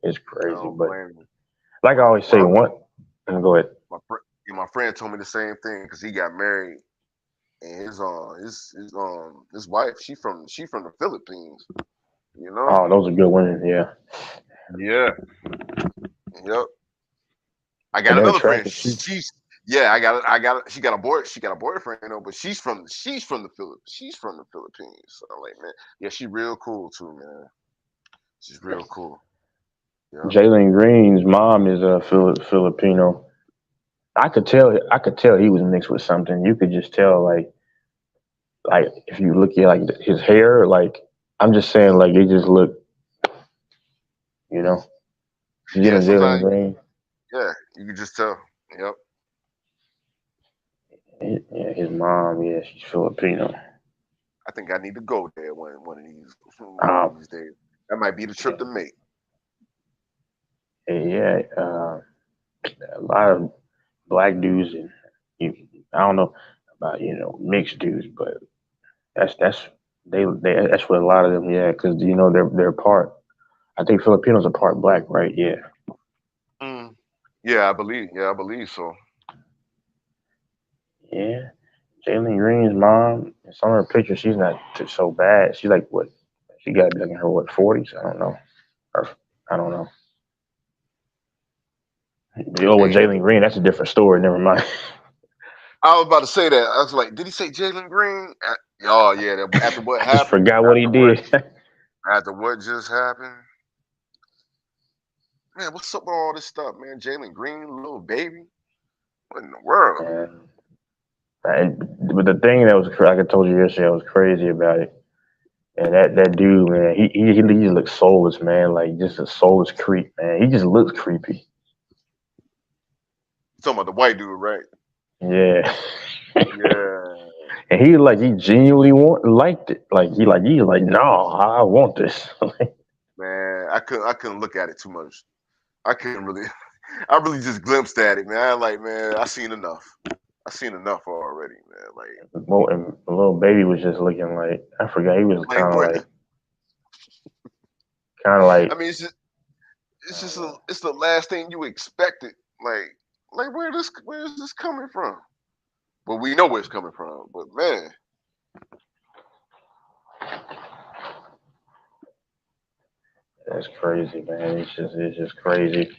It's you. I crazy. don't But blame you. like I always say, My what? Go ahead. my friend told me the same thing because he got married and his wife she from the Philippines. You know. Oh, those are good women. Yeah, Yeah. Yep. I and got they're another friend. attractive too. She got a boyfriend though, but she's from the Philippines. So I'm like, man, yeah, she real cool too, man. She's real cool. Yeah. Jalen Green's mom is a Filipino. I could tell he was mixed with something. You could just tell, like if you look at like his hair, like I'm just saying, like they just look, you know. You get Yeah, a Jalen sometimes Green, yeah, you can just tell. Yep. yeah, his mom, yeah, she's Filipino. I think I need to go there one of Um, these days. That might be the trip to make. yeah, a lot of black dudes and you, I don't know about mixed dudes, but that's they that's what a lot of them, yeah, because they're part. I think Filipinos are part black, right? Yeah. Mm. Yeah, I believe. Yeah, I believe so. Yeah, Jalen Green's mom. In some of her pictures, she's not so bad. She's like what? She got to be like in her what 40s? I don't know. Or I don't know. Oh, with Dang. Jalen Green, that's a different story. Never mind. I was about to say that. I was like, did he say Jalen Green? Oh yeah, after what Just happened, forgot what he did. after what just happened, man, what's up with all this stuff, man? Jalen Green, little baby, what in the world? But the thing that was, like I told you yesterday, I was crazy about it. And that dude, man, he just looks soulless, man. Like just a soulless creep, man. He just looks creepy. You talking about the white dude, right? Yeah. Yeah, And he genuinely liked it. He's like, no, I want this. man, I couldn't look at it too much. I couldn't really, I really just glimpsed at it, man. I like, man, I seen enough. I seen enough already, man. Well, and the little baby was just looking like I forgot. He was Like what? kind of I like mean, it's the last thing you expected. Like where is this coming from? Well, we know where it's coming from, but man, that's crazy, man. It's just crazy.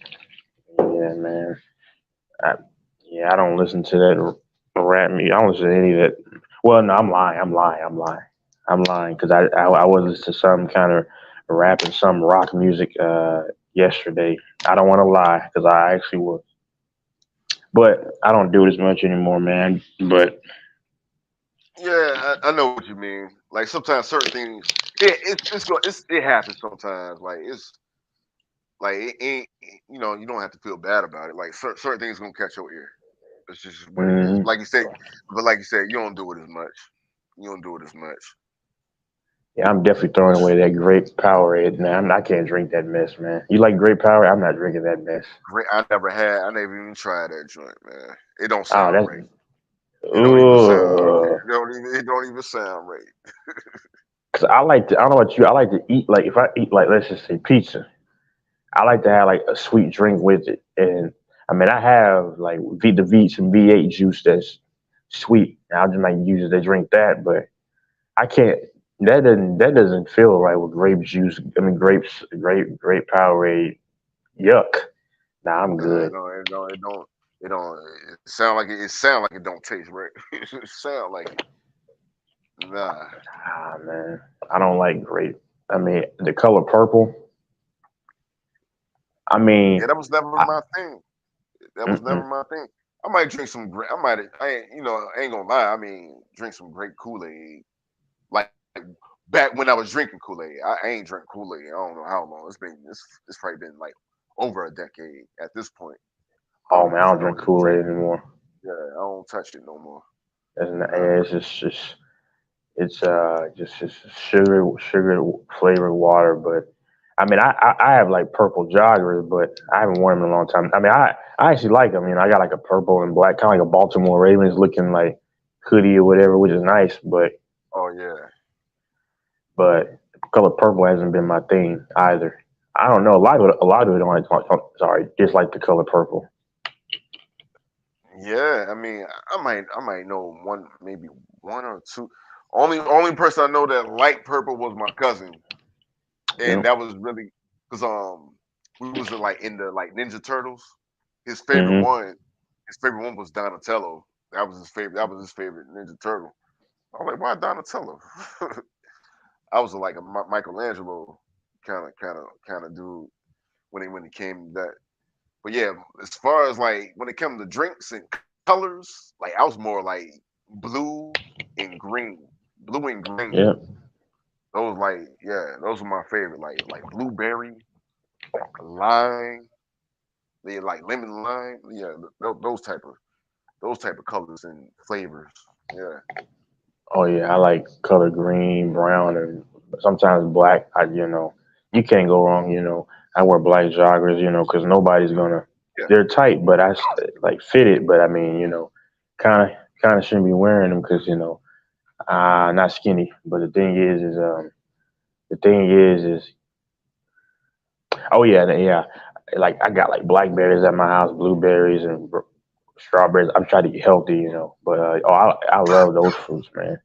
Yeah, man. I, yeah, I don't listen to that rap music. I don't listen to any of that. Well, no, I'm lying because I was listening to some kind of rap and some rock music yesterday. I don't want to lie because I actually was, but I don't do it as much anymore, man. But yeah, I know what you mean. Like sometimes certain things, it happens sometimes. Like it ain't, you don't have to feel bad about it. Like certain things gonna catch your ear. It's just what it is. mhm. Like you said, you don't do it as much. You don't do it as much. Yeah, I'm definitely throwing away that grape Powerade, man. I can't drink that mess, man. You like grape Powerade? I'm not drinking that mess. Great. I never even tried that joint, man. It don't Oh, sound that's right. It don't even sound. ugh. It don't even sound right. Cause I like to. I don't know about you. I like to eat like if I eat like let's just say pizza. I like to have like a sweet drink with it, and I mean I have like the V some V8 juice that's sweet. And I just might use it to drink that, but I can't. That doesn't feel right with grape juice. I mean grape Powerade. Yuck. Nah, I'm Nah, good. it don't. It sound like it don't taste right. It sound like it. Nah. Ah man, I don't like grape. I mean the color purple. I mean, Yeah, that was never my thing. That was never mm-mm. my thing. I might drink some great. I ain't gonna lie. I mean, drink some great Kool-Aid. Like back when I was drinking Kool-Aid, I ain't drink Kool-Aid. I don't know how long. It's probably been like over a decade at this point. Oh man, I don't Since I drink was Kool-Aid drinking. anymore. Yeah, I don't touch it no more. It's not, Nah. yeah, it's just sugar flavored water. But I mean, I have like purple joggers, but I haven't worn them in a long time. I mean, I actually like them. You know, I got like a purple and black, kind of like a Baltimore Ravens looking like hoodie or whatever, which is nice. Oh yeah. But color purple hasn't been my thing either. I don't know. A lot of it don't dislike the color purple. Yeah, I mean, I might know one, maybe one or two. Only person I know that liked purple was my cousin, and Yeah. that was really because we was like in the like Ninja Turtles. His favorite Hmm. one, his favorite one was Donatello. That was his favorite. That was his favorite Ninja Turtle. I was like, why Donatello? I was like a Michelangelo kind of dude when it came to that. But yeah, as far as like when it comes to drinks and colors, like I was more like blue and green. Blue and green. Yeah. Those those were my favorite. Like blueberry, lime, they like lemon lime. Yeah, those type of colors and flavors. Yeah. Oh yeah, I like color green, brown, and sometimes black. You can't go wrong. I wear black joggers. Because nobody's gonna. Yeah. They're tight, but like fitted. But I mean, kind of shouldn't be wearing them because not skinny. But the thing is, oh yeah, yeah. Like I got like blackberries at my house, blueberries and strawberries. I'm trying to get healthy, But I love those fruits, man.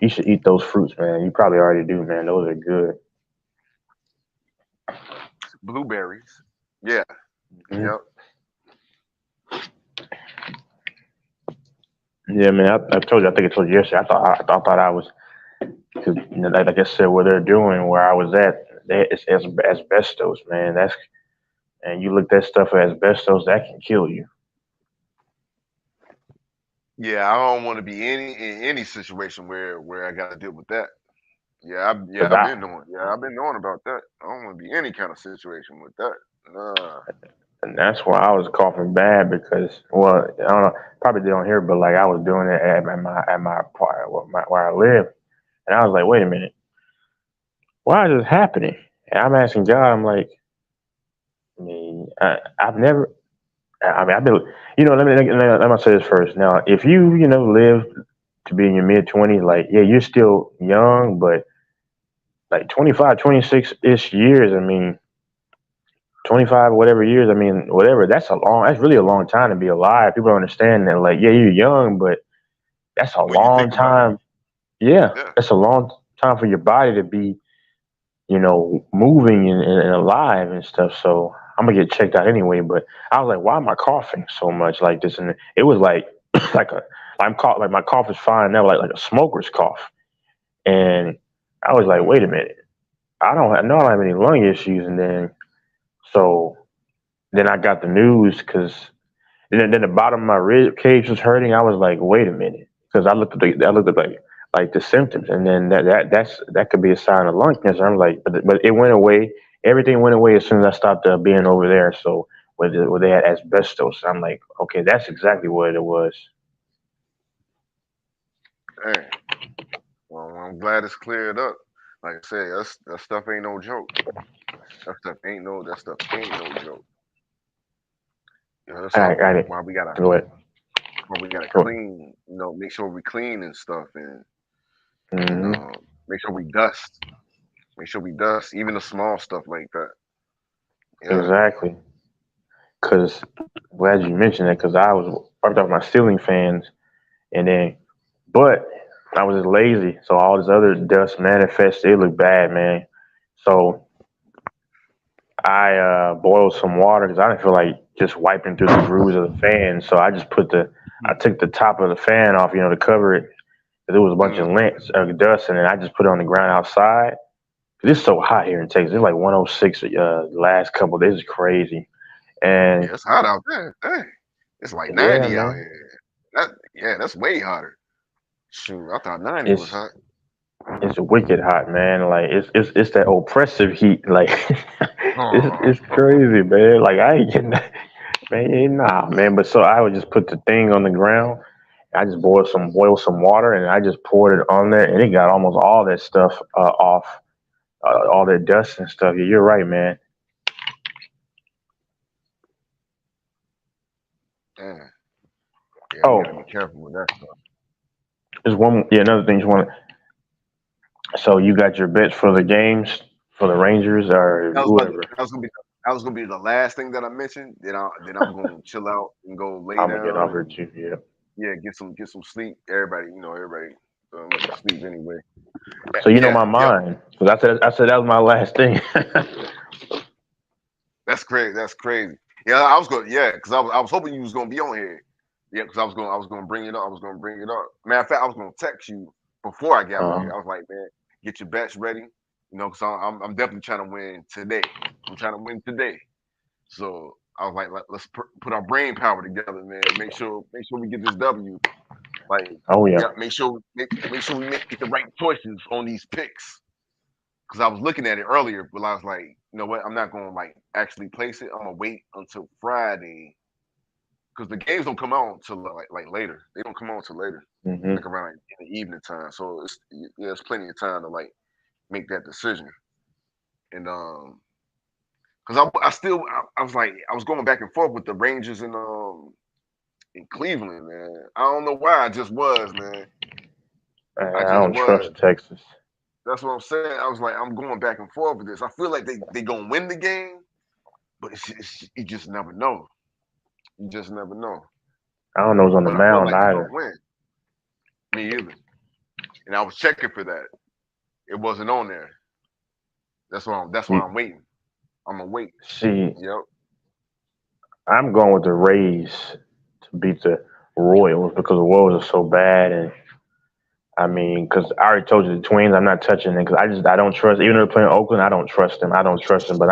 You should eat those fruits, man. You probably already do, man. Those are good. Blueberries. Yeah. Mhm. Yep. Yeah, man. I told you. I think I told you yesterday. I thought I was, cause, like I said, where they're doing, where I was at, it's asbestos, man. And you look that stuff at asbestos, that can kill you. Yeah, I don't want to be in any situation where I got to deal with that. Cause I've been knowing about that. I don't want to be any kind of situation with that. Nah. and that's why I was coughing bad because, well, I don't know, probably they don't hear, but like I was doing it at my part where I live, and I was like, wait a minute, why is this happening? And I'm asking God, I'm like, I mean, I've never. I mean, I've been, let me say this first. Now, if live to be in your mid 20s, like, yeah, you're still young, but like 25, 26 ish years, I mean, 25, whatever years, I mean, whatever, that's really a long time to be alive. People don't understand that, like, yeah, you're young, but that's a When you long think about time. Yeah, it, yeah. that's a long time for your body to be, moving and alive and stuff. So I'm gonna get checked out anyway. But I was like, why am I coughing so much like this? And it was like like like my cough is fine now, like a smoker's cough. And I was like, wait a minute, I don't have any lung issues. And then I got the news because then the bottom of my rib cage was hurting. I was like, wait a minute, because I looked at like the symptoms, and then that could be a sign of lung cancer. I'm like, but it went away. Everything went away as soon as I stopped being over there. So where they had asbestos, I'm like, okay, that's exactly what it was. Hey, well, I'm glad it's cleared up. Like I say, that stuff ain't no joke. That stuff ain't no joke. That's I got it. why we gotta Go ahead. Go ahead. clean. Make sure we clean and stuff, and Hmm. make sure we dust. Make sure we dust, even the small stuff like that. Yeah. Exactly. Because glad you mentioned that because I was wiped off my ceiling fans, and then but I was just lazy, so all this other dust manifested. It looked bad, man. So I boiled some water because I didn't feel like just wiping through the grooves of the fan. So I took the top of the fan off, to cover it. 'Cause there was a bunch of Mm. lint, dust, and then I just put it on the ground outside. It's so hot here in Texas. It's like 106. Last couple of days is crazy. And Yeah, it's hot out there. Dang. It's like yeah, 90 out man, here. That's way hotter. Shoot, I thought 90 was it's hot. it's wicked hot, man. Like it's that oppressive heat. Like Oh, it's crazy, man. Like I ain't getting that. Man, nah, man. But so I would just put the thing on the ground. I just boiled some water, and I just poured it on there, and it got almost all that stuff off, all that dust and stuff. Yeah, you're right, man. damn. Yeah, you Oh, gotta be careful with that stuff. there's one. Yeah, another thing you want. So you got your bets for the games for the Rangers or whoever. That was gonna be the last thing that I mentioned. Then I'm gonna chill out and go lay I'm gonna get off down here and too. Yeah. yeah, get some sleep. Everybody went to sleep anyway. So you know Yeah, my yep. mind. Because I said that was my last thing. That's crazy. That's crazy. Yeah, I was going. Yeah, because I was hoping you was gonna be on here. Yeah, because I was gonna bring it up. I was gonna bring it up. Matter of fact, I was gonna text you before I got on uh, here. I was like, man, get your bets ready. You know, because I'm definitely trying to win today. I'm trying to win today. So I was like, let's put our brain power together, man. Make sure we get this W. Like, oh yeah. yeah, make sure we make the right choices on these picks. Because I was looking at it earlier, but I was like, you know what? I'm not gonna like actually place it. I'm gonna wait until Friday because the games don't come out until like later. They don't come out until later, Hmm. like around like, in the evening time. So it's plenty of time to like make that decision. And because I was like I was going back and forth with the Rangers in Cleveland, man. I don't know why I just was, man. I I just don't was. trust Texas. That's what I'm saying. I was like, I'm going back and forth with this. I feel like they gonna win the game, but you just never know. You just never know. I don't know who's on the But I feel mound like they're gonna either. win. Me either. And I was checking for that. It wasn't on there. That's why See, I'm waiting. I'm gonna wait. see, Yep. I'm going with the Rays to beat the Royals because the Royals are so bad, and I mean, because I already told you the Twins, I'm not touching them because I don't trust. Even though they're playing Oakland, I don't trust them. I don't trust them. But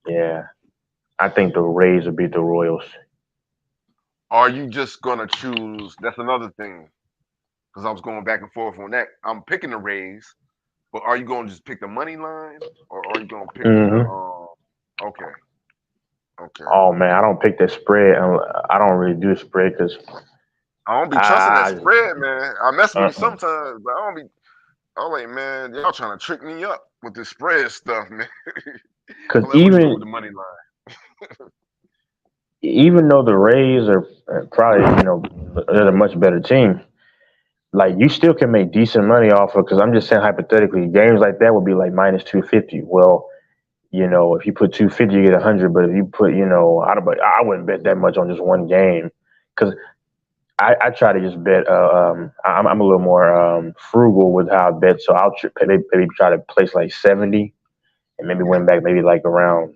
yeah, I think the Rays will beat the Royals. Are you just gonna choose? That's another thing. Because I was going back and forth on that. I'm picking the Rays, but are you gonna just pick the money line, or are you gonna pick the? Hmm. Okay, okay. Oh man, I don't pick that spread. I don't really do a spread because I don't be trusting that I spread, man. I mess with it uh sometimes, but I don't be. I'm like, man, y'all trying to trick me up with this spread stuff, man. because I'm like, what you doing with the money line? even though the Rays are probably they're a much better team, like you still can make decent money off of. Because I'm just saying hypothetically, games like that would be like minus 250. Well, if you put 250, you get 100. But if you put, I wouldn't bet that much on just one game because I try to just bet. I'm a little more frugal with how I bet, so I'll maybe try to place like 70 and maybe win back maybe like around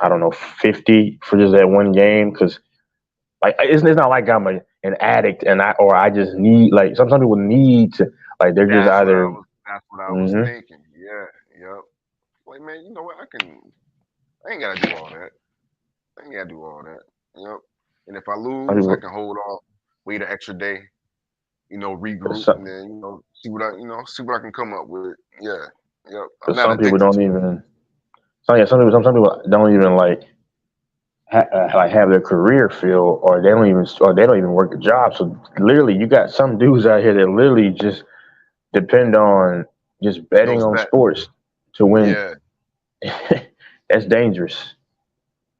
I don't know 50 for just that one game because like it's not like I'm an addict and I just need like some people need to like they're just either. That's what I was Hmm. thinking. Yeah, yep. Like, man, you know what? I ain't gotta do all that. I ain't gotta do all that. Yep. And if I Some lose, I people, can hold off, wait an extra day, regroup, and some, then see what I can come up with. Yeah, yep. I'm but not some people addicted don't to it. even. Some people don't even like like have their career field, or they don't even work a job. So literally, you got some dudes out here that literally just depend on just betting Those on bet. sports to win. Yeah, That's dangerous.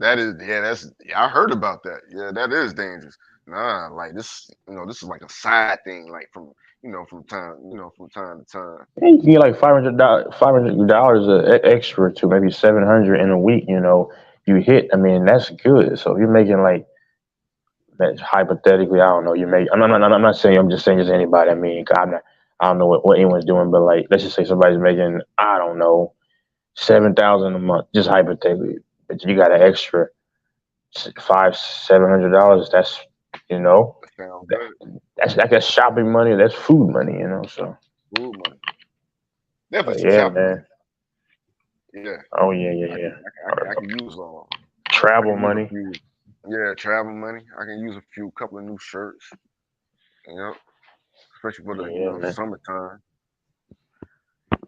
that is. Yeah, that's. Yeah, I heard about that. Yeah, that is dangerous. Nah, like this. This is like a side thing, like from time to time. You can get like $500 extra to maybe 700 in a week. You hit. I mean, that's good. So if you're making like that hypothetically, I don't know. You make. I'm not saying. I'm just saying just anybody. I mean, I'm not. I don't know what anyone's doing, but like, let's just say somebody's making. I don't know. 7,000 a month, just hypothetically. But you got an extra $700. That's you know That sounds that, good. that's shopping money. That's food money. So Food money. but Definitely some yeah, shopping man. money. Yeah, Oh yeah, yeah, I yeah. can, I can use I Travel can use a money. few. Yeah, travel money. I can use a couple of new shirts. You know, especially for the Yeah, man. summertime.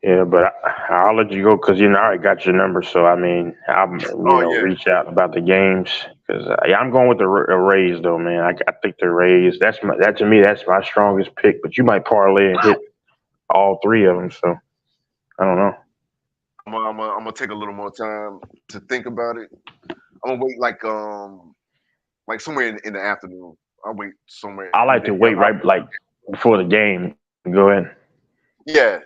Yeah, but I'll let you go because I already got your number. So I mean, I'm Oh yeah, reach out about the games because I'm going with the Rays though, man. I think the Rays. That to me that's my strongest pick. But you might parlay and hit all three of them. So I don't know. I'm gonna take a little more time to think about it. I'm gonna wait like somewhere in the afternoon. I'll wait somewhere. I like to wait right like before the game. Go ahead. Yeah,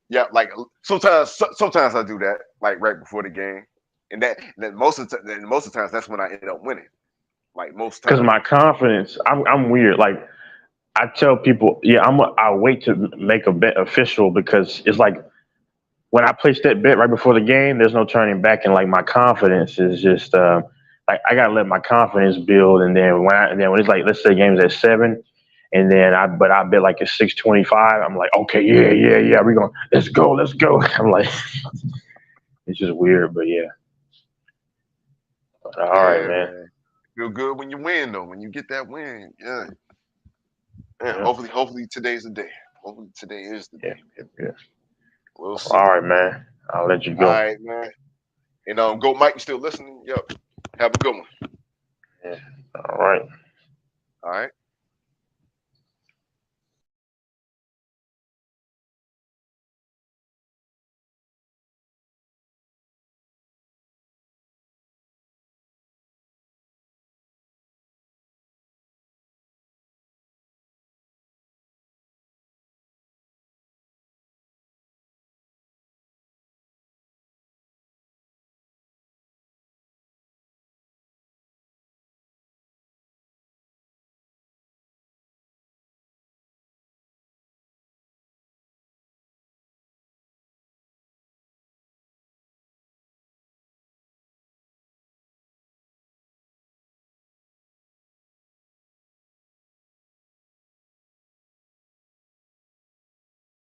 yeah. Like sometimes I do that, like right before the game, and that most of the times that's when I end up winning. Like most Because times. my confidence, I'm weird. Like I tell people, I wait to make a bet official because it's like when I place that bet right before the game, there's no turning back, and like my confidence is just like I gotta let my confidence build, and then when it's like let's say game's at 7, and then I bet like it's 6:25. I'm like, okay, yeah, we're gonna let's go. I'm like, it's just weird, but yeah. All right, Yeah, man. man. Feel good when you win though. When you get that win, yeah. Yeah. Yeah. Hopefully today's the day. Hopefully today is the day. Yeah. We'll see. All right, man. I'll let you All go. right, man. And go, Mike. You still listening? Yep. Have a good one. Yeah. All right. All right.